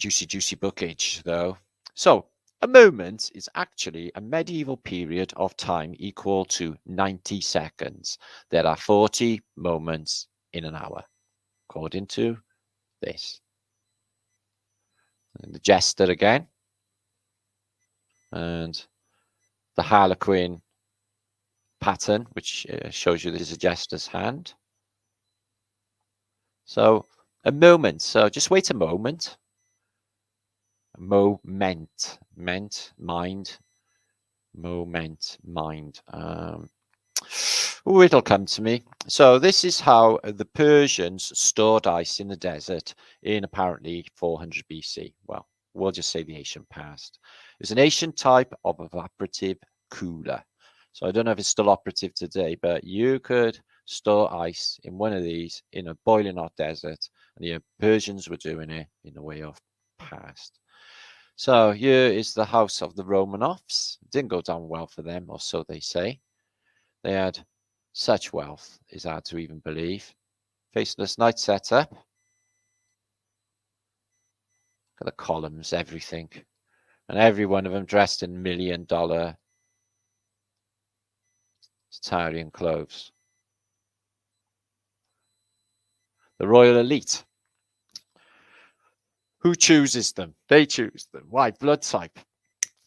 bookage, though. So, a moment is actually a medieval period of time equal to 90 seconds. There are 40 moments in an hour, according to this. And the jester again. And the harlequin pattern, which shows you this is a jester's hand. So, a moment. So, just wait a moment. Moment, mind. Oh, it'll come to me. So this is how the Persians stored ice in the desert in apparently 400 BC. Well, we'll just say the ancient past. It's an ancient type of evaporative cooler. So I don't know if it's still operative today, but you could store ice in one of these in a boiling hot desert, and the Persians were doing it in the way of past. So here is the house of the Romanovs. It didn't go down well for them, or so they say. They had such wealth, it's hard to even believe. Faceless night setup. Look at the columns, everything. And every one of them dressed in $1 million Tartarian clothes. The royal elite. Who chooses them? They choose them. Why? Blood type.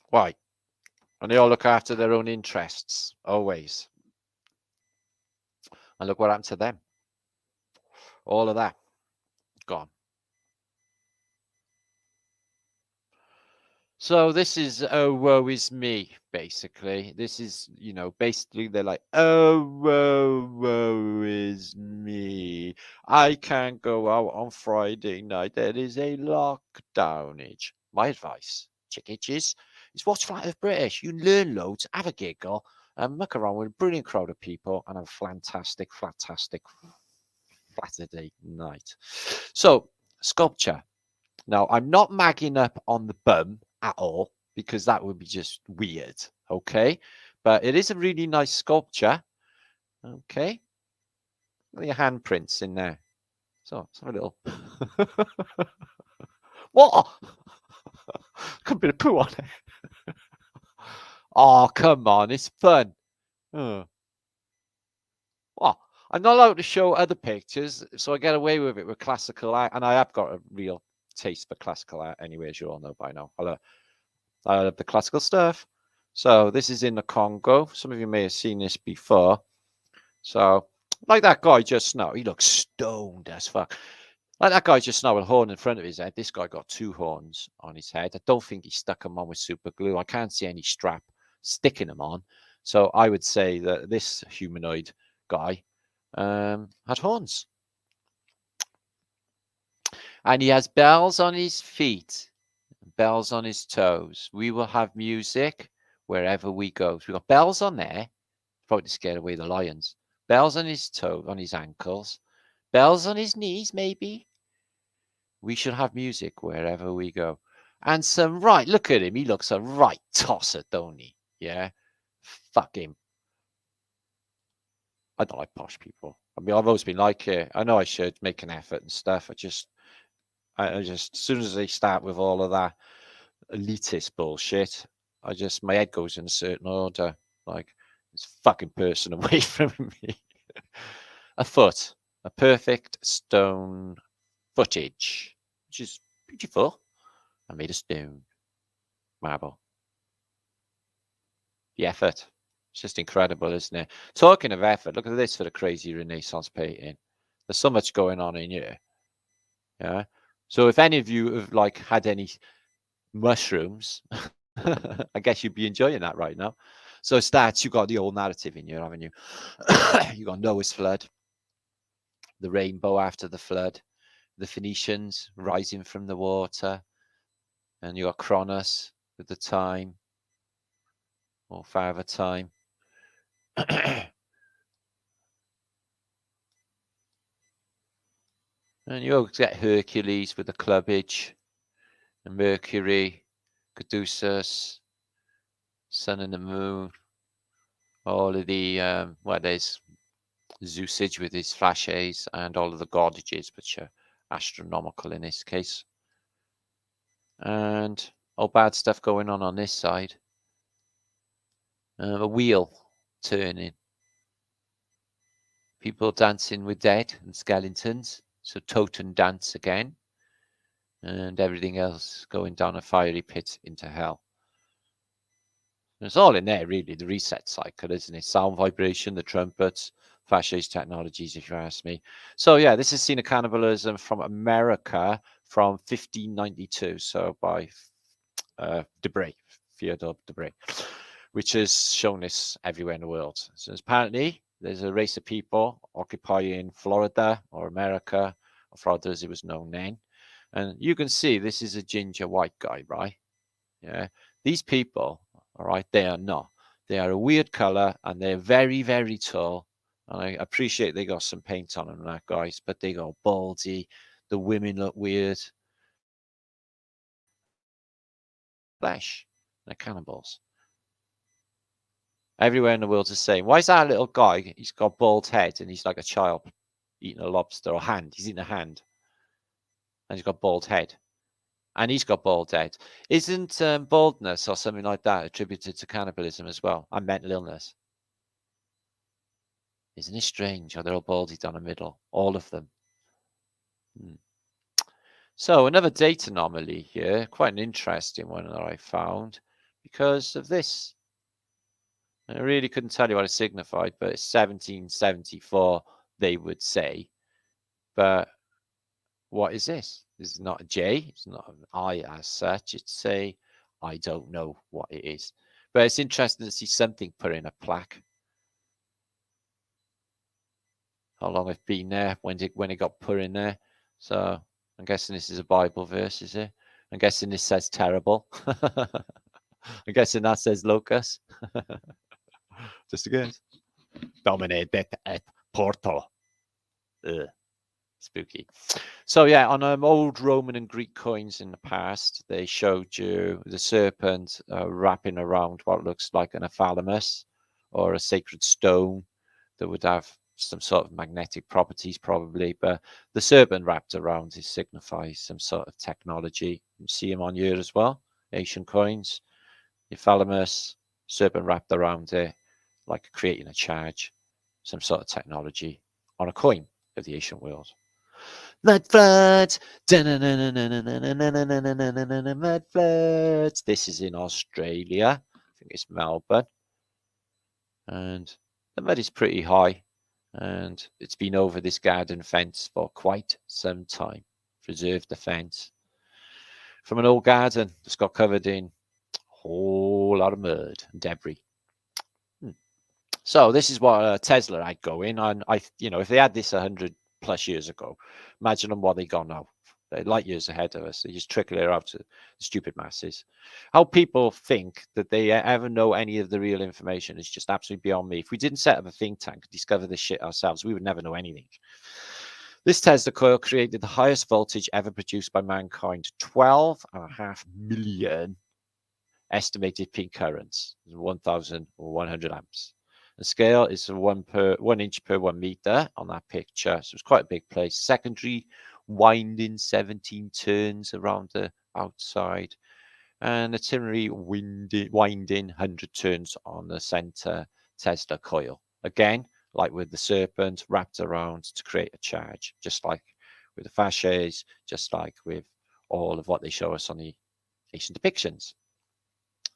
Why? And they all look after their own interests, always. And look what happened to them. All of that, gone. So this is, oh, woe is me, basically. This is, you know, basically they're like, oh, woe is me. I can't go out on Friday night. There is a lockdownage. My advice, chickiches, is watch flatearthbritish. You learn loads, have a giggle, and muck around with a brilliant crowd of people and have a fantastic Flatterday night. So, sculpture. Now, I'm not magging up on the bum at all, because that would be just weird, okay? But it is a really nice sculpture, okay? Look at your handprints in there. So, let's have a little... What? Could be a poo on it. Oh, come on, it's fun. What? I'm not allowed to show other pictures, so I get away with it with classical art, and I have got a real taste for classical art anyway, as you all know by now. I love the classical stuff. So this is in the Congo. Some of you may have seen this before. So like that guy just now, he looks stoned as fuck. Like that guy just now with a horn in front of his head. This guy got 2 horns on his head. I don't think he stuck them on with super glue. I can't see any strap sticking them on. So I would say that this humanoid guy had horns. And he has bells on his feet. Bells on his toes. We will have music wherever we go. So we've got bells on there, probably to scare away the lions. Bells on his toe, on his ankles. Bells on his knees, maybe. We should have music wherever we go. And some right, look at him. He looks a right tosser, don't he? Yeah. Fuck him. I don't like posh people. I mean, I've always been like it. I know I should make an effort and stuff. I just, as soon as they start with all of that elitist bullshit, my head goes in a certain order. Like, this fucking person away from me. A foot, a perfect stone footage, which is beautiful. I made a stone, marble. The effort, it's just incredible, isn't it? Talking of effort, look at this for the crazy Renaissance painting. There's so much going on in here. Yeah. So if any of you have like had any mushrooms, I guess you'd be enjoying that right now. So stats, you got the old narrative in here, haven't you? You got Noah's flood, the rainbow after the flood, the Phoenicians rising from the water, and you got Kronos with the time, or Father Time. And you always get Hercules with the clubbage, and Mercury, Caduceus, Sun and the Moon, all of the, there's Zeusage with his flashes, and all of the godages, which are astronomical in this case. And all bad stuff going on this side. A wheel turning. People dancing with dead and skeletons. So totem dance again. And everything else going down a fiery pit into hell. It's all in there, really, the reset cycle, isn't it? Sound vibration, the trumpets, fascist technologies, if you ask me. So, yeah, this is scene of cannibalism from America from 1592, so by Bday, Fyodor Bday, which has shown this everywhere in the world. So apparently, there's a race of people occupying Florida or America, or Florida as it was known then. And you can see this is a ginger white guy, right? Yeah, these people, all right, they are not. They are a weird color and they're very, very tall. And I appreciate they got some paint on them, that guys, but they got baldy. The women look weird. Flesh. They're cannibals. Everywhere in the world's the same. Why is that little guy? He's got a bald head and he's like a child eating a lobster or hand. He's eating a hand. And he's got a bald head. And he's got bald head. Isn't baldness or something like that attributed to cannibalism as well? And mental illness? Isn't it strange how they're all baldy down the middle? All of them. So another date anomaly here. Quite an interesting one that I found because of this. I really couldn't tell you what it signified, but it's 1774, they would say. But what is this? This is not a J. It's not an I as such. It's a, I don't know what it is. But it's interesting to see something put in a plaque. How long it's been there, when it got put in there. So I'm guessing this is a Bible verse, is it? I'm guessing this says terrible. I'm guessing that says locus. Just a guess. Dominate et porto. Ugh. Spooky. So yeah, on old Roman and Greek coins in the past, they showed you the serpent wrapping around what looks like an aphalamus or a sacred stone that would have some sort of magnetic properties probably, but the serpent wrapped around it signifies some sort of technology. You see them on here as well, Asian coins. The aphalamus, serpent wrapped around it, like creating a charge, some sort of technology on a coin of the ancient world. Mudflood. Mudflood. This is in Australia. I think it's Melbourne. And the mud is pretty high. And it's been over this garden fence for quite some time. Preserved the fence from an old garden that's got covered in a whole lot of mud and debris. So this is what Tesla had going. And if they had this 100 plus years ago, imagine on what they got now. They're light years ahead of us. They just trickle it out to the stupid masses. How people think that they ever know any of the real information is just absolutely beyond me. If we didn't set up a think tank and discover this shit ourselves, we would never know anything. This Tesla coil created the highest voltage ever produced by mankind, 12.5 million estimated peak currents, 1,100 amps. The scale is 1 inch per 1 meter on that picture. So it's quite a big place. Secondary winding 17 turns around the outside. And the ternary winding 100 turns on the center Tesla coil. Again, like with the serpent, wrapped around to create a charge. Just like with the fasces, just like with all of what they show us on the ancient depictions.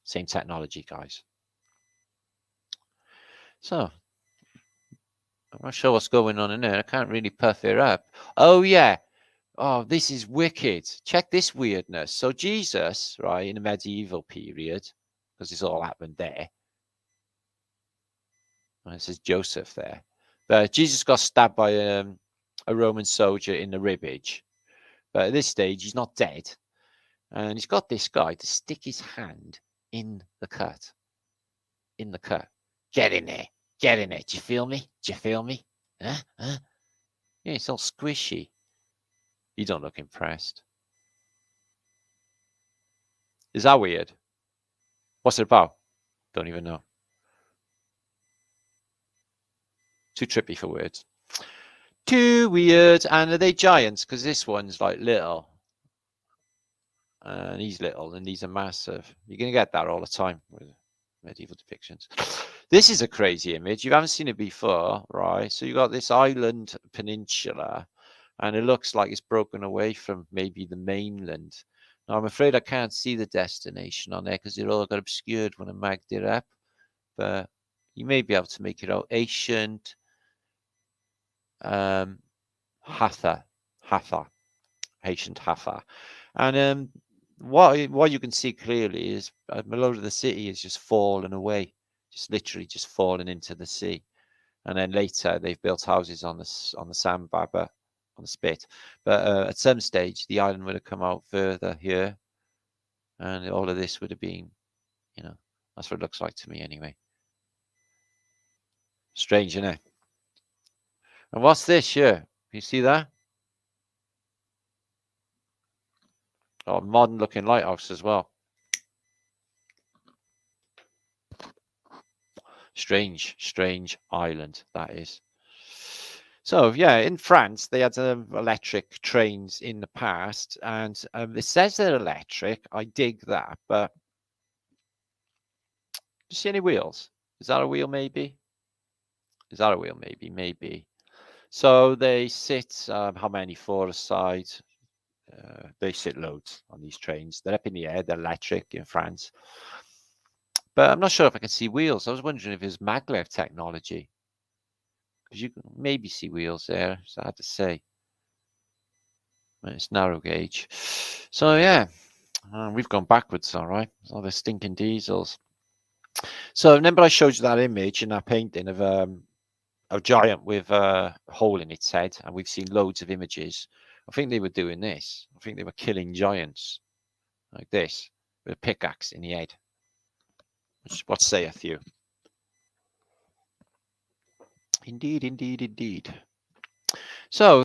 Same technology, guys. So, I'm not sure what's going on in there. I can't really puff it up. Oh, yeah. Oh, this is wicked. Check this weirdness. So Jesus, right, in the medieval period, because this all happened there. And it says Joseph there. But Jesus got stabbed by a Roman soldier in the ribbage. But at this stage, he's not dead. And he's got this guy to stick his hand in the cut. In the cut. Get in there. Get in there. Do you feel me? Do you feel me? Huh? Huh? Yeah, it's all squishy. You don't look impressed. Is that weird? What's it about? Don't even know. Too trippy for words. Too weird. And are they giants? Because this one's like little. and he's little, and these are massive. You're going to get that all the time with medieval depictions. This is a crazy image. You haven't seen it before, right? So you got this island peninsula, and it looks like it's broken away from maybe the mainland. Now, I'm afraid I can't see the destination on there because it all got obscured when I magged it up, but you may be able to make it out. Ancient Hatha, ancient Hatha. And what you can see clearly is a lot of the city is just fallen away, just literally just fallen into the sea. And then later they've built houses on the sandbar, on the spit. But at some stage the island would have come out further here, and all of this would have been, that's what it looks like to me anyway. Strange, isn't it? And what's this here? You see that? Oh, modern looking lighthouse as well. Strange island that is. So yeah, in France they had electric trains in the past, and it says they're electric. I dig that, but do you see any wheels? Is that a wheel? Maybe. Is that a wheel? Maybe. So they sit. How many? Four aside. They sit loads on these trains. They're up in the air. They're electric in France. But I'm not sure if I can see wheels. I was wondering if it's maglev technology. Because you can maybe see wheels there. It's hard to say. It's narrow gauge. So yeah, we've gone backwards, all right. All the stinking diesels. So remember I showed you that image in that painting of a giant with a hole in its head, and we've seen loads of images. I think they were doing this. I think they were killing giants like this with a pickaxe in the head. What saith you? Indeed. So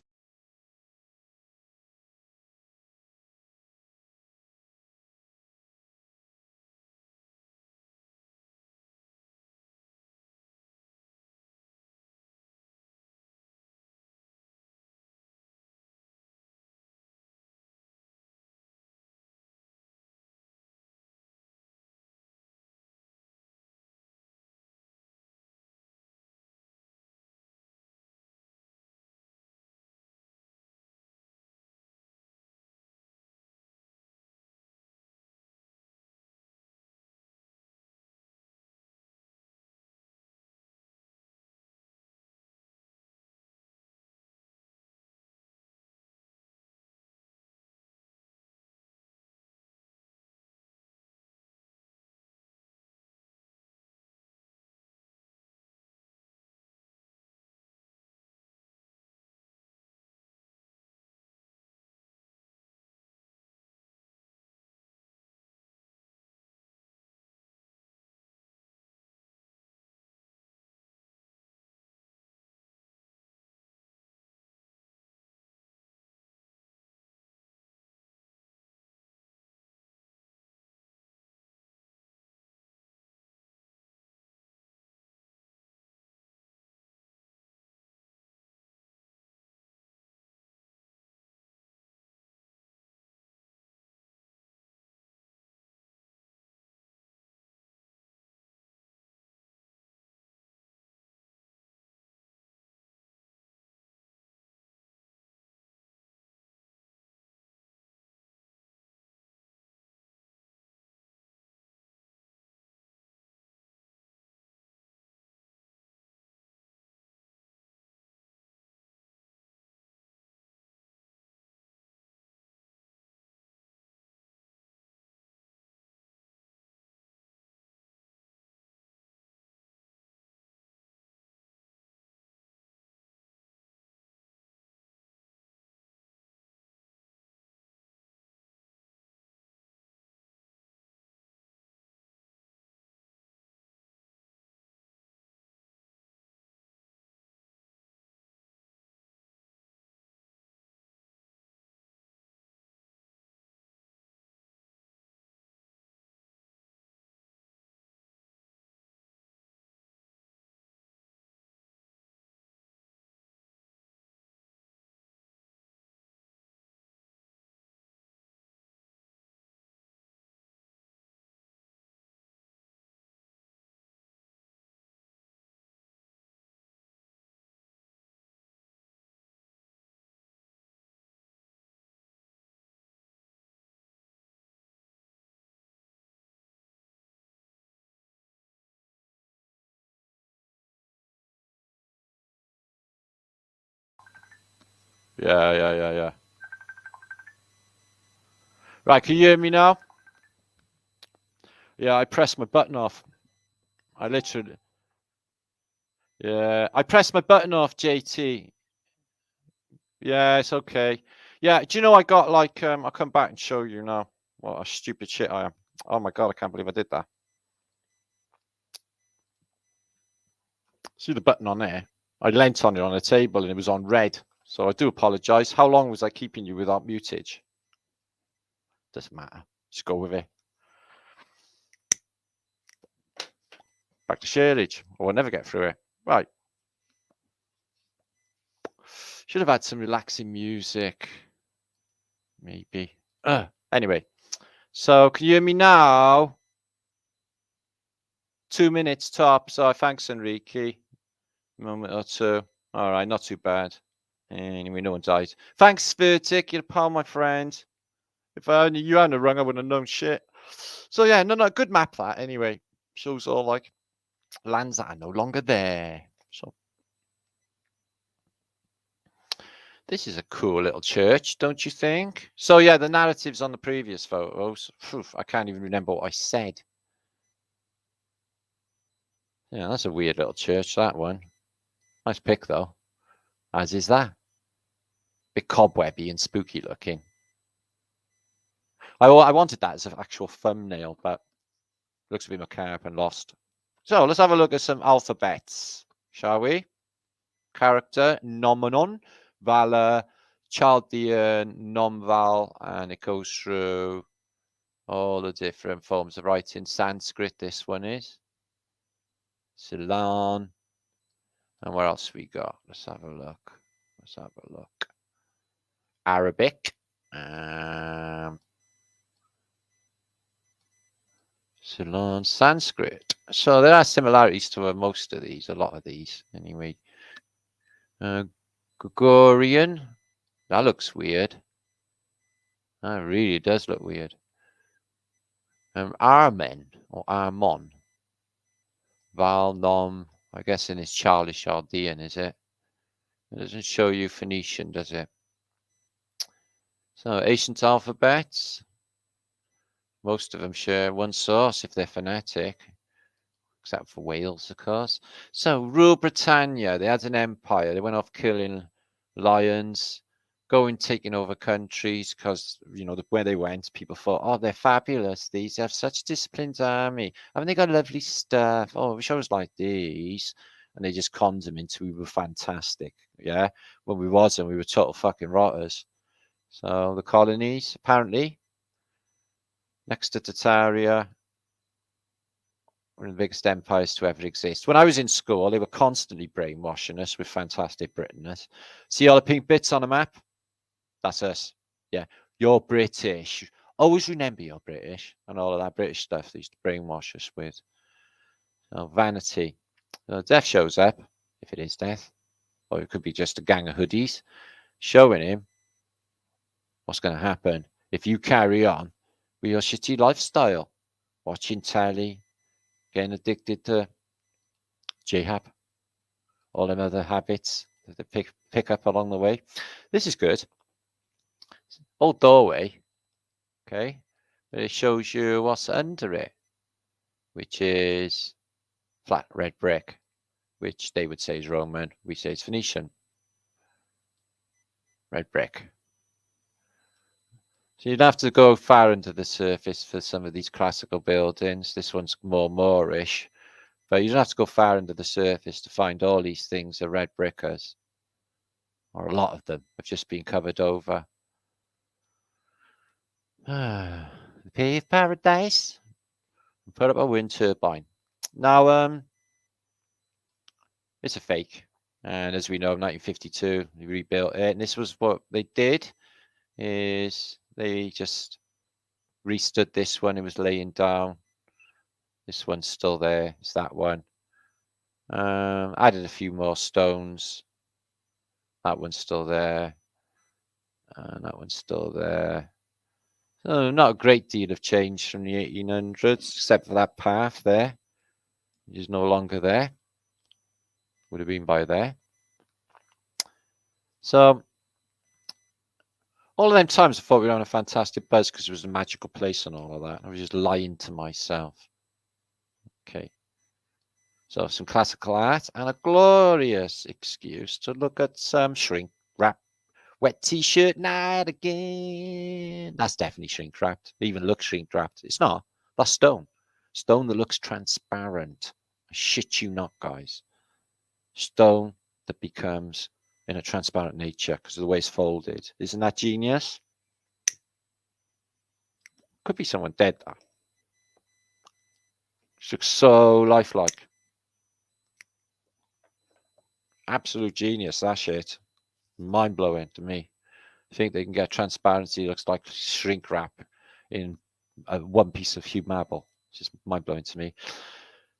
Yeah. Right, can you hear me now? Yeah, I pressed my button off. I literally... Yeah, I pressed my button off, JT. Yeah, it's okay. Yeah, do you know I got like... I'll come back and show you now what a stupid shit I am. Oh my God, I can't believe I did that. See the button on there? I leant on it on a table and it was on red. So I do apologize. How long was I keeping you without mutage? Doesn't matter. Just go with it. Back to shareage. Or I'll never get through it. Right. Should have had some relaxing music. Maybe. Anyway. So can you hear me now? 2 minutes top. So thanks, Enrique. A moment or two. All right, not too bad. Anyway, no one died. Thanks, Vertic. You're a pal, my friend. If I only you hadn't rung, I wouldn't have known shit. So yeah, no, good map that anyway. Shows all like lands that are no longer there. So this is a cool little church, don't you think? So yeah, the narratives on the previous photos. I can't even remember what I said. Yeah, that's a weird little church, that one. Nice pic though. As is that. Bit cobwebby and spooky looking. I wanted that as an actual thumbnail, but looks a bit macabre and lost. So let's have a look at some alphabets, shall we? Character, nomenon, val, Chaldean, non-val, and it goes through all the different forms of writing. Sanskrit, this one is. Ceylon. And where else we got? Let's have a look. Arabic. Ceylon, Sanskrit. So there are similarities to most of these, a lot of these, anyway. Gregorian. That looks weird. That really does look weird. Armen or Armon. Val, Nom. I guess in his Charlie Chaldean, is it? It doesn't show you Phoenician, does it? So ancient alphabets. Most of them share one source if they're phonetic, except for Wales, of course. So Rule Britannia, they had an empire. They went off killing lions, taking over countries because, you know, where they went, people thought, oh, they're fabulous. These have such disciplined army. Haven't they got lovely stuff? Oh, I wish I was like these. And they just conned them into we were fantastic. Yeah. When we wasn't, we were total fucking rotters. So the colonies, apparently, next to Tartaria, one of the biggest empires to ever exist. When I was in school, they were constantly brainwashing us with fantastic Britanness. See all the pink bits on the map? That's us. Yeah, you're British. Always remember you're British and all of that British stuff they used to brainwash us with. So vanity. So death shows up, if it is death. Or it could be just a gang of hoodies showing him what's going to happen if you carry on with your shitty lifestyle. Watching telly, getting addicted to J-Hab, all them other habits that they pick up along the way. This is good. Old doorway, okay, but it shows you what's under it, which is flat red brick, which they would say is Roman, we say it's Phoenician. Red brick. So you'd have to go far into the surface for some of these classical buildings. This one's more Moorish, but you don't have to go far into the surface to find all these things are red brickers, or a lot of them have just been covered over. The paved paradise. Put up a wind turbine. Now, it's a fake, and as we know, 1952 they rebuilt it, and this was what they did: is they just restood this one. It was laying down. This one's still there. It's that one. Added a few more stones. That one's still there, and that one's still there. So not a great deal of change from the 1800s, except for that path there, which is no longer there. Would have been by there. So All of them times I thought we were on a fantastic buzz because it was a magical place and all of that. I was just lying to myself. Okay. So some classical art and a glorious excuse to look at some shrink wrap. Wet t-shirt night again. That's definitely shrink wrapped. It even looks shrink wrapped. It's not. That's stone. Stone that looks transparent. I shit you not, guys. Stone that becomes in a transparent nature because of the way it's folded. Isn't that genius? Could be someone dead, though. It looks so lifelike. Absolute genius, that shit. Mind-blowing to me. I think they can get transparency. Looks like shrink wrap in one piece of human marble. It's just mind-blowing to me.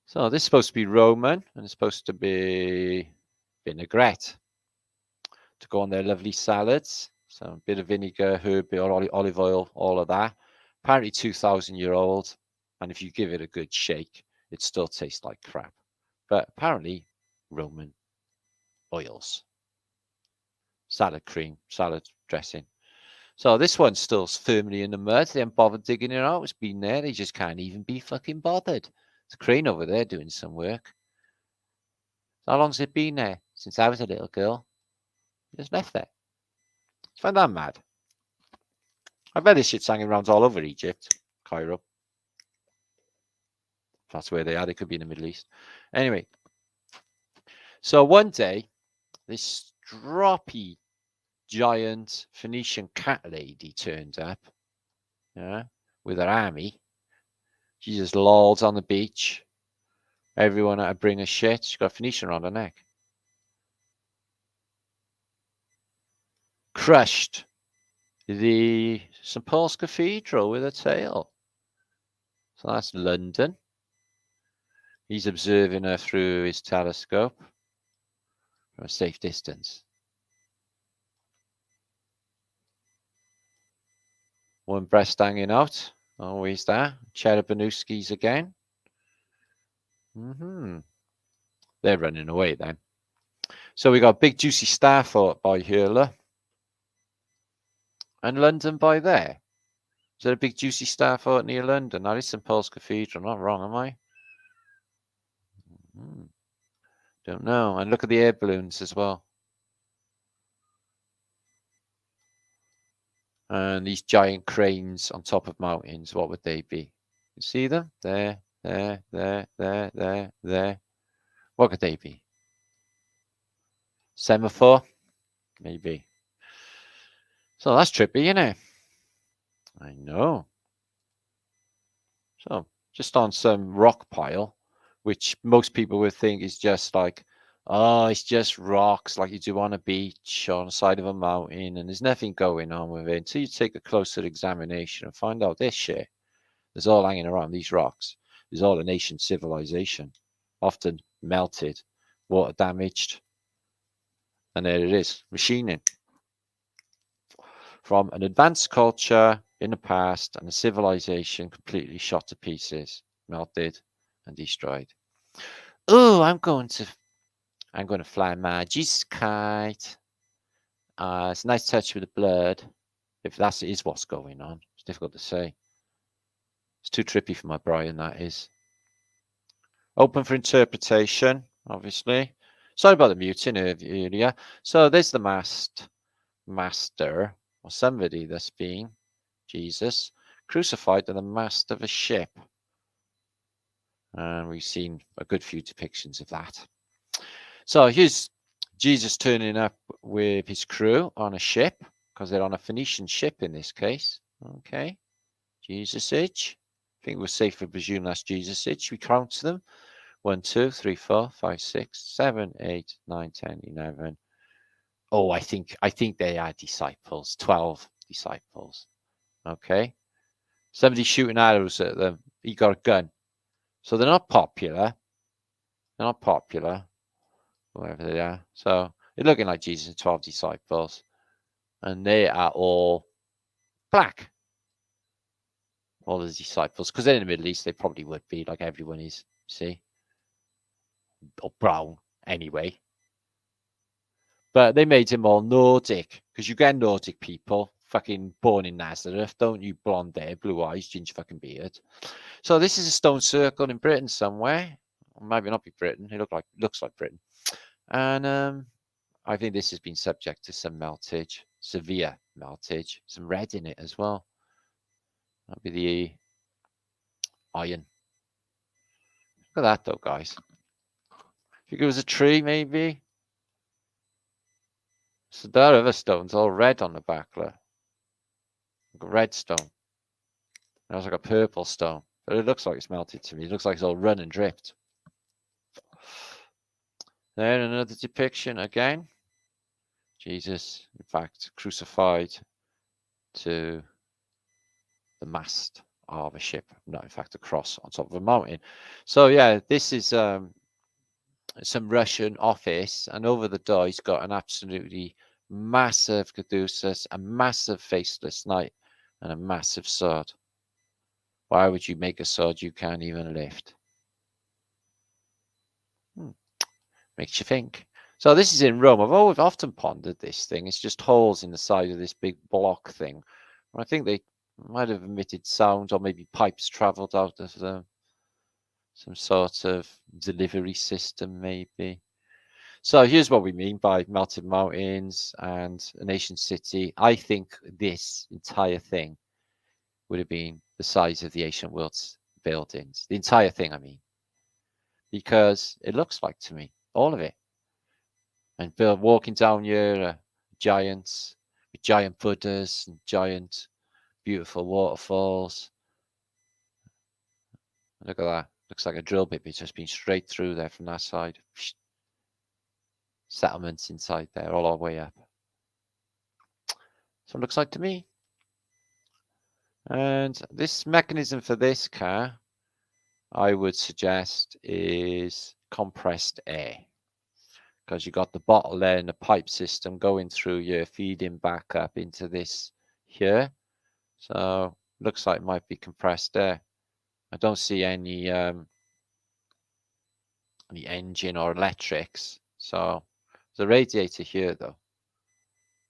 So this is supposed to be Roman, and it's supposed to be vinaigrette to go on their lovely salads. So a bit of vinegar, herb, olive oil, all of that. Apparently 2,000-year-old, and if you give it a good shake, it still tastes like crap. But apparently Roman oils. Salad cream, salad dressing. So this one's still firmly in the mud. They haven't bothered digging it out. It's been there. They just can't even be fucking bothered. There's a crane over there doing some work. How long's it been there? Since I was a little girl. Just left there. I find that mad. I bet this shit's hanging around all over Egypt, Cairo. If that's where they are. They could be in the Middle East. Anyway. So one day, this stroppy giant Phoenician cat lady turned up, with her army. She just lolled on the beach. Everyone had to bring a shit. She got a Phoenician around her neck. Crushed the St. Paul's Cathedral with her tail. So that's London. He's observing her through his telescope from a safe distance. One breast hanging out. Always there. Cherubinuskis again. They're running away then. So we got a big juicy star thought by Hurler. And London by there. Is there a big juicy star thought near London? That is St. Paul's Cathedral. I'm not wrong, am I? Don't know. And look at the air balloons as well. And these giant cranes on top of mountains, what would they be? You see them? There, there, there, there, there, there. What could they be? Semaphore? Maybe. So that's trippy, isn't it? I know. So just on some rock pile, which most people would think is just like, oh, it's just rocks like you do on a beach or on the side of a mountain, and there's nothing going on with it until you take a closer examination and find out this shit. There's all hanging around these rocks. There's all an ancient civilization, often melted, water damaged, and there it is, machining. From an advanced culture in the past and a civilization completely shot to pieces, melted and destroyed. Oh, I'm going to fly my Jesus kite. It's a nice touch with the blood. If that is what's going on, it's difficult to say. It's too trippy for my Brian, that is. Open for interpretation, obviously. Sorry about the muting earlier. So there's the master, or somebody that's being Jesus, crucified to the mast of a ship. And we've seen a good few depictions of that. So here's Jesus turning up with his crew on a ship, because they're on a Phoenician ship in this case. Okay. Jesus age. I think we're safe to presume that's Jesus age. We count them. 1, 2, 3, 4, 5, 6, 7, 8, 9, 10, 11. Oh, I think they are disciples. 12 disciples. Okay. Somebody shooting arrows at them. He got a gun. So they're not popular. They're not popular. Wherever they are. So they're looking like Jesus and 12 disciples. And they are all black. All the disciples. Because they're in the Middle East, they probably would be like everyone is. See? Or brown, anyway. But they made him all Nordic. Because you get Nordic people fucking born in Nazareth, don't you? Blonde hair, blue eyes, ginger fucking beard. So this is a stone circle in Britain somewhere. Or maybe not be Britain. It looks like Britain. And I think this has been subject to some meltage, severe meltage, some red in it as well. That'd be the iron. Look at that though, guys. If it was a tree, maybe. So there are other stones, all red on the back. Look. Like a red stone. There's like a purple stone. But it looks like it's melted to me. It looks like it's all run and dripped. Then another depiction again. Jesus, in fact, crucified to the mast of a ship. No, in fact, a cross on top of a mountain. So yeah, this is some Russian office, and over the door he's got an absolutely massive caduceus, a massive faceless knight, and a massive sword. Why would you make a sword you can't even lift? Makes you think. So this is in Rome. I've often pondered this thing. It's just holes in the side of this big block thing. I think they might have emitted sound, or maybe pipes travelled out of them. Some sort of delivery system, maybe. So here's what we mean by melted mountains and an ancient city. I think this entire thing would have been the size of the ancient world's buildings. The entire thing, I mean. Because it looks like to me, all of it. And walking down here, giants, with giant Buddhas and giant, beautiful waterfalls. Look at that. Looks like a drill bit. It's just been straight through there from that side. Settlements inside there, all our way up. So it looks like to me. And this mechanism for this car, I would suggest, is compressed air. Because you got the bottle there and the pipe system going through here, feeding back up into this here. So looks like it might be compressed air. I don't see any engine or electrics. So there's a radiator here though.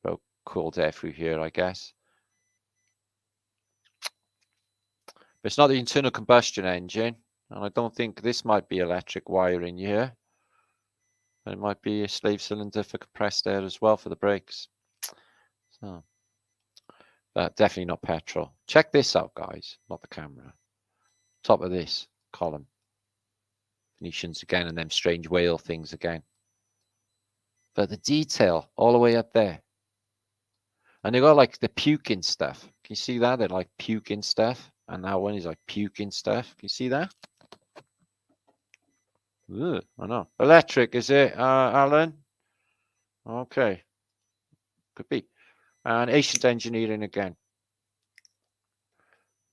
Broke cooled air through here, I guess. But it's not the internal combustion engine, and I don't think this might be electric wiring here. But it might be a slave cylinder for compressed air as well for the brakes. So, but definitely not petrol. Check this out, guys. Not the camera. Top of this column. Venetians again, and them strange whale things again. But the detail all the way up there. And they got like the puking stuff. Can you see that? They're like puking stuff. And that one is like puking stuff. Can you see that? Ugh, I know. Electric, is it, Alan? Okay. Could be. And ancient engineering again.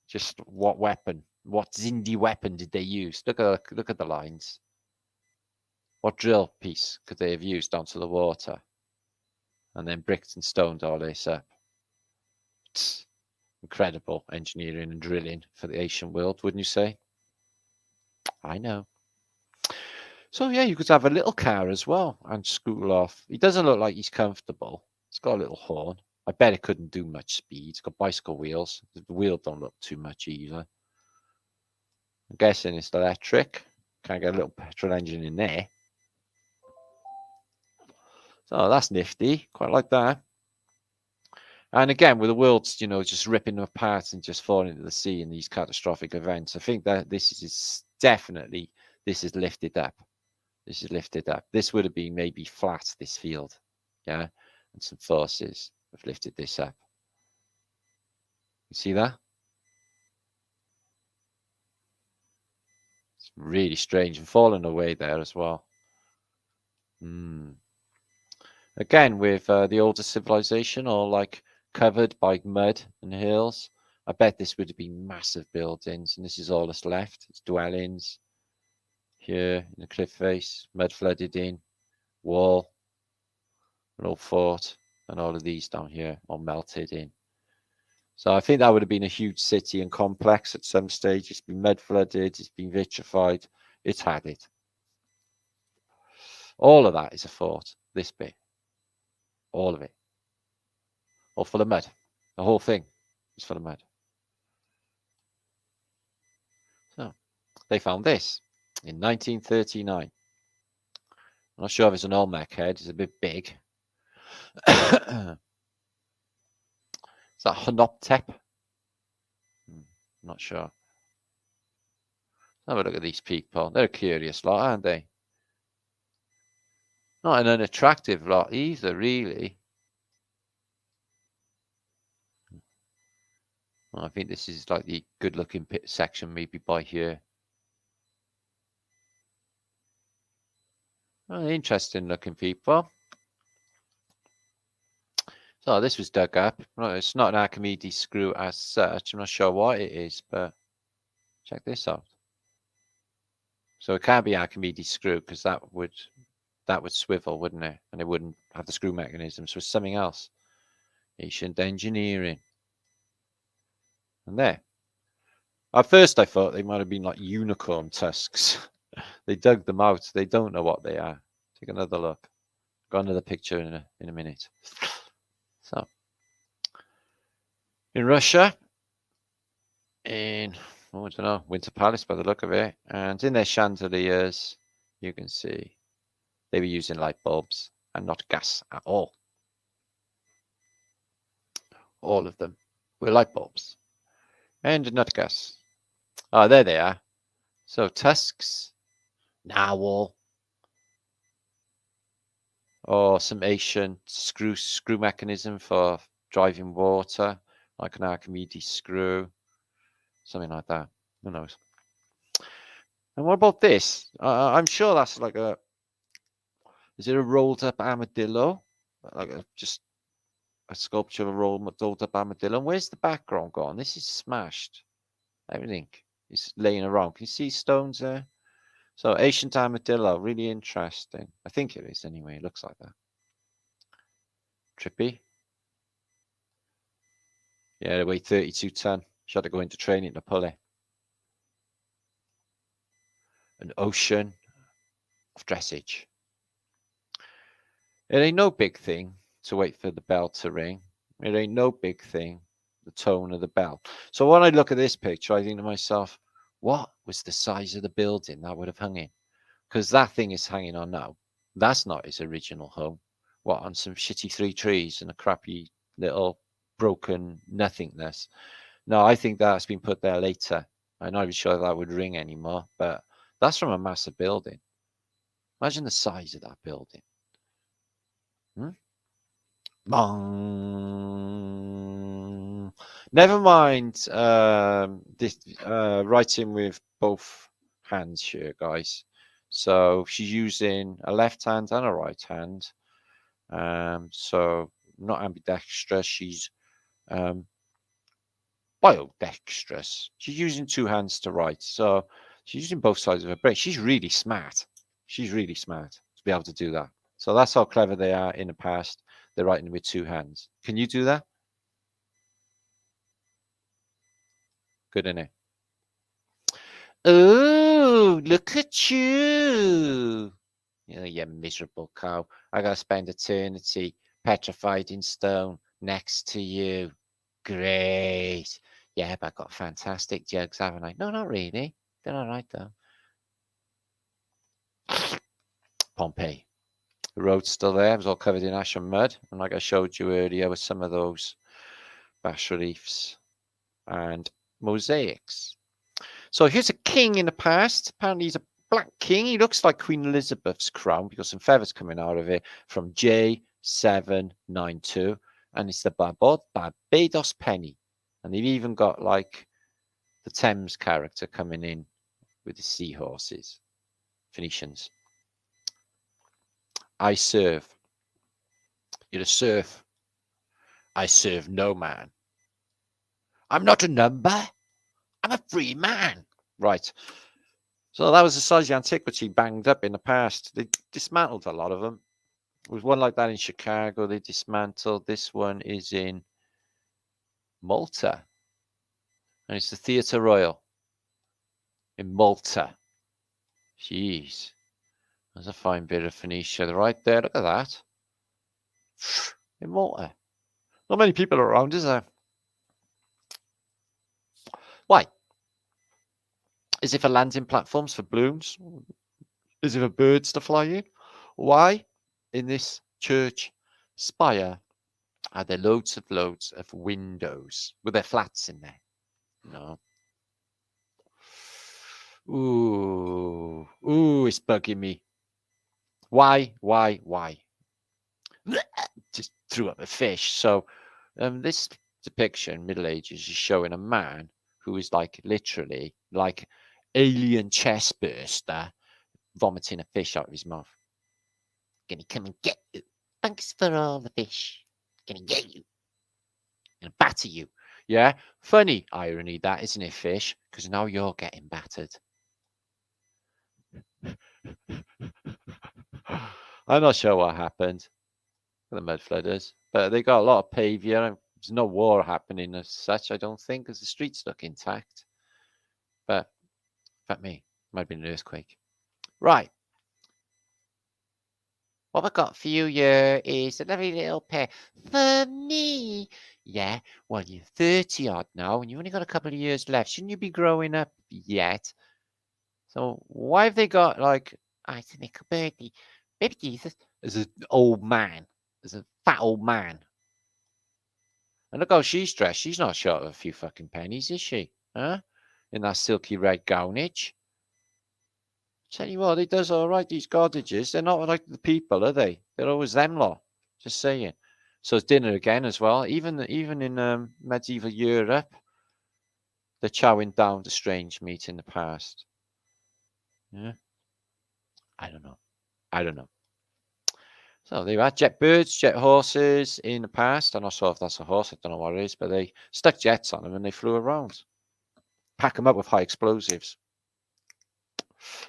Just what weapon? What Zindi weapon did they use? Look at the lines. What drill piece could they have used onto the water? And then bricked and stoned all this up. It's incredible engineering and drilling for the ancient world, wouldn't you say? I know. So yeah, you could have a little car as well and scootle off. He doesn't look like he's comfortable. It's got a little horn. I bet it couldn't do much speed. It's got bicycle wheels. The wheels don't look too much either. I'm guessing it's electric. Can't get a little petrol engine in there. So that's nifty. Quite like that. And again, with the world's, just ripping them apart and just falling into the sea in these catastrophic events, I think that this is definitely, this is lifted up. This is lifted up. This would have been maybe flat, this field. Yeah. And some forces have lifted this up. You see that? It's really strange and fallen away there as well. Again, with the older civilization, all like covered by mud and hills. I bet this would have been massive buildings, and this is all that's left. It's dwellings here in the cliff face, mud flooded in, wall, an old fort, and all of these down here all melted in. So I think that would have been a huge city and complex at some stage. It's been mud flooded, it's been vitrified, it's had it. All of that is a fort, this bit. All of it. All full of mud. The whole thing is full of mud. So they found this in 1939. I'm not sure if it's an Olmec head. It's a bit big. Is that Honoptep? Not sure. Have a look at these people. They're a curious lot, aren't they? Not an unattractive lot either, really. Well, I think this is like the good-looking pit section, maybe by here. Well, interesting-looking people. So this was dug up. Well, it's not an Archimedes screw as such. I'm not sure what it is, but check this out. So it can't be Archimedes screw because that would swivel, wouldn't it? And it wouldn't have the screw mechanism. So it's something else. Ancient engineering. And there. At first I thought they might have been like unicorn tusks. They dug them out. They don't know what they are. Take another look. Got another picture in a minute. So in Russia, in I don't know, Winter Palace by the look of it, and in their chandeliers, you can see they were using light bulbs and not gas at all. All of them were light bulbs and not gas. Oh, there they are. So tusks, narwhal, or some Asian screw mechanism for driving water, like an Archimedes screw, something like that. Who knows? And what about this? I'm sure that's like a. Is it a rolled up armadillo? Like just a sculpture of a rolled up armadillo. And where's the background gone? This is smashed. Everything is laying around. Can you see stones there? So ancient armadillo, really interesting. I think it is anyway. It looks like that. Trippy. Yeah, they weigh 32 ton. She had to go into training to pull it. An ocean of dressage. It ain't no big thing to wait for the bell to ring. It ain't no big thing, the tone of the bell. So when I look at this picture, I think to myself, what was the size of the building that would have hung in? Because that thing is hanging on now. That's not his original home. What, on some shitty 3 trees and a crappy little broken nothingness? No, I think that's been put there later. I'm not even sure that would ring anymore, but that's from a massive building. Imagine the size of that building. Bong. Never mind this writing with both hands here, guys. So she's using a left hand and a right hand. So not ambidextrous, she's biodextrous. She's using 2 hands to write. So she's using both sides of her brain. She's really smart. She's really smart to be able to do that. So that's how clever they are in the past. They're writing with 2 hands. Can you do that? Good, innit? Oh, look at you. You miserable cow. I got to spend eternity petrified in stone next to you. Great. Yeah, but I've got fantastic jokes, haven't I? No, not really. They're all right, though. Pompeii. The road's still there. It was all covered in ash and mud. And like I showed you earlier with some of those bas reliefs and mosaics. So here's a king in the past. Apparently he's a black king. He looks like Queen Elizabeth's crown because some feathers coming out of it from J792. And it's the Barbados penny. And they've even got like the Thames character coming in with the seahorses. Phoenicians. I serve. You're a serf. I serve no man. I'm not a number. I'm a free man. Right. So that was the size of antiquity banged up in the past. They dismantled a lot of them. There was one like that in Chicago. They dismantled. This one is in Malta. And it's the Theatre Royal in Malta. Jeez. There's a fine bit of Phoenicia right there. Look at that. In Malta. Not many people around, is there? Is it for landing platforms for balloons? Is it for birds to fly in? Why, in this church spire, are there loads of windows? Were there flats in there? No. Ooh, it's bugging me. Why? Just threw up a fish. So this depiction, Middle Ages, is showing a man who is like literally like alien chest burster vomiting a fish out of his mouth. Gonna come and get you. Thanks for all the fish. Gonna get you. Gonna batter you. Yeah? Funny irony that, isn't it, fish? Because now you're getting battered. I'm not sure what happened. The mudflooders, but they got a lot of pavia. There's no war happening as such, I don't think, because the streets look intact. But fuck me, might have been an earthquake. Right. What I've got for you here is a lovely little pair for me. Yeah, well, you're 30 odd now, and you've only got a couple of years left. Shouldn't you be growing up yet? So why have they got like I think baby Jesus as an old man, as a fat old man? And look how she's dressed. She's not short of a few fucking pennies, is she? Huh? In that silky red gownage. Tell you what, it does all right, these cottages. They're not like the people, are they? They're always them lot. Just saying. So it's dinner again as well. Even in medieval Europe, they're chowing down to strange meat in the past. Yeah. I don't know. So they had jet birds, jet horses in the past. I'm not sure if that's a horse. I don't know what it is, but they stuck jets on them and they flew around. Pack them up with high explosives.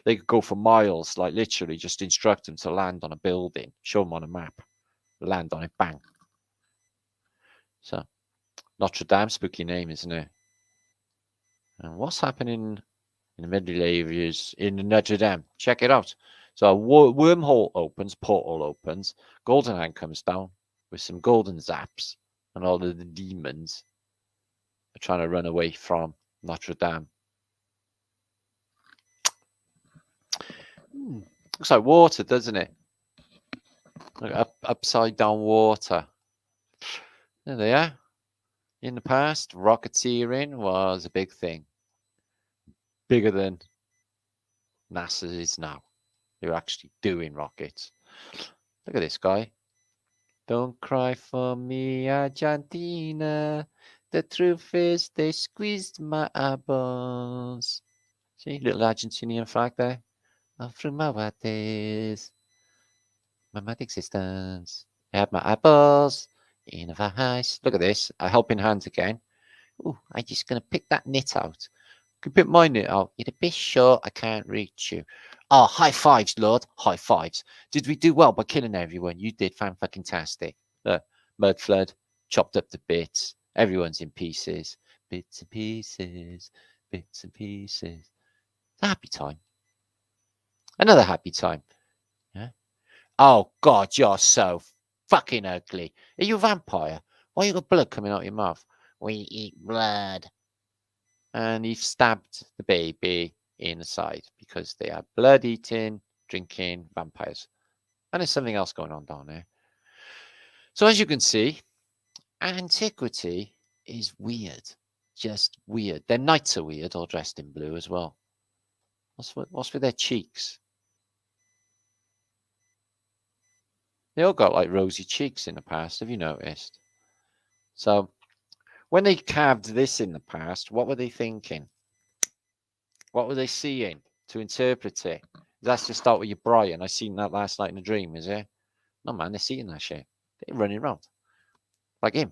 They could go for miles, like literally just instruct them to land on a building, show them on a map, land on it, bang. So Notre Dame, spooky name, isn't it? And what's happening in the Middle Ages in Notre Dame? Check it out. So a wormhole opens, portal opens, Golden Hand comes down with some golden zaps, and all of the demons are trying to run away from Notre Dame. Looks like water, doesn't it? Like upside down water. There they are. In the past, rocketeering was a big thing. Bigger than NASA is now. They're actually doing rockets. Look at this guy. Don't cry for me, Argentina. The truth is they squeezed my eyeballs. See, little Argentinian flag there. All through my white days. My mad existence. I had my eyeballs in a vice. Look at this. A helping hand again. Oh, I'm just going to pick that knit out. Can you pick my knit out? You're a bit short. I can't reach you. Oh, high fives, Lord. High fives. Did we do well by killing everyone? You did fan-fucking-tastic. Look, mudflood, chopped up to bits. Everyone's in pieces. Bits and pieces. Bits and pieces. It's a happy time. Another happy time. Yeah. Oh, God, you're so fucking ugly. Are you a vampire? Why you got blood coming out your mouth? We eat blood. And he stabbed the baby in the side because they are blood eating, drinking vampires. And there's something else going on down there. So as you can see, antiquity is weird. Just weird. Their knights are weird, all dressed in blue as well. What's with their cheeks? They all got like rosy cheeks in the past, have you noticed? So when they carved this in the past, what were they thinking? What were they seeing to interpret it? That's to start with your Brian. I seen that last night in a dream, is it? No, man, they're seeing that shit. They're running around. Like him.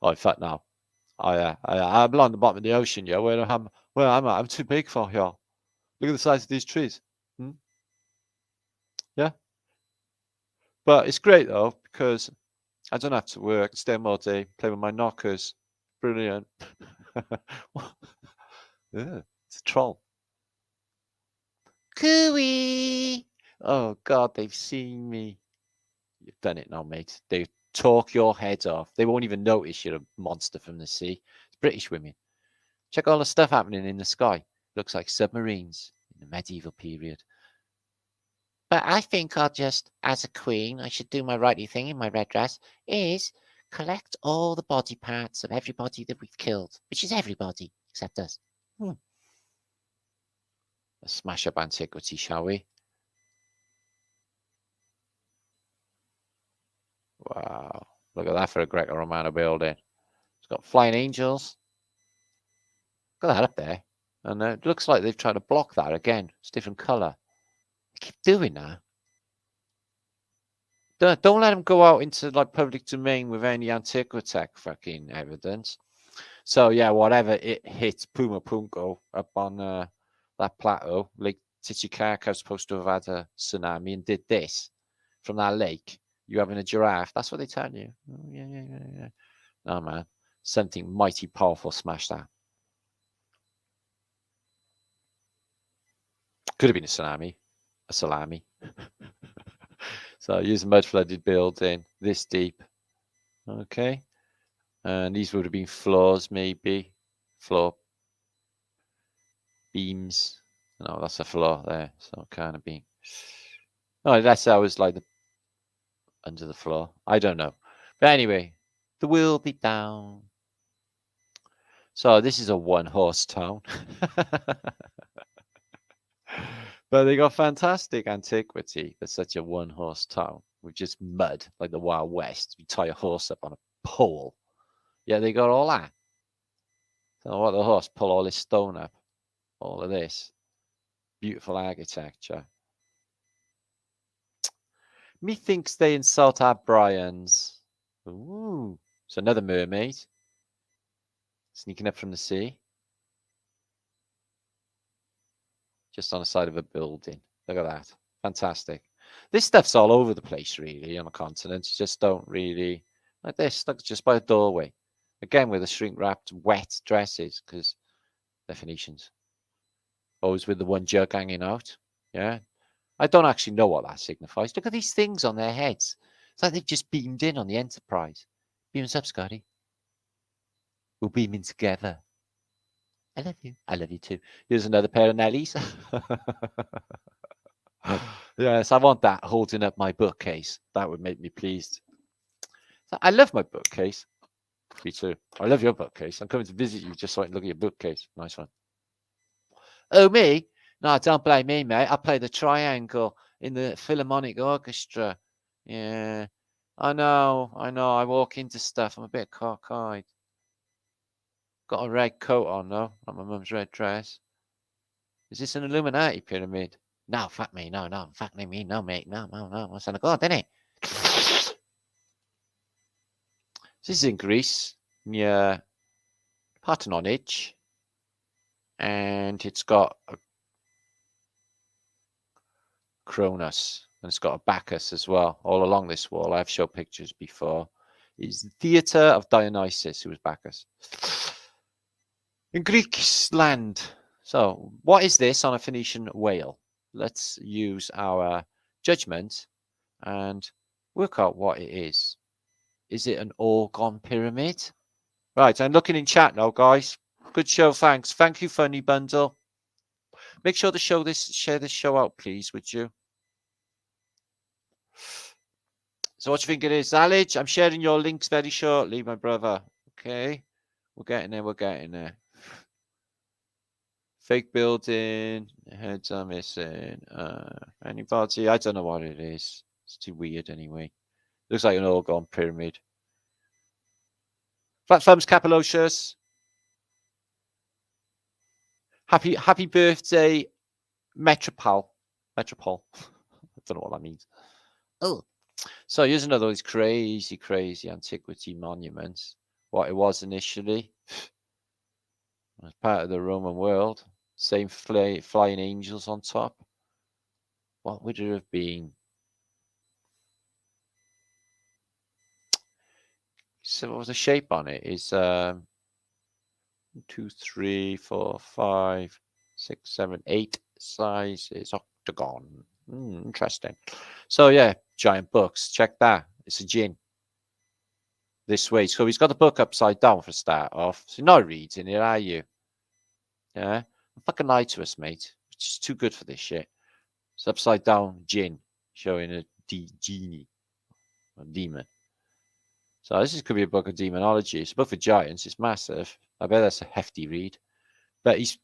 Oh, in fact, now, I'm along the bottom of the ocean, yeah, where I'm at. I'm too big for here. Look at the size of these trees. Yeah? But it's great, though, because I don't have to work, stay in all day, play with my knockers. Brilliant. Yeah, it's a troll. Cooey! Oh, God, they've seen me. You've done it now, mate. They talk your head off. They won't even notice you're a monster from the sea. It's British women. Check all the stuff happening in the sky. Looks like submarines in the medieval period. But I think I'll just, as a queen, I should do my righty thing in my red dress, is collect all the body parts of everybody that we've killed, which is everybody except us. Let's smash up antiquity, shall we? Wow, look at that for a Greco-Romano building. It's got flying angels. Look at that up there. And it looks like they've tried to block that again. It's different colour. They keep doing that. Don't let them go out into like public domain with any antiquitech fucking evidence. So yeah, whatever it hit Puma Punko up on that plateau, Lake Titicaca was supposed to have had a tsunami and did this from that lake. You having a giraffe? That's what they tell you. Oh, yeah. No man, something mighty powerful smashed that. Could have been a tsunami, a salami. So use a mud flooded building this deep. Okay. And these would have been floors, maybe. Floor beams. No, that's a floor there. So kind of beam. Oh, that's how it's like under the floor. I don't know. But anyway, the will be down. So this is a one-horse town. But they got fantastic antiquity for such a one-horse town with just mud, like the Wild West. You tie a horse up on a pole. Yeah, they got all that. So what the horse pull all this stone up, all of this beautiful architecture. Methinks they insult our Bryans. Ooh, it's another mermaid sneaking up from the sea. Just on the side of a building. Look at that. Fantastic. This stuff's all over the place, really, on the continent. You just don't really... Like this, look, just by a doorway. Again, with the shrink-wrapped wet dresses, because they're Phoenicians. Always with the one jug hanging out. Yeah. I don't actually know what that signifies. Look at these things on their heads. It's like they've just beamed in on the Enterprise. Beam us up, Scotty. We'll beam in together. I love you. I love you too. Here's another pair of Nellies. Yes, I want that holding up my bookcase. That would make me pleased. I love my bookcase. Me too. I love your bookcase. I'm coming to visit you just so I can look at your bookcase. Nice one. Oh, me? No, don't blame me, mate. I play the triangle in the Philharmonic Orchestra. Yeah. I know. I walk into stuff. I'm a bit cockeyed. Got a red coat on, though. Like my mum's red dress. Is this an Illuminati pyramid? No, fuck me. No. Fuck me. No, mate. No. That's on God, isn't it? This is in Greece, near Partenonage. And it's got a Cronus. And it's got a Bacchus as well, all along this wall. I've shown pictures before. It's the theatre of Dionysus, who was Bacchus. In Greek's land. So, what is this on a Phoenician whale? Let's use our judgment and work out what it is. Is it an Orgon pyramid? Right, I'm looking in chat now, guys. Good show, thanks. Thank you, Funny Bundle. Make sure to share this show out, please, would you? So what do you think it is, Alij? I'm sharing your links very shortly, my brother. Okay. We're getting there. Fake building. Heads are missing. Anybody? I don't know what it is. It's too weird anyway. Looks like an Orgon pyramid. Flat thumbs, Capilocious. Happy birthday, Metropole. I don't know what that means. Oh. So here's another of these crazy antiquity monuments. What it was initially. As part of the Roman world. Same flying angels on top. What would it have been? So what was the shape on it? Is 2, 3, 4, 5, 6, 7, 8 sizes. Octagon. Interesting. So yeah, giant books. Check that. It's a djinn. This way. So he's got the book upside down for start off. So you're not reading it, are you? Yeah. Fucking lied to us, mate. It's just too good for this shit. It's upside down gin showing a genie, a demon. So this could be a book of demonology. It's a book for giants. It's massive. I bet that's a hefty read. But he's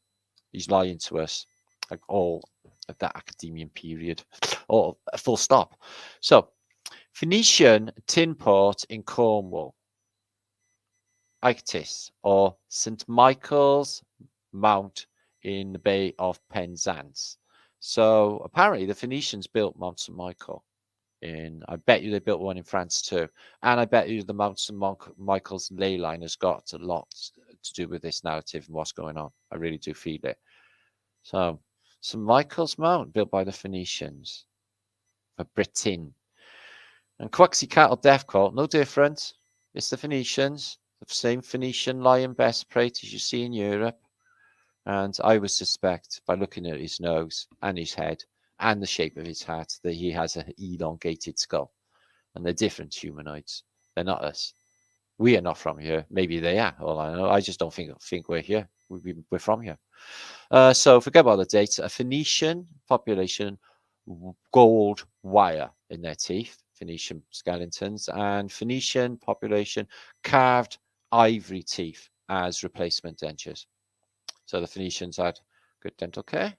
lying to us, like all of that academian period, or full stop. So Phoenician tin port in Cornwall, Ichthys, or St. Michael's Mount in the Bay of Penzance. So apparently the Phoenicians built Mount St. Michael. I bet you they built one in France too. And I bet you the Mount St. Michael's ley line has got a lot to do with this narrative and what's going on. I really do feel it. So St. Michael's Mount built by the Phoenicians for Britain. And Quaxi Cattle Death Cult, no different. It's the Phoenicians, the same Phoenician lion breastplate as you see in Europe. And I would suspect, by looking at his nose and his head and the shape of his hat, that he has an elongated skull. And they're different humanoids. They're not us. We are not from here. Maybe they are. All I know. I just don't think we're here. We're from here. So forget about the dates. A Phoenician population, gold wire in their teeth, Phoenician skeletons, and Phoenician population carved ivory teeth as replacement dentures. So the Phoenicians had good dental care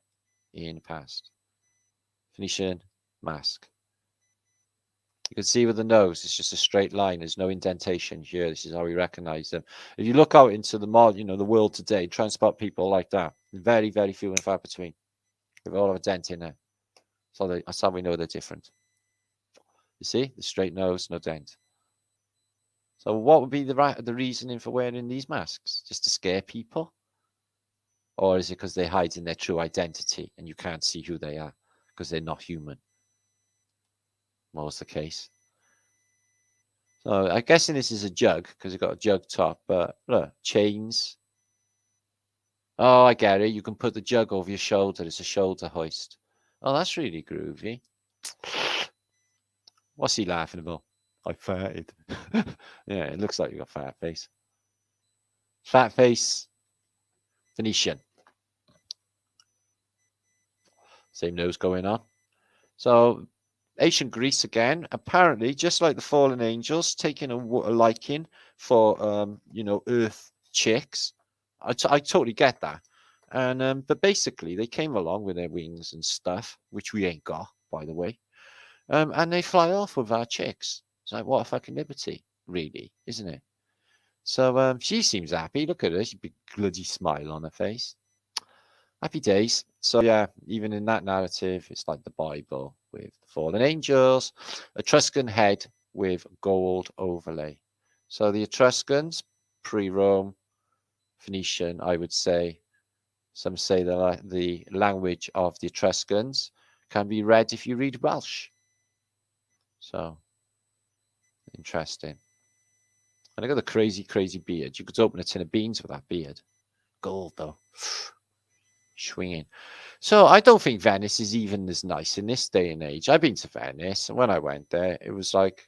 in the past. Phoenician mask. You can see with the nose, it's just a straight line. There's no indentation here. This is how we recognize them. If you look out into the the world today, try and spot people like that. Very, very few and far between. They've all have a dent in there. So that's how we know they're different. You see, the straight nose, no dent. So what would be the reasoning for wearing these masks? Just to scare people? Or is it because they hide in their true identity and you can't see who they are because they're not human? What was the case? So I'm guessing this is a jug because it's got a jug top, but look, chains. Oh, I get it. You can put the jug over your shoulder. It's a shoulder hoist. Oh, that's really groovy. What's he laughing about? I farted. Yeah, it looks like you got fat face. Fat face, Phoenician. Same nose going on. So ancient Greece again, apparently, just like the fallen angels, taking a liking for, earth chicks. I totally get that. And but basically, they came along with their wings and stuff, which we ain't got, by the way. And they fly off with our chicks. It's like, what a fucking liberty, really, isn't it? So she seems happy. Look at her, she's a big bloody smile on her face. Happy days. So yeah, even in that narrative, it's like the Bible with the fallen angels, Etruscan head with gold overlay. So the Etruscans, pre-Rome, Phoenician, I would say. Some say that the language of the Etruscans can be read if you read Welsh. So interesting. And I got the crazy, crazy beard. You could open a tin of beans with that beard. Gold though. Swinging. So I don't think Venice is even as nice in this day and age. I've been to Venice, and when I went there, it was like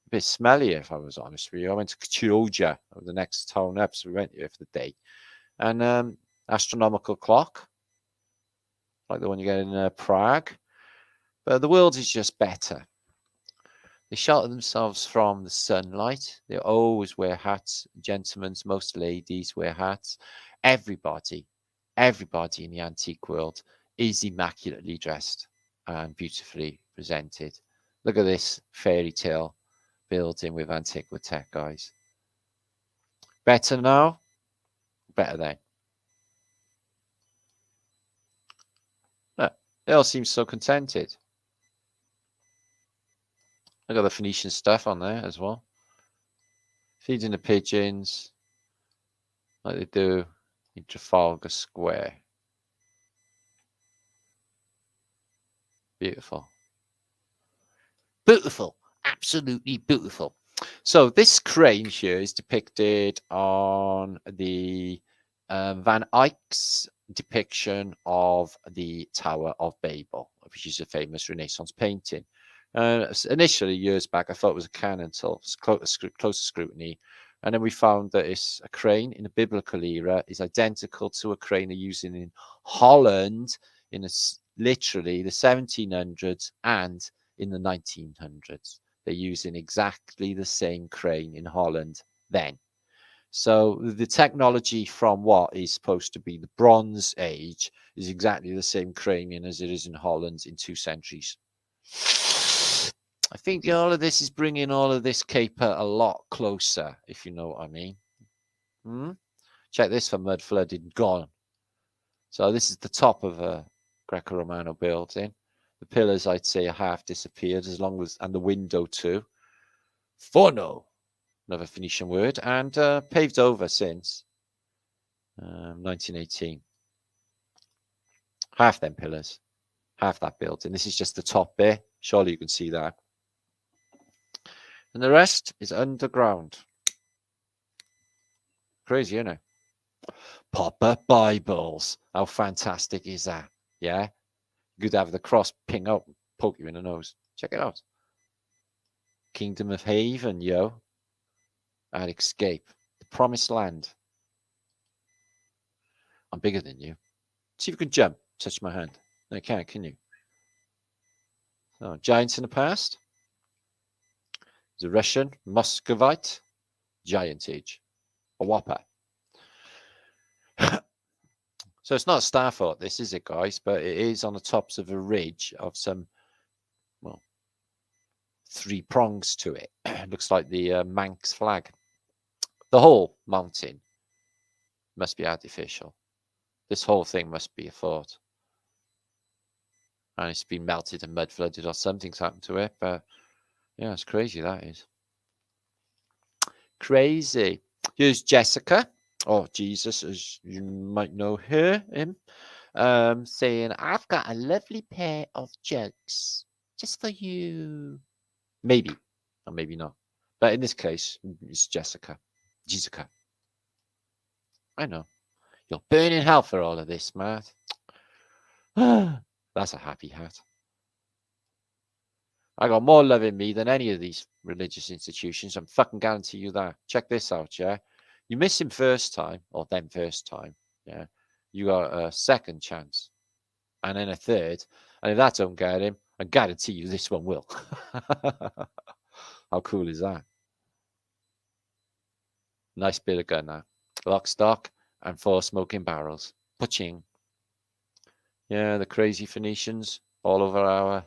a bit smelly, if I was honest with you. I went to Chioggia, the next town up, so we went there for the day. And astronomical clock, like the one you get in Prague. But the world is just better. They shelter themselves from the sunlight. They always wear hats. Gentlemen, most ladies wear hats. Everybody in the antique world is immaculately dressed and beautifully presented. Look at this fairy tale building with antiquitech, guys. Better now, better then. Look, they all seem so contented. I got the Phoenician stuff on there as well. Feeding the pigeons like they do in Trafalgar Square. Beautiful. Beautiful. Absolutely beautiful. So this crane here is depicted on the Van Eyck's depiction of the Tower of Babel, which is a famous Renaissance painting. Initially, years back, I thought it was a cannon until closer scrutiny And then we found that it's a crane in the biblical era is identical to a crane they're using in Holland in literally the 1700s and in the 1900s. They're using exactly the same crane in Holland then. So the technology from what is supposed to be the Bronze Age is exactly the same crane as it is in Holland in 2 centuries. I think all of this is bringing all of this caper a lot closer, if you know what I mean. Check this for mudflood in Gone. So this is the top of a Greco-Romano building. The pillars, I'd say, are half disappeared, and the window too. Forno, another Phoenician word, and paved over since 1918. Half them pillars, half that building. This is just the top bit. Surely you can see that. And the rest is underground. Crazy, isn't it? Pop-up Bibles. How fantastic is that? Yeah? You could have the cross ping up, poke you in the nose. Check it out. Kingdom of Haven, yo. And Escape. The Promised Land. I'm bigger than you. See if you can jump. Touch my hand. No, you can't, can you? Oh, giants in the past. The Russian Muscovite Giant Age. A whopper. So it's not a star fort, this, is it, guys? But it is on the tops of a ridge of some, well, 3 prongs to it. Looks like the Manx flag. The whole mountain must be artificial. This whole thing must be a fort. And it's been melted and mud flooded or something's happened to it. But yeah, it's crazy, that is. Crazy. Here's Jessica, or Jesus, as you might know him, saying, I've got a lovely pair of jugs just for you. Maybe, or maybe not. But in this case, it's Jessica. Jessica. I know. You'll burn in hell for all of this, Matt. That's a happy hat. I got more love in me than any of these religious institutions. I'm fucking guarantee you that. Check this out, yeah? You miss him first time, or them first time, yeah? You got a second chance, and then a third. And if that don't get him, I guarantee you this one will. How cool is that? Nice bit of gun now. Lock, stock, and 4 smoking barrels. Puching. Yeah, the crazy Phoenicians all over our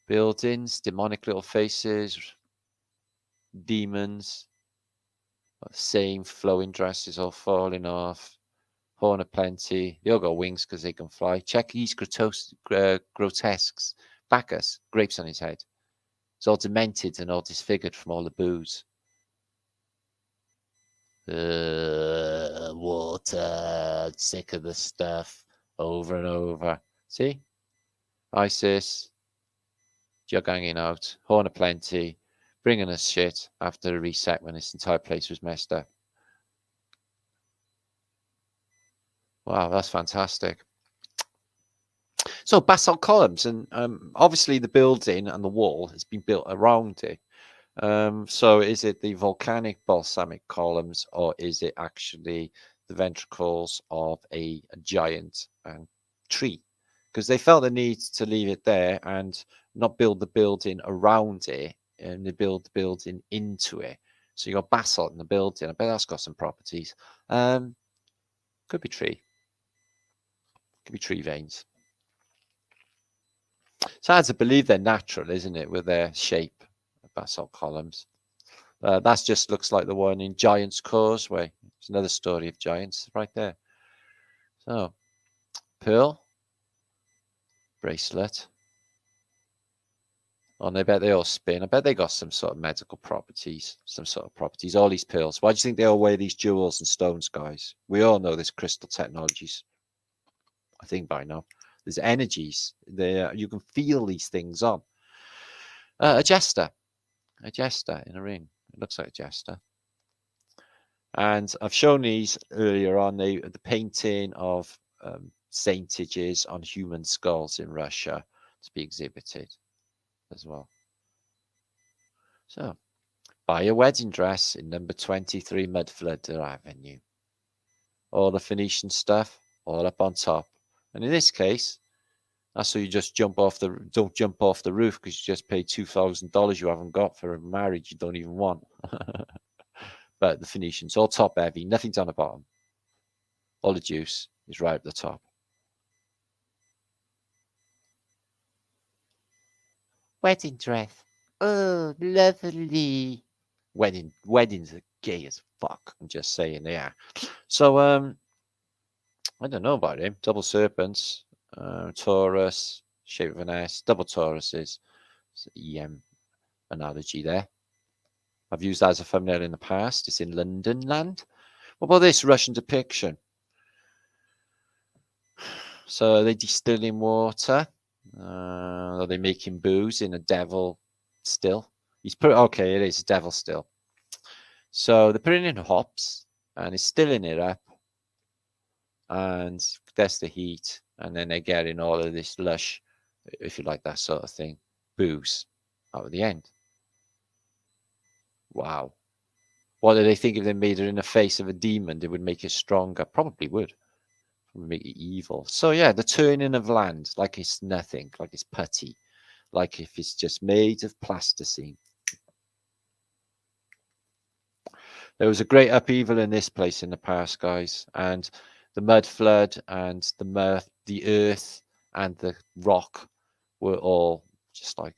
buildings. Demonic little faces. Demons. Same flowing dresses all falling off. Horn of plenty. They all got wings because they can fly. Check these grotesques. Bacchus. Grapes on his head. It's all demented and all disfigured from all the booze. Water. Sick of the stuff. Over and over. See? ISIS. Jug hanging out. Horn of plenty. Bringing us shit after a reset when this entire place was messed up. Wow, that's fantastic. So basalt columns, and obviously the building and the wall has been built around it. So is it the volcanic balsamic columns, or is it actually the ventricles of a giant tree? Because they felt the need to leave it there and not build the building around it, and they build the building into it. So you got basalt in the building. I bet that's got some properties. Could be tree. Could be tree veins. It's hard to believe they're natural, isn't it, with their shape, basalt columns. That just looks like the one in Giant's Causeway. It's another story of giants right there. So, pearl, bracelet. Oh, and I bet they all spin. I bet they got some sort of medical properties, some sort of properties. All these pearls. Why do you think they all wear these jewels and stones, guys? We all know this crystal technologies. I think by now. There's energies. There, you can feel these things on. A jester in a ring. It looks like a jester. And I've shown these earlier on, the painting of saintages on human skulls in Russia to be exhibited as well. So, Buy a wedding dress in number 23 Mudflood Avenue. All the Phoenician stuff, all up on top. And in this case, that's so you just don't jump off the roof because you just paid $2,000 you haven't got for a marriage you don't even want. But the Phoenicians, all top heavy, nothing's on the bottom. All the juice is right at the top. Wedding dress. Oh, lovely. Weddings are gay as fuck. I'm just saying they are. So, I don't know about him. Double serpents, Taurus, shape of an S, double Tauruses. It's EM analogy there. I've used that as a thumbnail in the past. It's in London land. What about this Russian depiction? So are they distilling water? Are they making booze in a devil still? Okay, it is a devil still. So they're putting in hops and it's stilling it up. And that's the heat. And then they're getting all of this lush, if you like that sort of thing, booze out of the end. Wow. What do they think if they made it in the face of a demon? They would make it stronger. Probably would. Make it evil. So yeah, the turning of land, like it's nothing, like it's putty, like if it's just made of plasticine. There was a great upheaval in this place in the past, guys, and the mud flood and the earth and the rock were all just like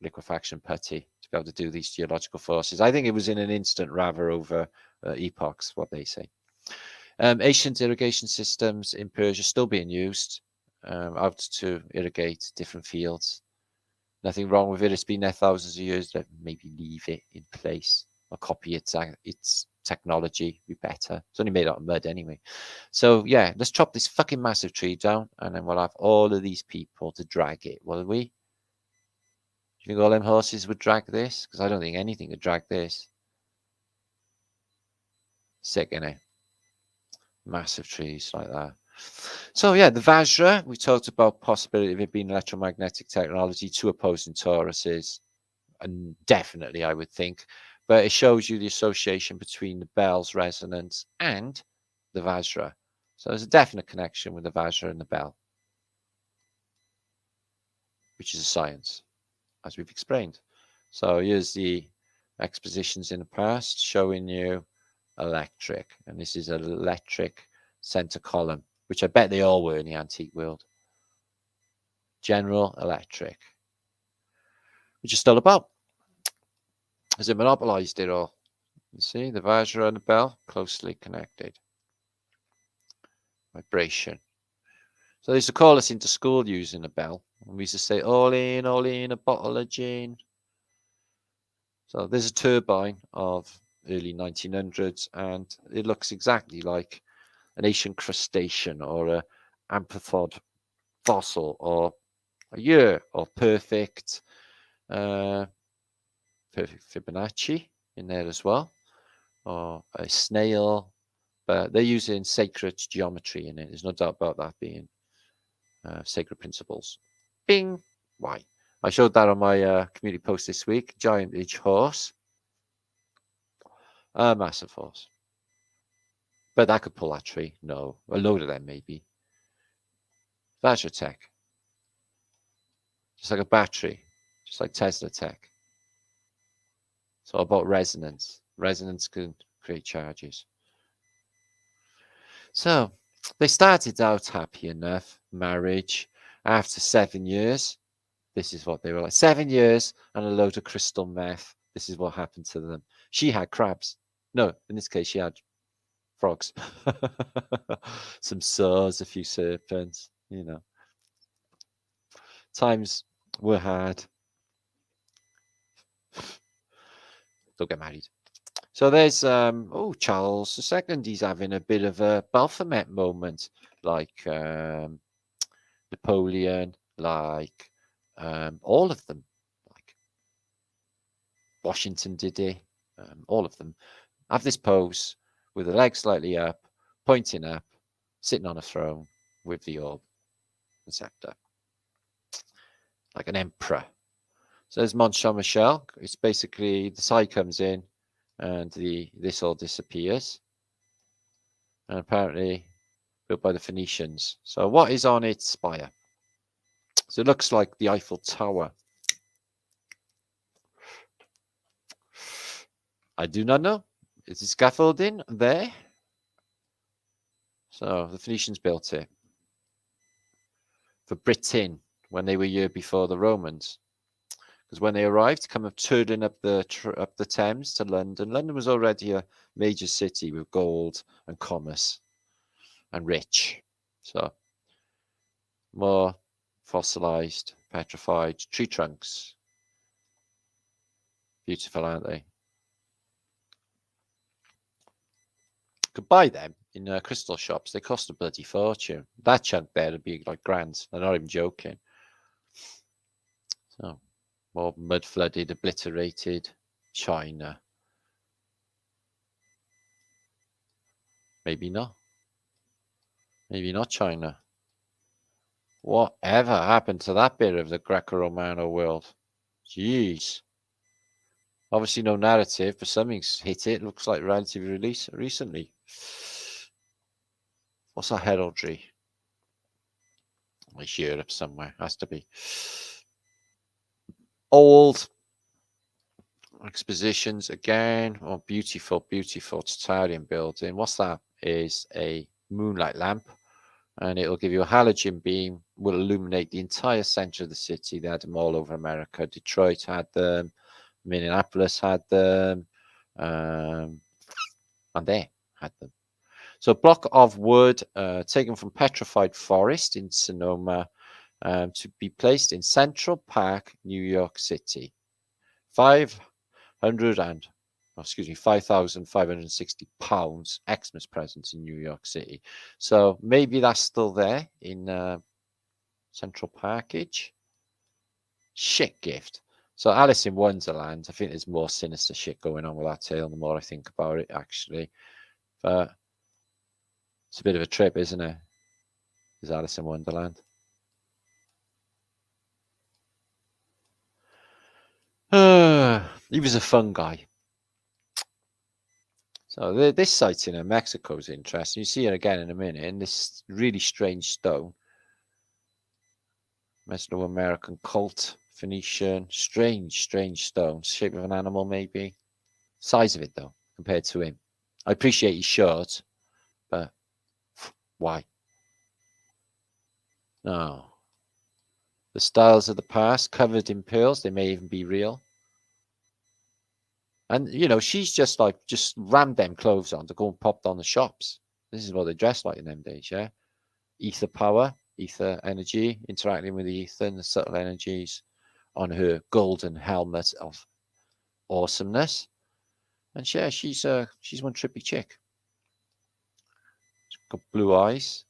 liquefaction putty to be able to do these geological forces. I think it was in an instant rather over epochs, what they say. Ancient irrigation systems in Persia still being used out to irrigate different fields. Nothing wrong with it. It's been there thousands of years. Maybe leave it in place or copy its technology. Be better. It's only made out of mud anyway. So yeah, let's chop this fucking massive tree down, and then we'll have all of these people to drag it. Will we? Do you think all them horses would drag this? Because I don't think anything would drag this. Sick, innit? Massive trees like that. So yeah, the Vajra, we talked about possibility of it being electromagnetic technology, two opposing Tauruses, and definitely I would think, but it shows you the association between the bell's resonance and the Vajra. So there's a definite connection with the Vajra and the bell, which is a science, as we've explained. So here's the expositions in the past showing you electric, and this is an electric center column, which I bet they all were in the antique world. General Electric, which is still about. Has it monopolized it all? You see, the Vajra and the bell closely connected. Vibration. So they used to call us into school using a bell, and we used to say, all in, a bottle of gin. So there's a turbine of early 1900s, and it looks exactly like an ancient crustacean or a amphithod fossil or a year or perfect Fibonacci in there as well, or a snail, but they're using sacred geometry in it. There's no doubt about that being sacred principles. Bing! Why? I showed that on my community post this week. Giant ridge horse. A massive horse. But that could pull that tree. No. A load of them, maybe. Vajra tech. Just like a battery. Just like Tesla tech. It's all about resonance. Resonance can create charges. So, they started out happy enough. Marriage. After 7 years, this is what they were like. 7 years and a load of crystal meth. This is what happened to them. She had crabs. No, in this case, she had frogs. Some saws, a few serpents, you know. Times were hard. Don't get married. So there's Charles II. He's having a bit of a Baphomet moment, like Napoleon, like all of them, like Washington did it. All of them have this pose with the legs slightly up, pointing up, sitting on a throne with the orb, the scepter, like an emperor. So there's Mont Saint Michel. It's basically the side comes in and this all disappears. And apparently built by the Phoenicians. So what is on its spire? So it looks like the Eiffel Tower. I do not know. Is the scaffolding there? So the Phoenicians built it for Britain when they were a year before the Romans. Because when they arrived, kind of turning up the Thames to London. London was already a major city with gold and commerce and rich. So more fossilized, petrified tree trunks. Beautiful, aren't they? Could buy them in crystal shops. They cost a bloody fortune. That chunk there would be like grand. I'm not even joking. So more mud flooded, obliterated China. Maybe not. Maybe not China. Whatever happened to that bit of the Greco-Romano world? Jeez. Obviously no narrative, but something's hit it. Looks like relatively recently. What's that heraldry? It's Europe somewhere. Has to be. Old expositions again. Oh, beautiful, beautiful Tartarian building. What's that? Is a moonlight lamp. And it'll give you a halogen beam, will illuminate the entire center of the city. They had them all over America. Detroit had them, Minneapolis had them, and they had them. So a block of wood taken from petrified forest in Sonoma to be placed in Central Park, New York City. 5,560 pounds Xmas presents in New York City. So maybe that's still there in Central Parkage. Shit gift. So Alice in Wonderland, I think there's more sinister shit going on with that tale the more I think about it, actually. But it's a bit of a trip, isn't it? Is Alice in Wonderland. He was a fun guy. So this sighting in Mexico is interesting. You see it again in a minute in this really strange stone. Mesoamerican cult, Phoenician, strange stone, shape of an animal maybe. Size of it though, compared to him. I appreciate he's short, but why? No. The styles of the past, covered in pearls, they may even be real. And, you know, she's just rammed them clothes on to go and pop down the shops. This is what they dress like in them days, yeah? Ether power, ether energy, interacting with the ether and the subtle energies on her golden helmet of awesomeness. And yeah, she's one trippy chick. She's got blue eyes.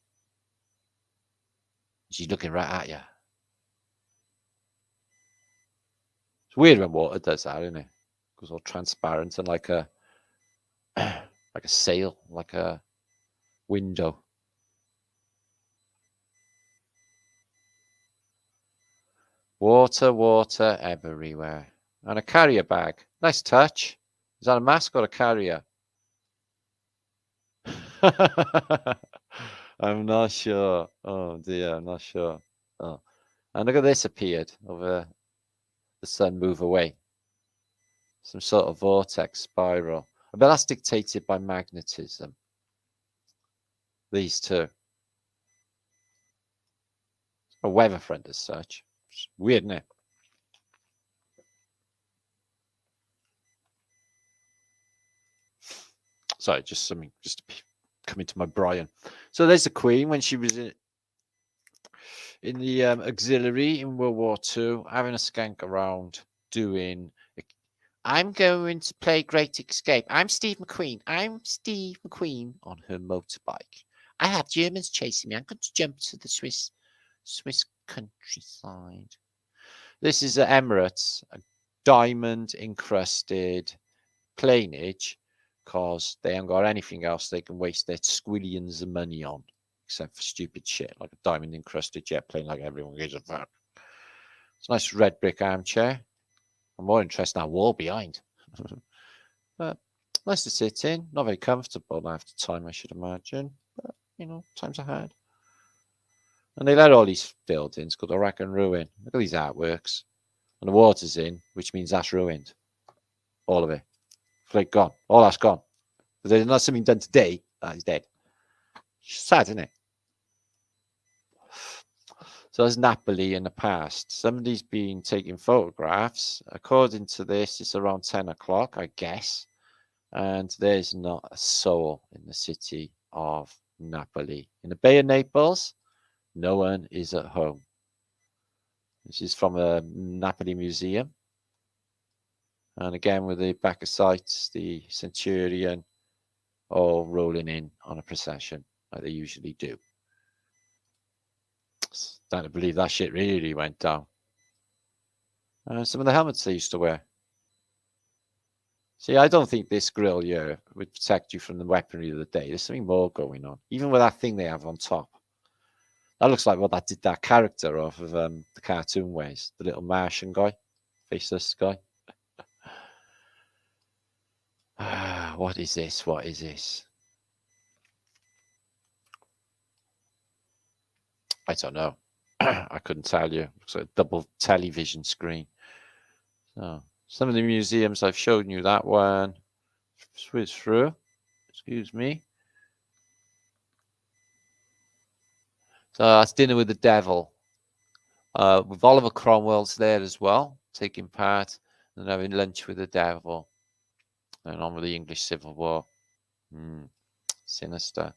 She's looking right at you. It's weird when water does that, isn't it? It goes all transparent and like a sail, like a window. Water everywhere. And a carrier bag. Nice touch. Is that a mask or a carrier? I'm not sure. Oh dear, I'm not sure. Oh. And look at this appeared over the sun move away. Some sort of vortex spiral. I bet that's dictated by magnetism. These two. A weather front as such. It's weird, isn't it? Sorry, just something just coming to my Brian. So there's the Queen when she was in the auxiliary in World War II, having a skank around, doing. I'm going to play Great Escape. I'm Steve McQueen. I'm Steve McQueen on her motorbike. I have Germans chasing me. I'm going to jump to the Swiss countryside. This is Emirates, a diamond encrusted planeage, because they haven't got anything else they can waste their squillions of money on, except for stupid shit like a diamond encrusted jet plane like everyone gives a fuck. It's a nice red brick armchair. I'm more interested in that wall behind. But nice to sit in. Not very comfortable after time, I should imagine. But, you know, times are hard. And they let all these buildings go to rack and ruin. Look at these artworks. And the water's in, which means that's ruined. All of it. It's like gone. All that's gone. If there's not something done today, that is dead. It's sad, isn't it? So that's Napoli in the past. Somebody's been taking photographs. According to this, it's around 10 o'clock, I guess. And there's not a soul in the city of Napoli. In the Bay of Naples, no one is at home. This is from a Napoli museum. And again, with the back of sights, the centurion all rolling in on a procession like they usually do. Starting to believe that shit really went down. Some of the helmets they used to wear. See, I don't think this grill here would protect you from the weaponry of the day. There's something more going on. Even with that thing they have on top. That looks like what that character off of the cartoon wears. The little Martian guy. Faceless guy. What is this? What is this? I don't know. I couldn't tell you. Looks like a double television screen. So some of the museums I've shown you that one. Switch through. Excuse me. So that's Dinner with the Devil. With Oliver Cromwell's there as well, taking part and having lunch with the devil. And on with the English Civil War. Sinister.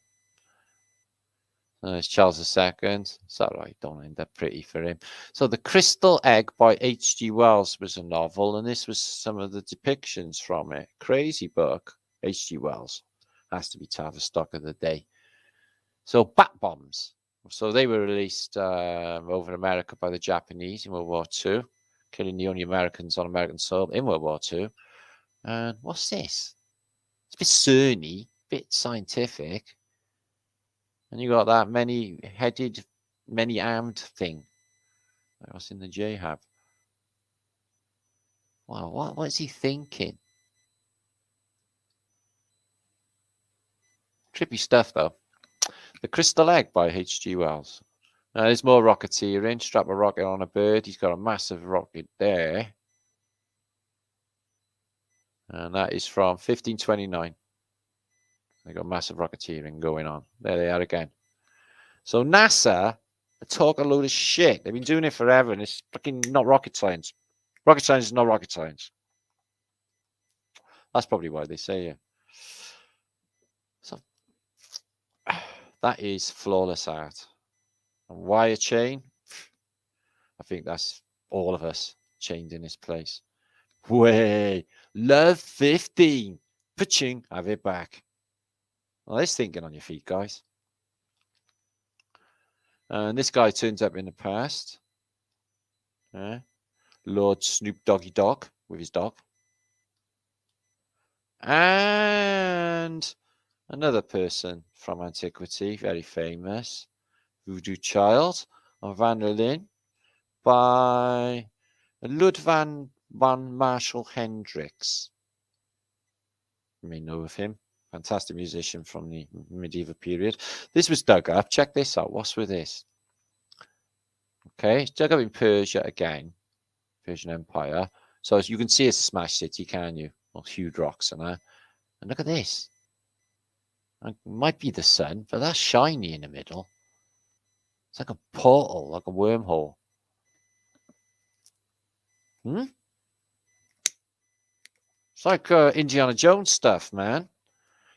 It's Charles II. It's all right, don't end up pretty for him. So The Crystal Egg by H.G. Wells was a novel, and this was some of the depictions from it. Crazy book. H.G. Wells has to be Tavistock of the day. So bat bombs. So they were released over America by the Japanese in World War II, killing the only Americans on American soil in World War II. And what's this? It's a bit cerny, a bit scientific. And you got that many-headed, many-armed thing. What's in the J-Hab? Wow, what is he thinking? Trippy stuff, though. The Crystal Egg by H.G. Wells. Now, there's more rocketeering. Strap a rocket on a bird. He's got a massive rocket there. And that is from 1529. They got massive rocketeering going on. There they are again. So NASA talk a load of shit. They've been doing it forever, and it's fucking not rocket science. Rocket science is not rocket science. That's probably why they say it. So that is flawless art. And wire chain. I think that's all of us chained in this place. Way, love 15. Pitching, have it back. Well, there's thinking on your feet, guys. And this guy turns up in the past. Lord Snoop Doggy Dogg with his dog. And another person from antiquity, very famous, Voodoo Child of Van der Linde by Ludwig van Marshall Hendricks. You may know of him. Fantastic musician from the medieval period. This was dug up. Check this out. What's with this? Okay, it's dug up in Persia again. Persian Empire. So as you can see, it's a smashed city, can you? Well, huge rocks and that. And look at this. It might be the sun, but that's shiny in the middle. It's like a portal, like a wormhole. It's like Indiana Jones stuff, man.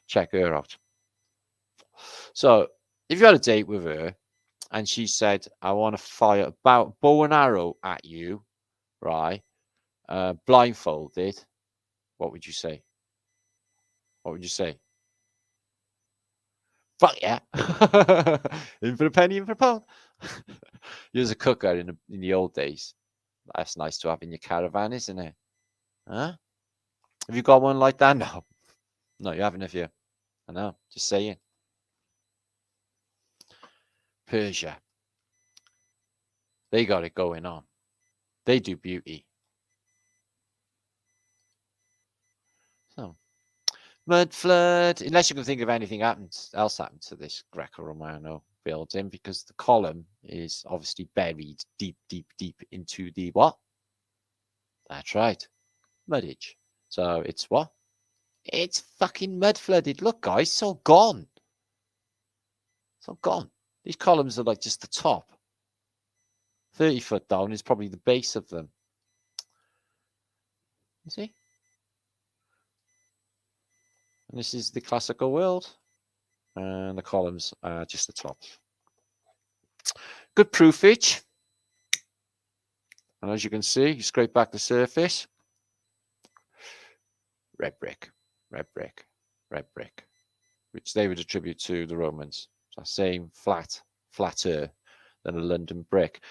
Check her out. So if you had a date with her and she said, I want to fire a bow and arrow at you, right? Blindfolded, what would you say? What would you say? Fuck yeah. In for a penny, in for a pound. You was a cooker in the old days. That's nice to have in your caravan, isn't it? Huh? Have you got one like that? No. No, you haven't, have you? I know. Just saying. Persia. They got it going on. They do beauty. Mud flood, unless you can think of anything else happened to this Greco-Romano building, because the column is obviously buried deep into the what? That's right, muddage. So it's what? It's fucking mud flooded. Look, guys, it's all gone. It's all gone. These columns are like just the top. 30 foot down is probably the base of them. You see? And this is the classical world. And the columns are just the top. Good proofage. And as you can see, you scrape back the surface. Red brick, red brick, red brick, which they would attribute to the Romans. So same flatter than a London brick.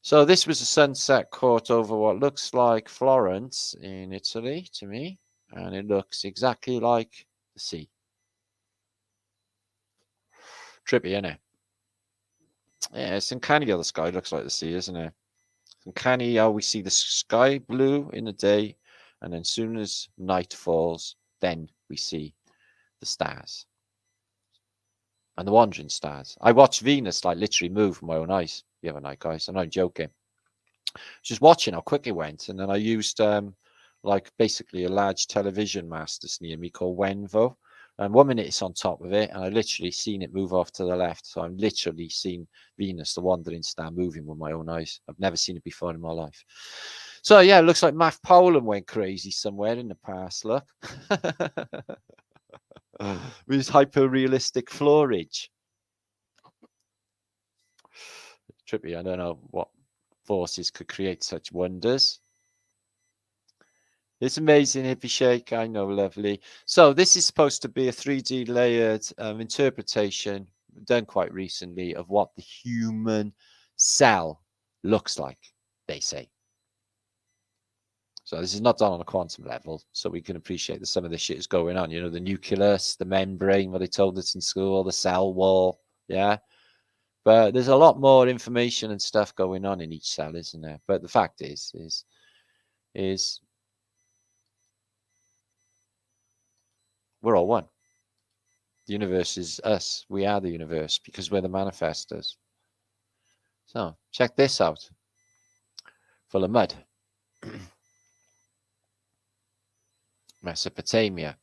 So this was a sunset caught over what looks like Florence in Italy to me. And it looks exactly like the sea. Trippy, isn't it? Yeah, it's uncanny how the sky looks like the sea, isn't it? It's uncanny how we see the sky blue in the day, and then as soon as night falls, then we see the stars. And the wandering stars. I watched Venus like literally move with my own eyes the other night, guys. I'm not joking. Just watching how quick it went, and then I used like basically a large television mast that's near me called Wenvo. And 1 minute it's on top of it, and I literally seen it move off to the left. So I'm literally seen Venus, the wandering star, moving with my own eyes. I've never seen it before in my life. So yeah, it looks like Math Poland went crazy somewhere in the past. Look, with his hyper-realistic floorage. Trippy. I don't know what forces could create such wonders. It's amazing, hippie shake. I know, lovely. So this is supposed to be a 3D layered interpretation done quite recently of what the human cell looks like, they say. So this is not done on a quantum level, so we can appreciate that some of this shit is going on. You know, the nucleus, the membrane, what they told us in school, the cell wall, yeah. But there's a lot more information and stuff going on in each cell, isn't there? But the fact is we're all one. The universe is us. We are the universe because we're the manifestors. So check this out. Full of mud. Mesopotamia.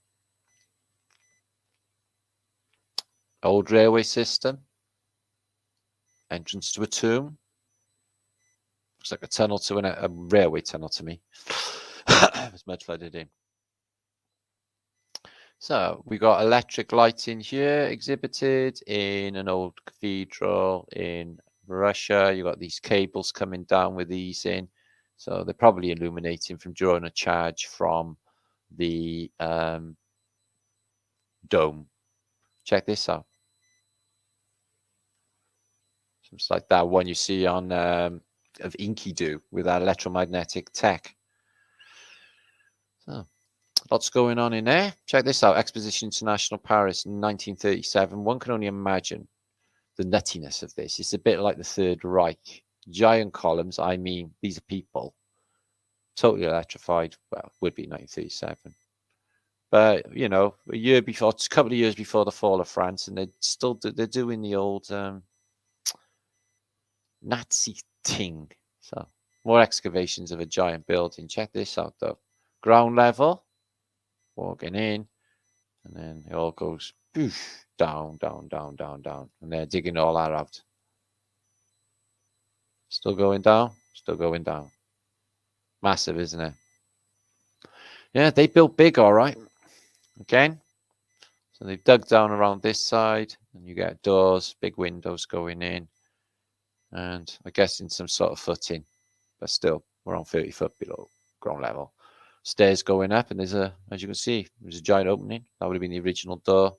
Old railway system. Entrance to a tomb. Looks like a tunnel to a railway tunnel to me. It's mud flooded in. So we got electric lighting here exhibited in an old cathedral in Russia. You got these cables coming down with these in. So they're probably illuminating from drawing a charge from the dome. Check this out. It's like that one you see on of Enkidu with that electromagnetic tech. So lots going on in there. Check this out. Exposition International Paris in 1937. One can only imagine the nuttiness of this. It's a bit like the Third Reich. Giant columns. I mean, these are people. Totally electrified. Well, would be 1937. But, you know, a couple of years before the fall of France, and they're doing the old Nazi thing. So, more excavations of a giant building. Check this out, though. Ground level. Walking in, and then it all goes down, down, down, down, down, and they're digging all that out. Still going down, still going down. Massive, isn't it? Yeah, they built big, all right. Again, so they've dug down around this side, and you get doors, big windows going in, and I guess in some sort of footing, but still, we're on 30 foot below ground level. Stairs going up, and there's as you can see, there's a giant opening. That would have been the original door.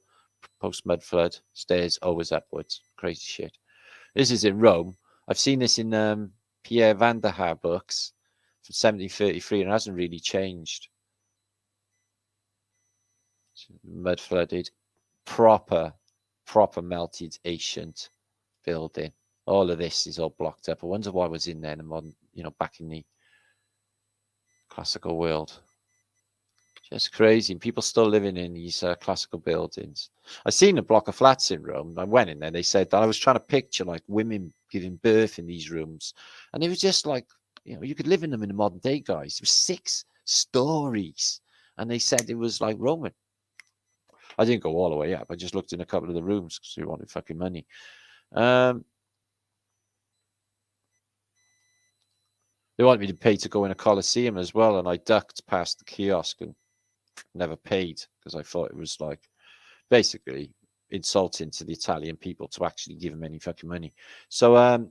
Post mud flood, stairs always upwards. Crazy shit. This is in Rome. I've seen this in Pierre van der Haar books from 1733, and it hasn't really changed. Mud flooded, proper melted ancient building. All of this is all blocked up. I wonder what was in there in the modern, back in the classical world. Just crazy. People still living in these classical buildings. I seen a block of flats in Rome. I went in there. They said that I was trying to picture like women giving birth in these rooms, and it was just like, you know, you could live in them in the modern day, guys. It was 6 stories, and they said it was like Roman. I didn't go all the way up. I just looked in a couple of the rooms because we wanted fucking money. They wanted me to pay to go in a Colosseum as well, and I ducked past the kiosk and never paid because I thought it was like basically insulting to the Italian people to actually give them any fucking money. So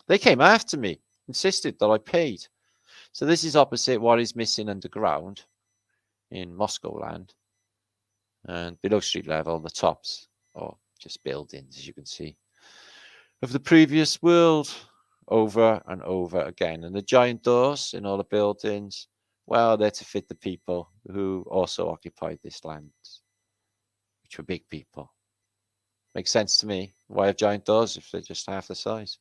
they came after me, insisted that I paid. So this is opposite what is missing underground in Moscow land. And below street level, the tops are just buildings, as you can see, of the previous world over and over again. And the giant doors in all the buildings, well, they're to fit the people who also occupied this land, which were big people. Makes sense to me. Why have giant doors if they're just half the size?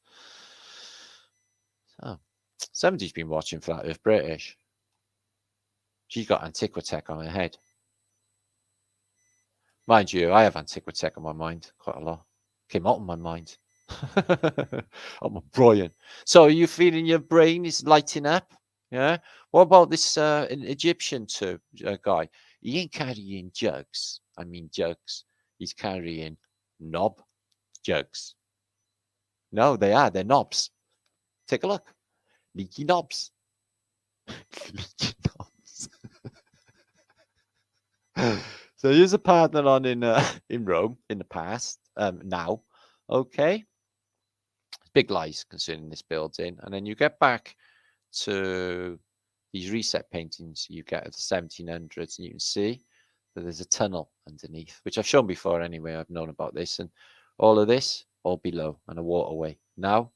So, somebody's been watching Flat Earth British. She's got Antiquitech on her head. Mind you, I have Antiquitech on my mind quite a lot. Came out of my mind. I'm a Brian. So are you feeling your brain is lighting up? Yeah. What about this Egyptian guy? He ain't carrying jugs. I mean jugs. He's carrying knob jugs. No, they're knobs. Take a look. Leaky knobs. Leaky knobs. So here's a partner on in Rome in the past. Now, okay. Big lies concerning this building, and then you get back to these reset paintings you get at the 1700s, and you can see that there's a tunnel underneath, which I've shown before anyway. I've known about this, and all of this all below and a waterway. Now,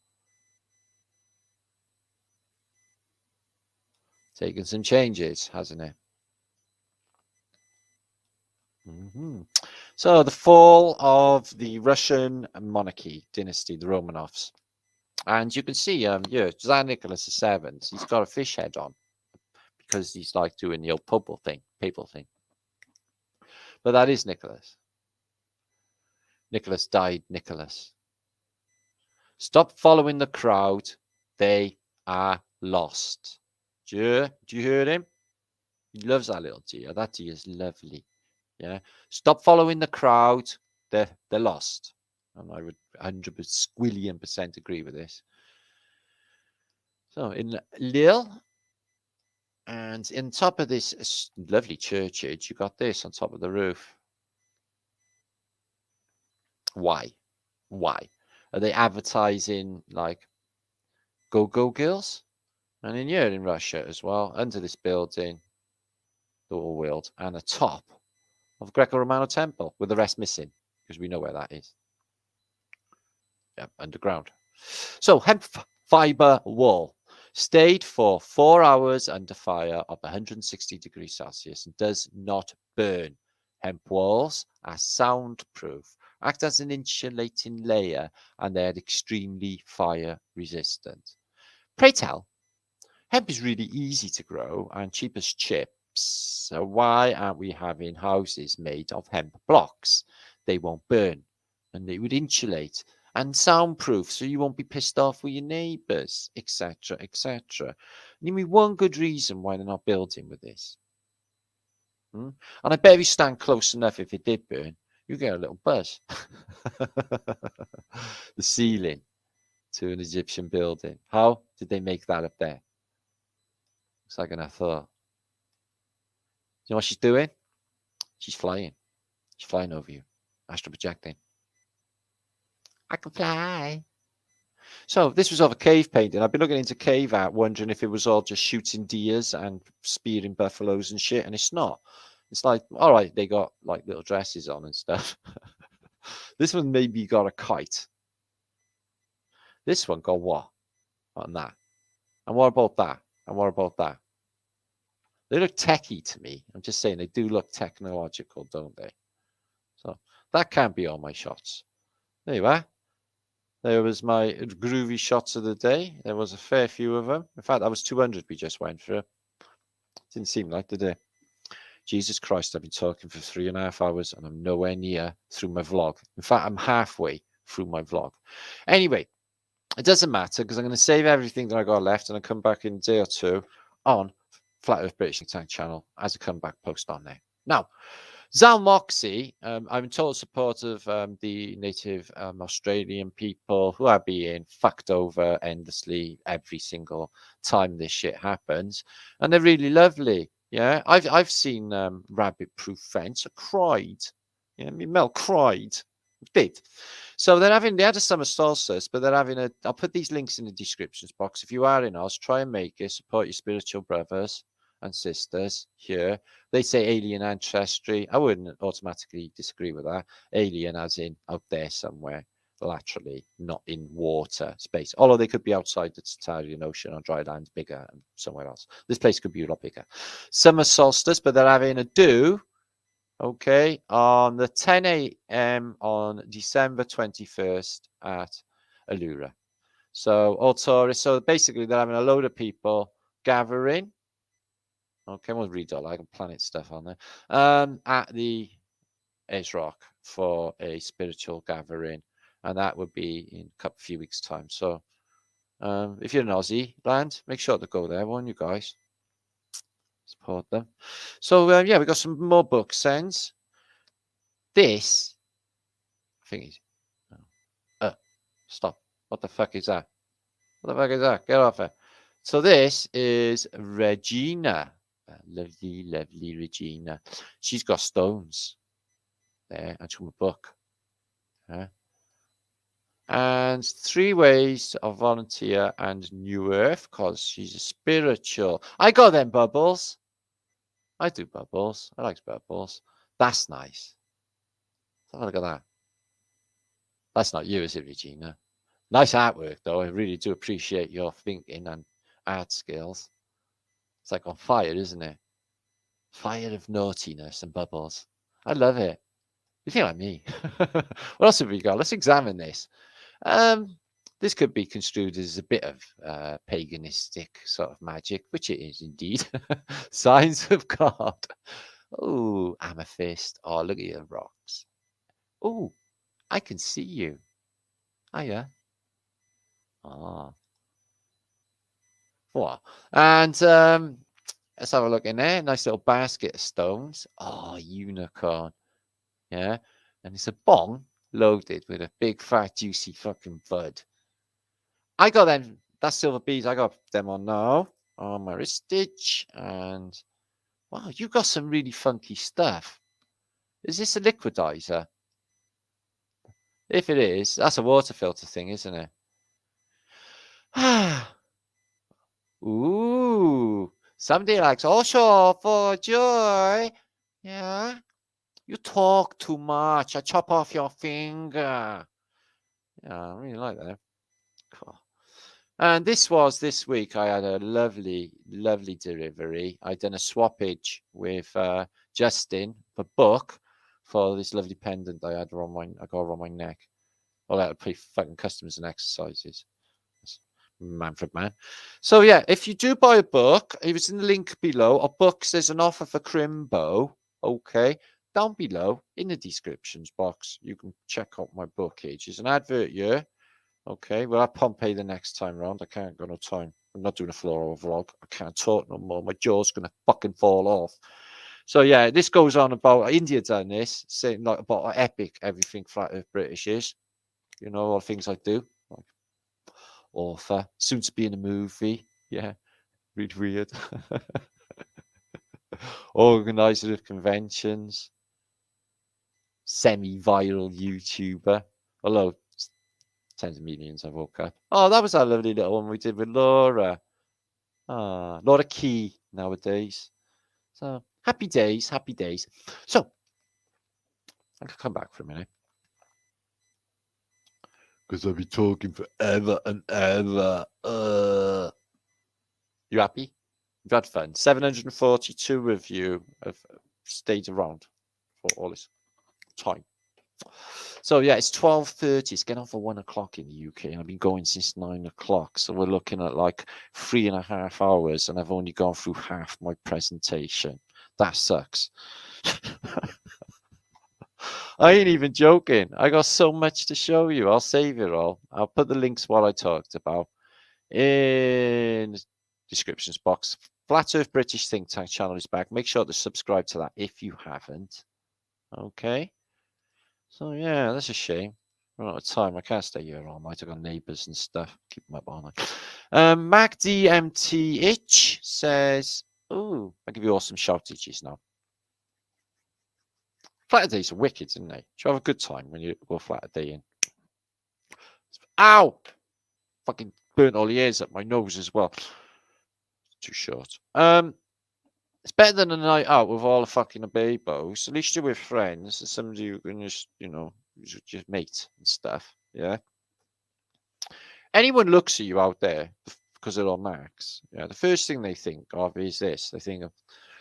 taken some changes, hasn't it? So the fall of the Russian monarchy dynasty, the Romanovs. And you can see, yeah, Tsar Nicholas VII, he's got a fish head on because he's like doing the old papal thing. But that is Nicholas. Nicholas died Nicholas. Stop following the crowd. They are lost. Do you hear him? He loves that little deer. That deer is lovely. Yeah. Stop following the crowd. They're lost. And I would 100% agree with this. So in Lille, and in top of this lovely churchage, you got this on top of the roof. Why? Are they advertising like go-go girls? And in here in Russia as well, under this building, the whole world, and a top of Greco-Romano temple with the rest missing, because we know where that is. Yeah, underground. So hemp fiber wall stayed for 4 hours under fire of 160 degrees Celsius and does not burn. Hemp walls are soundproof, act as an insulating layer, and they're extremely fire resistant. Pray tell, hemp is really easy to grow and cheap as chips. So why aren't we having houses made of hemp blocks? They won't burn and they would insulate and soundproof, so you won't be pissed off with your neighbours, etc., etc. Give me one good reason why they're not building with this. And I bet if you stand close enough, if it did burn, you get a little buzz. The ceiling to an Egyptian building. How did they make that up there? Looks like an thought. You know what she's doing? She's flying. She's flying over you. Astral projecting. I can fly. So this was of a cave painting. I've been looking into cave art, wondering if it was all just shooting deers and spearing buffaloes and shit, and it's not. It's like, all right, they got like little dresses on and stuff. This one maybe got a kite. This one got what? On that. And what about that? And what about that? They look techie to me. I'm just saying they do look technological, don't they? So that can't be all my shots. There you are. There was my groovy shots of the day. There was a fair few of them. In fact, that was 200 we just went through. Didn't seem like, did it? Jesus Christ, I've been talking for 3.5 hours and I'm nowhere near through my vlog. In fact, I'm halfway through my vlog. Anyway, it doesn't matter because I'm going to save everything that I got left and I'll come back in a day or two on Flat Earth British Tank channel as a comeback post on there. Now, Zal Moxie, I'm in total support of the native Australian people who are being fucked over endlessly every single time this shit happens, and they're really lovely. Yeah, I've seen rabbit-proof fence. I cried. Yeah, me Mel cried. Did. So they had a summer solstice, but they're having a. I'll put these links in the descriptions box. If you are in Oz, try and make it. Support your spiritual brothers and sisters here. They say alien ancestry. I wouldn't automatically disagree with that. Alien as in out there somewhere, laterally, not in water space. Although they could be outside the Tartarian Ocean or dry land, bigger and somewhere else. This place could be a lot bigger. Summer solstice, but they're having a do, okay, on the 10 a.m. on December 21st at Allura. So all tourists. So basically, they're having a load of people gathering. Okay, we'll read all like planet stuff on there. At the Ace Rock for a spiritual gathering, and that would be in a few weeks' time. So, if you're an Aussie land, make sure to go there, won't you guys? Support them. So, yeah, we got some more book sends. This thing is, stop. What the fuck is that? What the fuck is that? Get off it. So this is Regina. Lovely, lovely Regina. She's got stones there, and from a book. Yeah. And 3 ways of volunteer and New Earth, because she's a spiritual. I got them bubbles. I do bubbles. I like bubbles. That's nice. Oh, look at that. That's not you, is it, Regina? Nice artwork, though. I really do appreciate your thinking and art skills. It's like on fire, isn't it? Fire of naughtiness and bubbles. I love it. You think like me. What else have we got? Let's examine this. This could be construed as a bit of paganistic sort of magic, which it is indeed. Signs of God. Oh, amethyst. Oh, look at your rocks. Oh, I can see you. Hiya. Ah. What? And let's have a look in there. Nice little basket of stones. Oh, unicorn. Yeah. And it's a bong loaded with a big, fat, juicy fucking bud. I got them. That's silver beads. I got them on now. On my wrist stitch. And wow, you got some really funky stuff. Is this a liquidizer? If it is, that's a water filter thing, isn't it? Ooh, somebody likes also for joy. Yeah. You talk too much. I chop off your finger. Yeah, I really like that. Cool. And this week. I had a lovely, lovely delivery. I done a swappage with Justin for book for this lovely pendant I got around my neck. Well, I had to pay fucking customers and exercises. Manfred man. So yeah, if you do buy a book, it was in the link below. Or books, there's an offer for Crimbo. Okay, down below in the descriptions box, you can check out my book page. There's an advert here. Okay, we'll have Pompeii the next time round. I can't go no time. I'm not doing a floral vlog. I can't talk no more. My jaw's gonna fucking fall off. So yeah, this goes on about India done this, saying like about how epic everything Flat Earth British is. You know, all the things I do. Like author, soon to be in a movie. Yeah, really weird. Organizer of conventions, semi-viral YouTuber. Although tens of millions I woke up. Oh, that was that lovely little one we did with Laura. Ah, Laura Key nowadays. So happy days, happy days. So I could come back for a minute. Because I'll be talking forever and ever. You happy? You've had fun. 742 of you have stayed around for all this time. So yeah, it's 12:30. It's getting on for 1 o'clock in the UK, and I've been going since 9 o'clock. So we're looking at like 3.5 hours, and I've only gone through half my presentation. That sucks. I ain't even joking. I got so much to show you. I'll save it all. I'll put the links what I talked about in the descriptions box. Flat Earth British think tank channel is back. Make sure to subscribe to that if you haven't. Okay. So yeah, that's a shame. We're out of time. I can't stay here all night. I got neighbours and stuff. Keep them up all night. MacDMTH says, "Oh, I'll give you all some shoutages now." Flatterday's are wicked, isn't they? You have a good time when you go Flatterday in. Ow! Fucking burnt all the ears up my nose as well. Too short. It's better than a night out with all the fucking babos. At least you're with friends and somebody you can just, just mate and stuff. Yeah. Anyone looks at you out there because they're on Max. Yeah. The first thing they think of is this. They think of,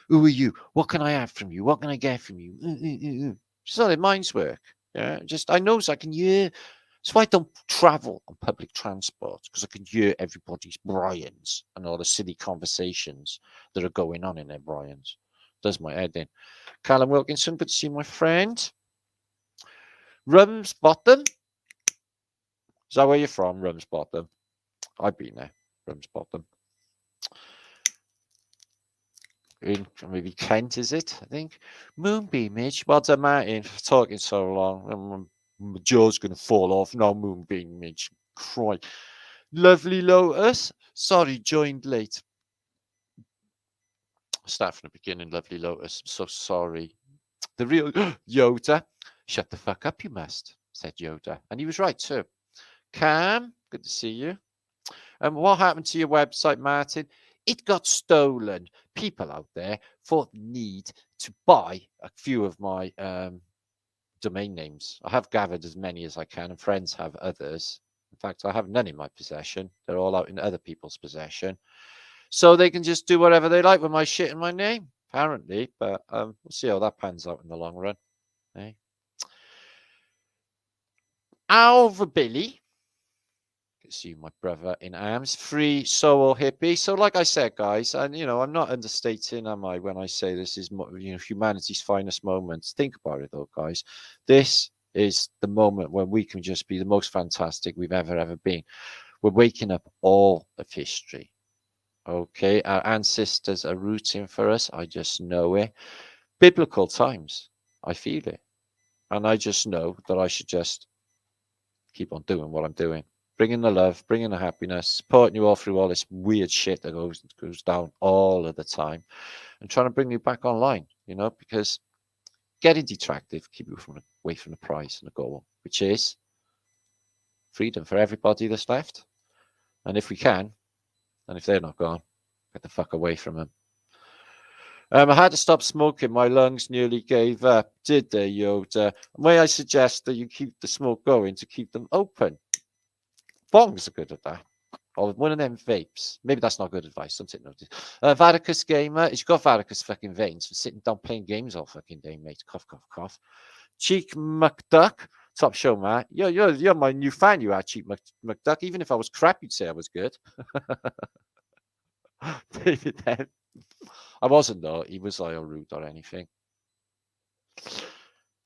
who are you? What can I have from you? What can I get from you? Just how their minds work. Yeah. I know I can hear. That's why I don't travel on public transport, because I can hear everybody's Brians and all the silly conversations that are going on in their Brians. Does my head in. Callum Wilkinson, good to see my friend. Rumsbottom. Is that where you're from, Rumsbottom? I've been there, Rumsbottom. In maybe Kent, is it? I think. Moonbeam Midge. Well done, Martin, for talking so long. My jaw's going to fall off. No, Moonbeam Midge. Cry. Lovely Lotus. Sorry, joined late. Start from the beginning, Lovely Lotus. I'm so sorry. The real Yoda. Shut the fuck up, you must, said Yoda. And he was right, too. Cam, good to see you. What happened to your website, Martin? It got stolen. People out there thought need to buy a few of my domain names. I have gathered as many as I can, and friends have others. In fact, I have none in my possession. They're all out in other people's possession. So they can just do whatever they like with my shit and my name, apparently. But we'll see how that pans out in the long run. Eh? Alva Billy. See my brother in arms, free soul hippie. So like I said, guys, and I'm not understating, am I, when I say this is humanity's finest moments. Think about it though, guys. This is the moment when we can just be the most fantastic we've ever been. We're waking up all of history. Okay, our ancestors are rooting for us. I just know it. Biblical times. I feel it. And I just know that I should just keep on doing what I'm doing. Bringing the love, bringing the happiness, supporting you all through all this weird shit that goes down all of the time, and trying to bring you back online, because getting detractive, keep you away from the prize and the goal, which is freedom for everybody that's left. And if we can, and if they're not gone, get the fuck away from them. I had to stop smoking. My lungs nearly gave up. Did they, Yoda? May I suggest that you keep the smoke going to keep them open? Bongs are good at that. Or one of them vapes. Maybe that's not good advice. Don't take notice. Varicose Gamer. He's got varicose fucking veins for sitting down playing games all fucking day, mate. Cough, cough, cough. Cheek McDuck. Top show, Matt. You're my new fan, you are, Cheek McDuck. Even if I was crap, you'd say I was good. David M. I wasn't, though. He was like rude or anything.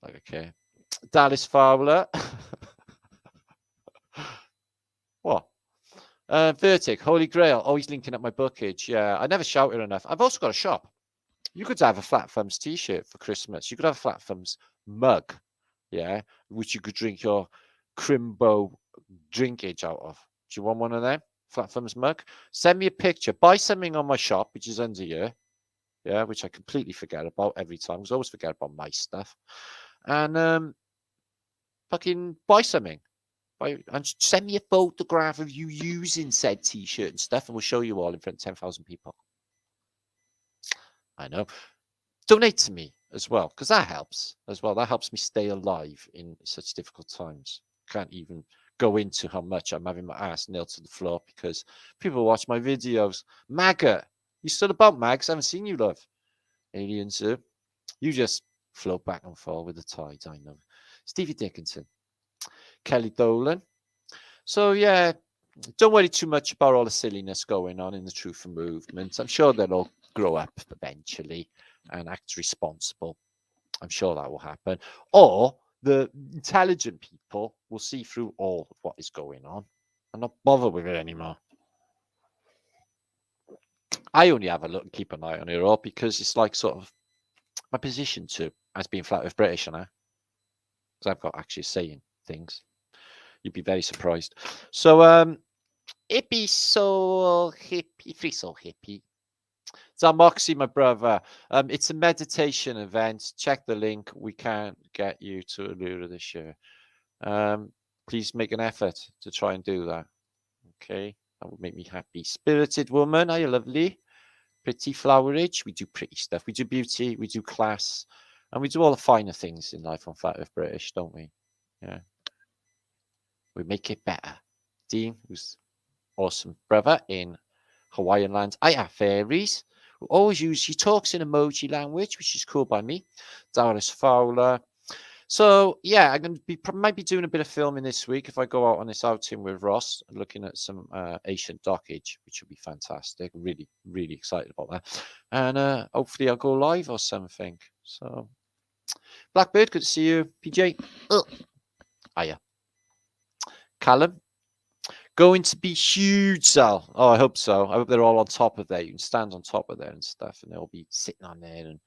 Like, okay. Dallas Fowler. What? Vertic, Holy Grail, always linking up my bookage. Yeah, I never shouted enough. I've also got a shop. You could have a Flat Thumbs t-shirt for Christmas. You could have a Flat Thumbs mug, yeah, which you could drink your Crimbo drinkage out of. Do you want one of them? Flat Thumbs mug? Send me a picture. Buy something on my shop, which is under here, yeah, which I completely forget about every time, because I always forget about my stuff. And fucking buy something. And send me a photograph of you using said t-shirt and stuff, and we'll show you all in front of 10,000 people. I know. Donate to me as well, because that helps as well. That helps me stay alive in such difficult times. Can't even go into how much I'm having my ass nailed to the floor because people watch my videos. Maggot, you still about, Mags? I haven't seen you, love. Aliens, you just float back and forth with the tide, I know. Stevie Dickinson. Kelly Dolan. So, yeah, don't worry too much about all the silliness going on in the Truth and Movement. I'm sure they'll all grow up eventually and act responsible. I'm sure that will happen. Or the intelligent people will see through all of what is going on and not bother with it anymore. I only have a look and keep an eye on it all because it's like sort of my position to as being flat earth British, and because I've got actually saying things. You'd be very surprised. So it be so hippie, free so hippie. Zamoxie, my brother. It's a meditation event. Check the link. We can't get you to Allura this year. Please make an effort to try and do that. Okay, that would make me happy. Spirited woman, are you lovely? Pretty flowerage. We do pretty stuff. We do beauty. We do class, and we do all the finer things in life on Flat Earth British, don't we? Yeah, we make it better. Dean, who's awesome brother in Hawaiian land. I have fairies. We always use. She talks in emoji language, which is cool by me. Darius Fowler. So yeah, I'm going to be might be doing a bit of filming this week if I go out on this outing with Ross, looking at some ancient dockage, which will be fantastic. Really, really excited about that. And hopefully I'll go live or something. So Blackbird, good to see you. PJ, hiya. Callum, going to be huge, Sal. Oh, I hope so. I hope they're all on top of there. You can stand on top of there and stuff, and they'll be sitting on there and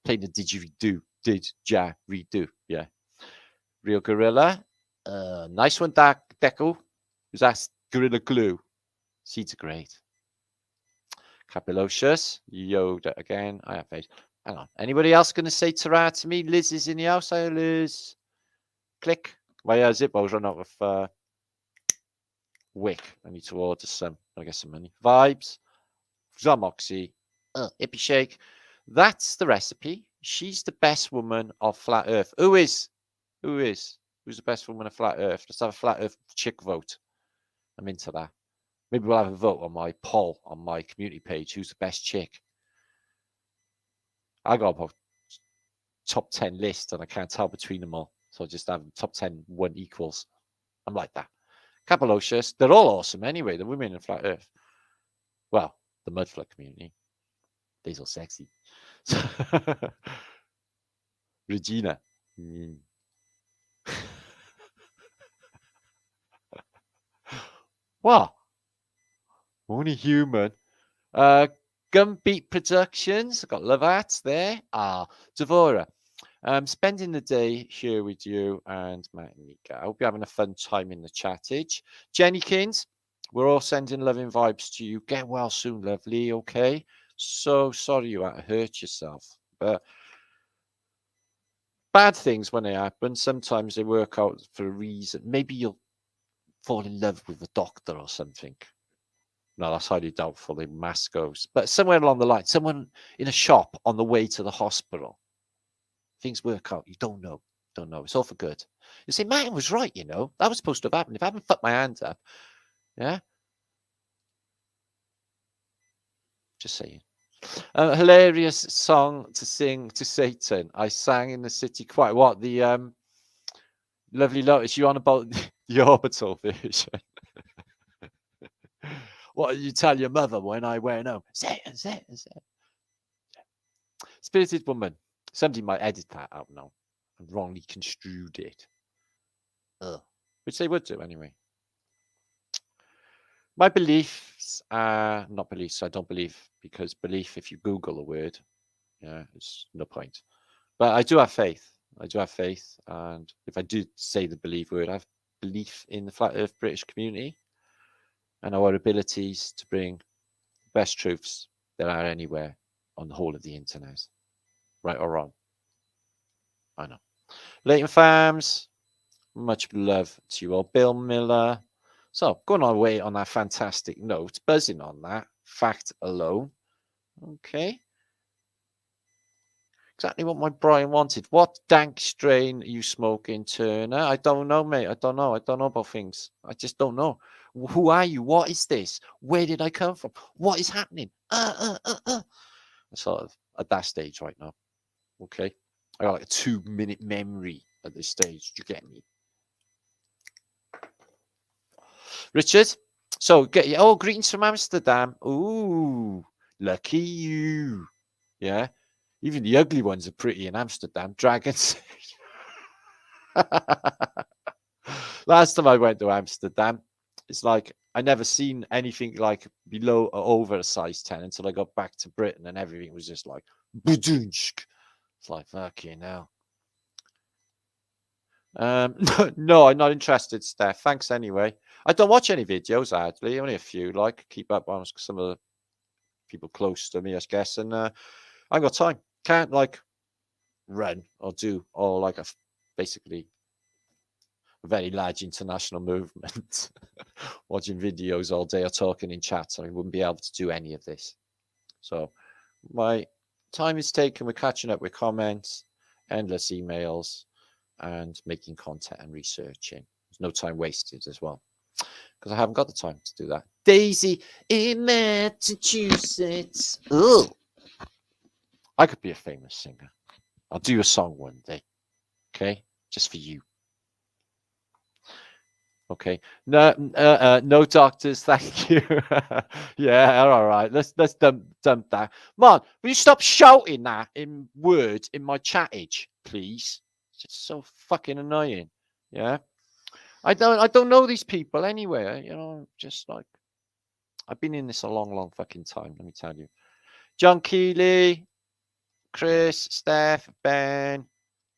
playing the didgeridoo. Didgeridoo, yeah. Real Gorilla. Nice one, Deco. Who's that? Gorilla Glue. Seeds are great. Capilocious. Yoda again. I have face. Hang on. Anybody else going to say ta-ra to me? Liz is in the house. Hi, Liz. Click. My Zippo's run out of wick. I need to order some. I get some money. Vibes. Zamoxie. Hippie Shake. That's the recipe. She's the best woman of Flat Earth. Who is? Who's the best woman of Flat Earth? Let's have a Flat Earth chick vote. I'm into that. Maybe we'll have a vote on my poll on my community page. Who's the best chick? I got about top 10 list and I can't tell between them all. So I just have top 10 one equals. I'm like that. Capilocious. They're all awesome anyway. The women in Flat Earth. Well, the mudflood community. They're all sexy. Regina. What? Only human. Gumbeat Productions. I've got love hats there. Devora. Spending the day here with you and Martinliedtke. I hope you're having a fun time in the chattage. Jennykins, we're all sending loving vibes to you. Get well soon, lovely, okay? So sorry you had to hurt yourself. But bad things, when they happen, sometimes they work out for a reason. Maybe you'll fall in love with a doctor or something. No, that's highly doubtful. The mask goes. But somewhere along the line, someone in a shop on the way to the hospital, things work out. You don't know. Don't know. It's all for good. You say, Martin was right, you know. That was supposed to have happened. If I haven't fucked my hand up, yeah. Just saying. Hilarious song to sing to Satan. I sang in the city choir. What? The Lovely Lotus. You on about the orbital version? What did you tell your mother when I went home? Satan. Spirited woman. Somebody might edit that out now and wrongly construed it. Which they would do anyway. My beliefs are not beliefs. I don't believe, because belief, if you Google a word, yeah, it's no point. But I do have faith. And if I do say the believe word, I have belief in the Flat Earth British community and our abilities to bring the best truths there are anywhere on the whole of the internet. Right or wrong? I know. Leighton Farms, much love to you all. Bill Miller. So, going our way on that fantastic note, buzzing on that fact alone. Okay. Exactly what my Brian wanted. What dank strain are you smoking, Turner? I don't know, mate. I don't know about things. I just don't know. Who are you? What is this? Where did I come from? What is happening? I'm sort of at that stage right now. Okay. I got like a 2-minute memory at this stage. Do you get me? Richard, so greetings from Amsterdam. Ooh, Lucky you. Yeah. Even the ugly ones are pretty in Amsterdam. Dragons. Last time I went to Amsterdam, it's like I never seen anything like below or over a size 10 until I got back to Britain, and everything was just like budunsk. It's like fucking hell. No, I'm not interested, Steph. Thanks anyway. I don't watch any videos, actually. Only a few. Like, keep up on some of the people close to me, I guess. And I ain't got time. Can't like run or do or like basically a very large international movement. Watching videos all day or talking in chats, I wouldn't be able to do any of this. So my time is taken with catching up with comments, endless emails, and making content and researching. There's no time wasted as well, because I haven't got the time to do that. Daisy in Massachusetts. Oh, I could be a famous singer. I'll do a song one day. Okay, just for you. Okay. No, no doctors, thank you. Yeah, all right. Let's dump that. Man, will you stop shouting that in words in my chattage, please? It's just so fucking annoying. Yeah. I don't know these people anyway. You know, just like I've been in this a long fucking time. Let me tell you. John Keeley, Chris, Steph, Ben,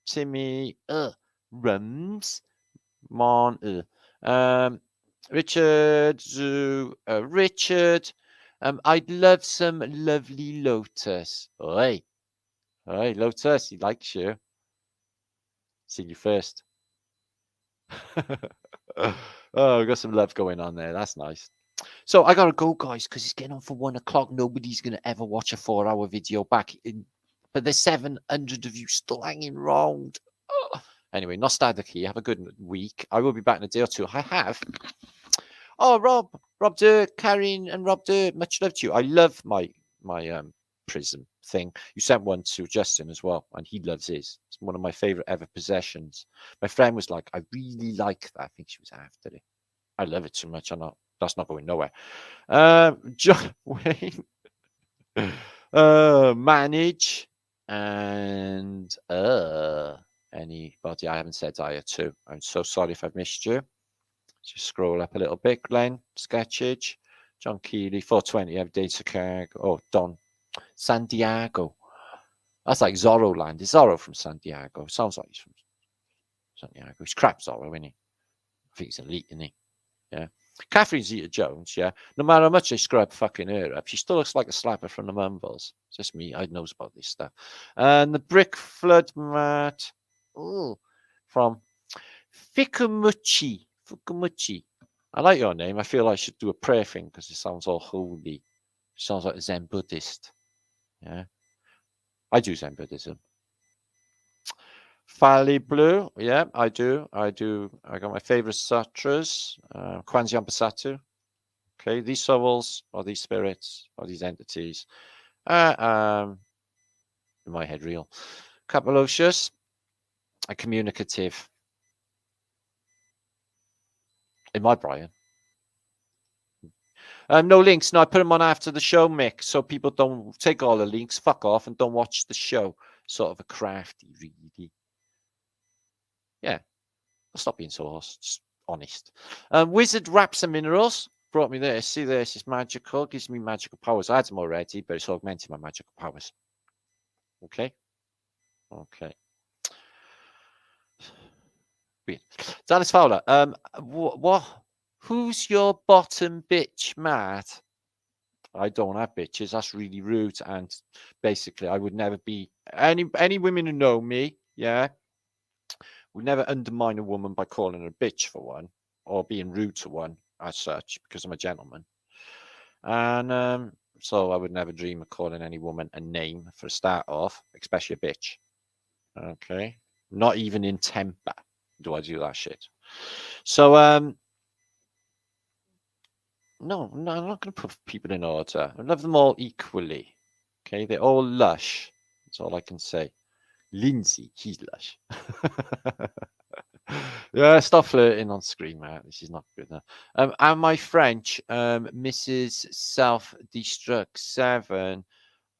Timmy, Rums, Mon, Richard, Richard. I'd love some lovely Lotus. Oi, Lotus, he likes you. Seen you first. Oh, we got some love going on there. That's nice. So I gotta go, guys, because it's getting on for 1 o'clock. Nobody's gonna ever watch a 4-hour video back but there's 700 of you still hanging around. Anyway, nostalgically, have a good week. I will be back in a day or two. I have. Oh, Rob Dirt, Karen, and Rob Dirt. Much love to you. I love my prism thing. You sent one to Justin as well, and he loves his. It's one of my favorite ever possessions. My friend was like, I really like that. I think she was after it. I love it too much. That's not going nowhere. John Wayne, manage, and anybody I haven't said hi to. I'm so sorry if I've missed you. Just scroll up a little bit. Glenn, Sketchage, John Keeley, 420, Bday Chicago. Oh, Don, San Diego. That's like Zorro land. Is Zorro from San Diego? Sounds like he's from San Diego. He's crap Zorro, isn't he? I think he's elite, isn't he? Yeah. Catherine Zeta-Jones, yeah. No matter how much they scrub fucking her up, she still looks like a slapper from the Mumbles. Just me, I knows about this stuff. And the brick flood mat, from Fukumuchi. I like your name. I feel I should do a prayer thing because it sounds all holy. It sounds like a Zen Buddhist. Yeah. I do Zen Buddhism. Fali Blue, yeah, I do. I got my favorite sutras, Kwanzaa Pasatu. Okay, these souls or these spirits or these entities in my head real. Capolocious and communicative. In my Brian. No links. No, I put them on after the show, Mick, so people don't take all the links, fuck off, and don't watch the show. Sort of a crafty, really. Yeah. I'll stop being so just honest. Wizard Wraps and Minerals brought me this. See this? It's magical. Gives me magical powers. I had them already, but it's augmenting my magical powers. Okay. Weird. Dallas Fowler. What? Who's your bottom bitch, Matt? I don't have bitches. That's really rude. And basically, I would never be any women who know me. Yeah. Would never undermine a woman by calling her a bitch for one, or being rude to one as such, because I'm a gentleman. And so I would never dream of calling any woman a name for a start off, especially a bitch. Okay. Not even in temper do I do that shit. So no, I'm not going to put people in order. I love them all equally. Okay, they're all lush. That's all I can say. Lindsay, he's lush. Yeah, stop flirting on screen, man. This is not good enough. And my French, Mrs. Self-Destruct 7.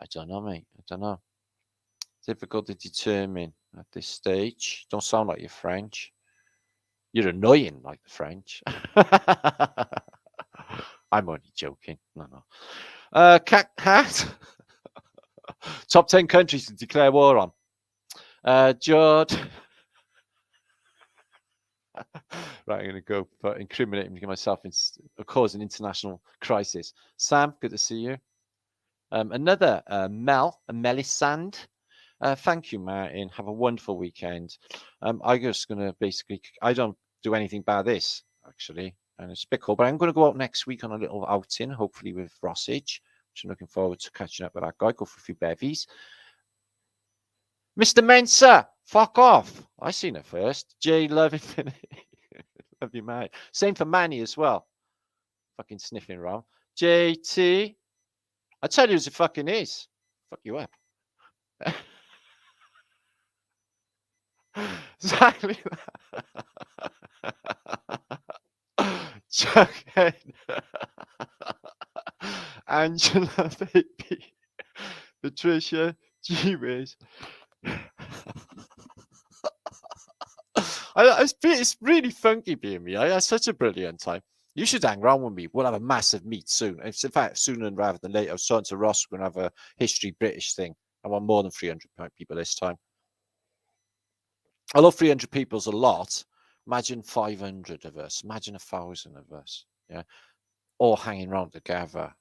I don't know, mate. I don't know. Difficult to determine at this stage. Don't sound like you're French. You're annoying like the French. I'm only joking. No. Cat hat. Top 10 countries to declare war on. George. Right, I'm going to go for incriminating myself and cause an international crisis. Sam, good to see you. Another Mel, Melisande. Thank you, Martin. Have a wonderful weekend. I'm just going to basically, I don't do anything by this, actually, and it's a bit cool, but I'm going to go out next week on a little outing, hopefully with Rossage, which I'm looking forward to catching up with that guy, go for a few bevies. Mr. Mensa, fuck off. I seen it first. J Love Infinity. Love you, mate. Same for Manny as well. Fucking sniffing around. JT. I tell you as it fucking is. Fuck you up. Exactly that. Chuckhead. Angela, baby. Patricia, G-Wiz. It's really funky being me. I had such a brilliant time. You should hang around with me. We'll have a massive meet soon. In fact, sooner rather than later. I was talking to Ross. We're going to have a history British thing. I want more than 300 people this time. Although 300 people's a lot, imagine 500 of us. Imagine 1,000 of us. Yeah, all hanging around together.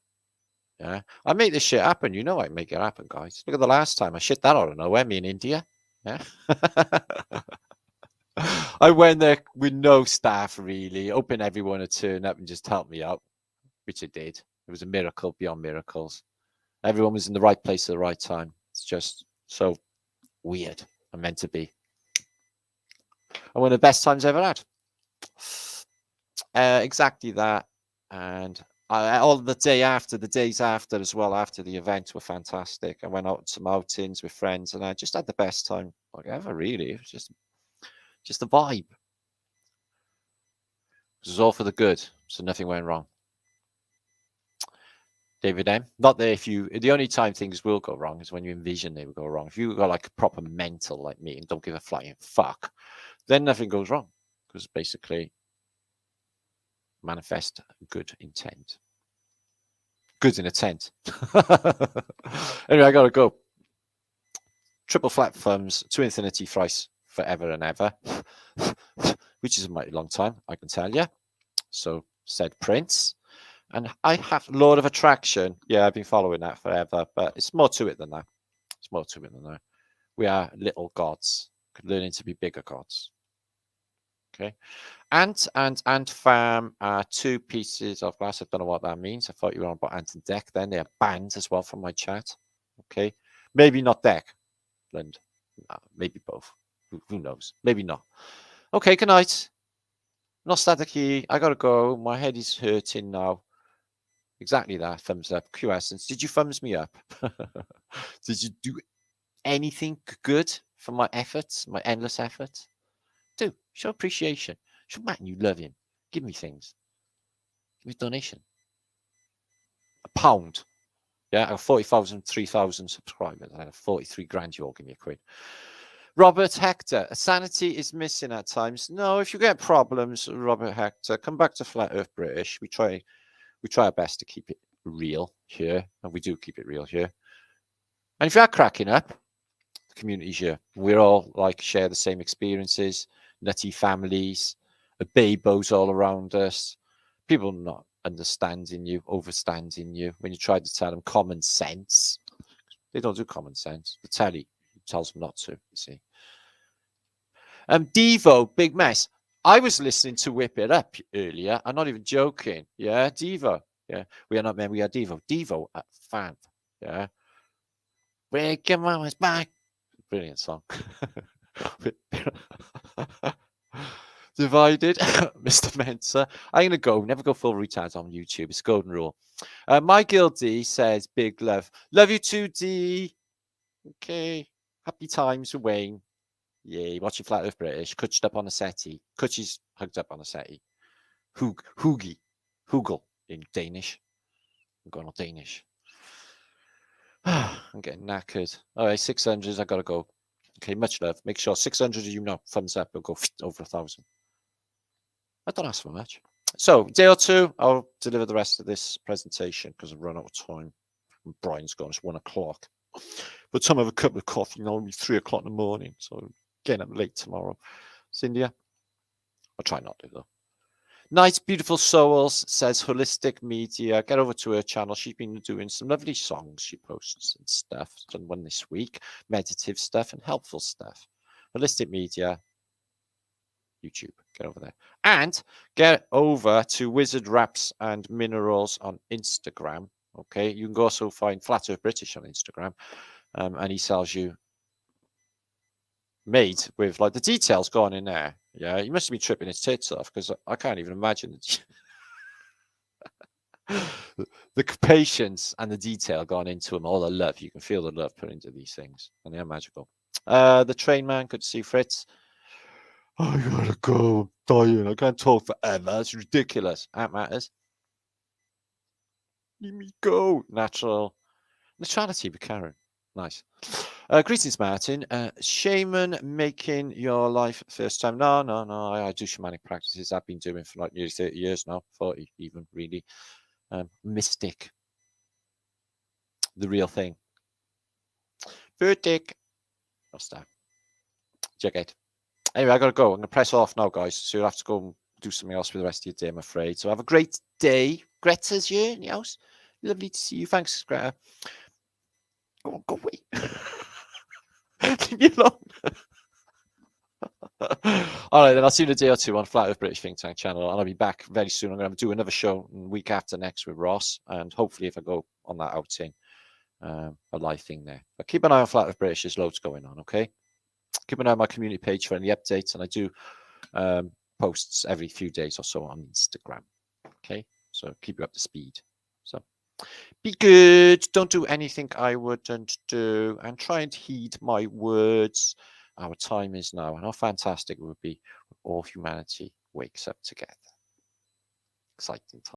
Yeah, I make this shit happen. You know I make it happen, guys. Look at the last time I shit that out of nowhere. Me in India. Yeah. I went there with no staff, really, hoping everyone would turn up and just help me out, which it did. It was a miracle beyond miracles. Everyone was in the right place at the right time. It's just so weird and meant to be. And one of the best times I ever had. Exactly that. And all the days after as well, after the event were fantastic. I went out on some outings with friends and I just had the best time like ever, really. It was just a vibe. It was all for the good, so nothing went wrong. David M. Not that the only time things will go wrong is when you envision they will go wrong. If you go like a proper mental like me and don't give a flying fuck, then nothing goes wrong because basically manifest good intent. Good in a tent. Anyway, I gotta go. Triple flat thumbs to infinity thrice forever and ever, which is a mighty long time, I can tell you. So said Prince. And I have Lord of Attraction. Yeah, I've been following that forever, but it's more to it than that. It's more to it than that. We are little gods, learning to be bigger gods. Okay. Ant and Fam are 2 pieces of glass. I don't know what that means. I thought you were on about Ant and Deck then. They are banned as well from my chat. Okay. Maybe not Deck. And maybe both. Who knows? Maybe not. Okay, good night. Nostalgic. I gotta go. My head is hurting now. Exactly that. Thumbs up. Q Essence. Did you thumbs me up? Did you do anything good for my efforts, my endless efforts? Do. Show appreciation. Show Martin you love him. Give me things. Give me a donation. £1. Yeah, I have 40,000, 3,000 subscribers. I have 43 grand. You all give me a quid. Robert Hector, sanity is missing at times. No, if you get problems, Robert Hector, come back to Flat Earth British. We try our best to keep it real here, and we do keep it real here. And if you are cracking up, the community's here. We're all like share the same experiences, nutty families, babos all around us, people not understanding you, overstanding you. When you try to tell them common sense, they don't do common sense. The telly tells them not to, you see. Devo, big mess. I was listening to Whip It Up earlier. I'm not even joking. Yeah, Devo. Yeah, we are not men. We are Devo. Devo at Fab. Yeah. Break your mama's back. Brilliant song. Divided, Mr. Mensa. I'm going to go. Never go full retards on YouTube. It's a golden rule. My Girl D says, big love. Love you too, D. Okay. Happy times with Wayne. Yeah, watching Flat Earth British, cutched up on a settee. Cutchy's hugged up on a settee. Hoogie. Hoogle in Danish. I'm going on Danish. I'm getting knackered. All right, 600. I got to go. Okay, much love. Make sure 600 of thumbs up. It'll go over 1,000. I don't ask for much. So, day or two, I'll deliver the rest of this presentation because I've run out of time. And Brian's gone. It's 1 o'clock. By the time I have a cup of coffee, it'll be 3 o'clock in the morning. So, getting up late tomorrow. Cynthia? I'll try not to, though. Nice, beautiful souls, says Holistic Media. Get over to her channel. She's been doing some lovely songs she posts and stuff. She's done one this week. Meditative stuff and helpful stuff. Holistic Media, YouTube. Get over there. And get over to Wizard Raps and Minerals on Instagram. Okay. You can also find Flat Earth British on Instagram. And he sells you made with like the details gone in there. Yeah. He must have been tripping his tits off because I can't even imagine the patience and the detail gone into them. All the love. You can feel the love put into these things. And they're magical. The train man, good to see Fritz. I gotta go. I'm dying. I can't talk forever. It's ridiculous. That matters. Let me go. Natural. Neutrality with Karen. Nice. Greetings, Martin. Shaman making your life first time. No. I do shamanic practices. I've been doing for like nearly 30 years now. 40 even, really. Mystic. The real thing. Vertic. What's that? Jughead. Anyway, I got to go. I'm going to press off now, guys. So you'll have to go and do something else for the rest of your day, I'm afraid. So have a great day. Greta's here in the house. Lovely to see you. Thanks, Greta. Go away. Leave me alone. All right, then I'll see you in a day or two on Flat Earth British Think Tank channel. And I'll be back very soon. I'm going to do another show week after next with Ross. And hopefully, if I go on that outing, a live thing there. But keep an eye on Flat Earth British. There's loads going on, okay? Keep an eye on my community page for any updates. And I do posts every few days or so on Instagram. Okay, so keep you up to speed. So be good. Don't do anything I wouldn't do, and try and heed my words. Our time is now, and how fantastic it would be if all humanity wakes up together. Exciting time.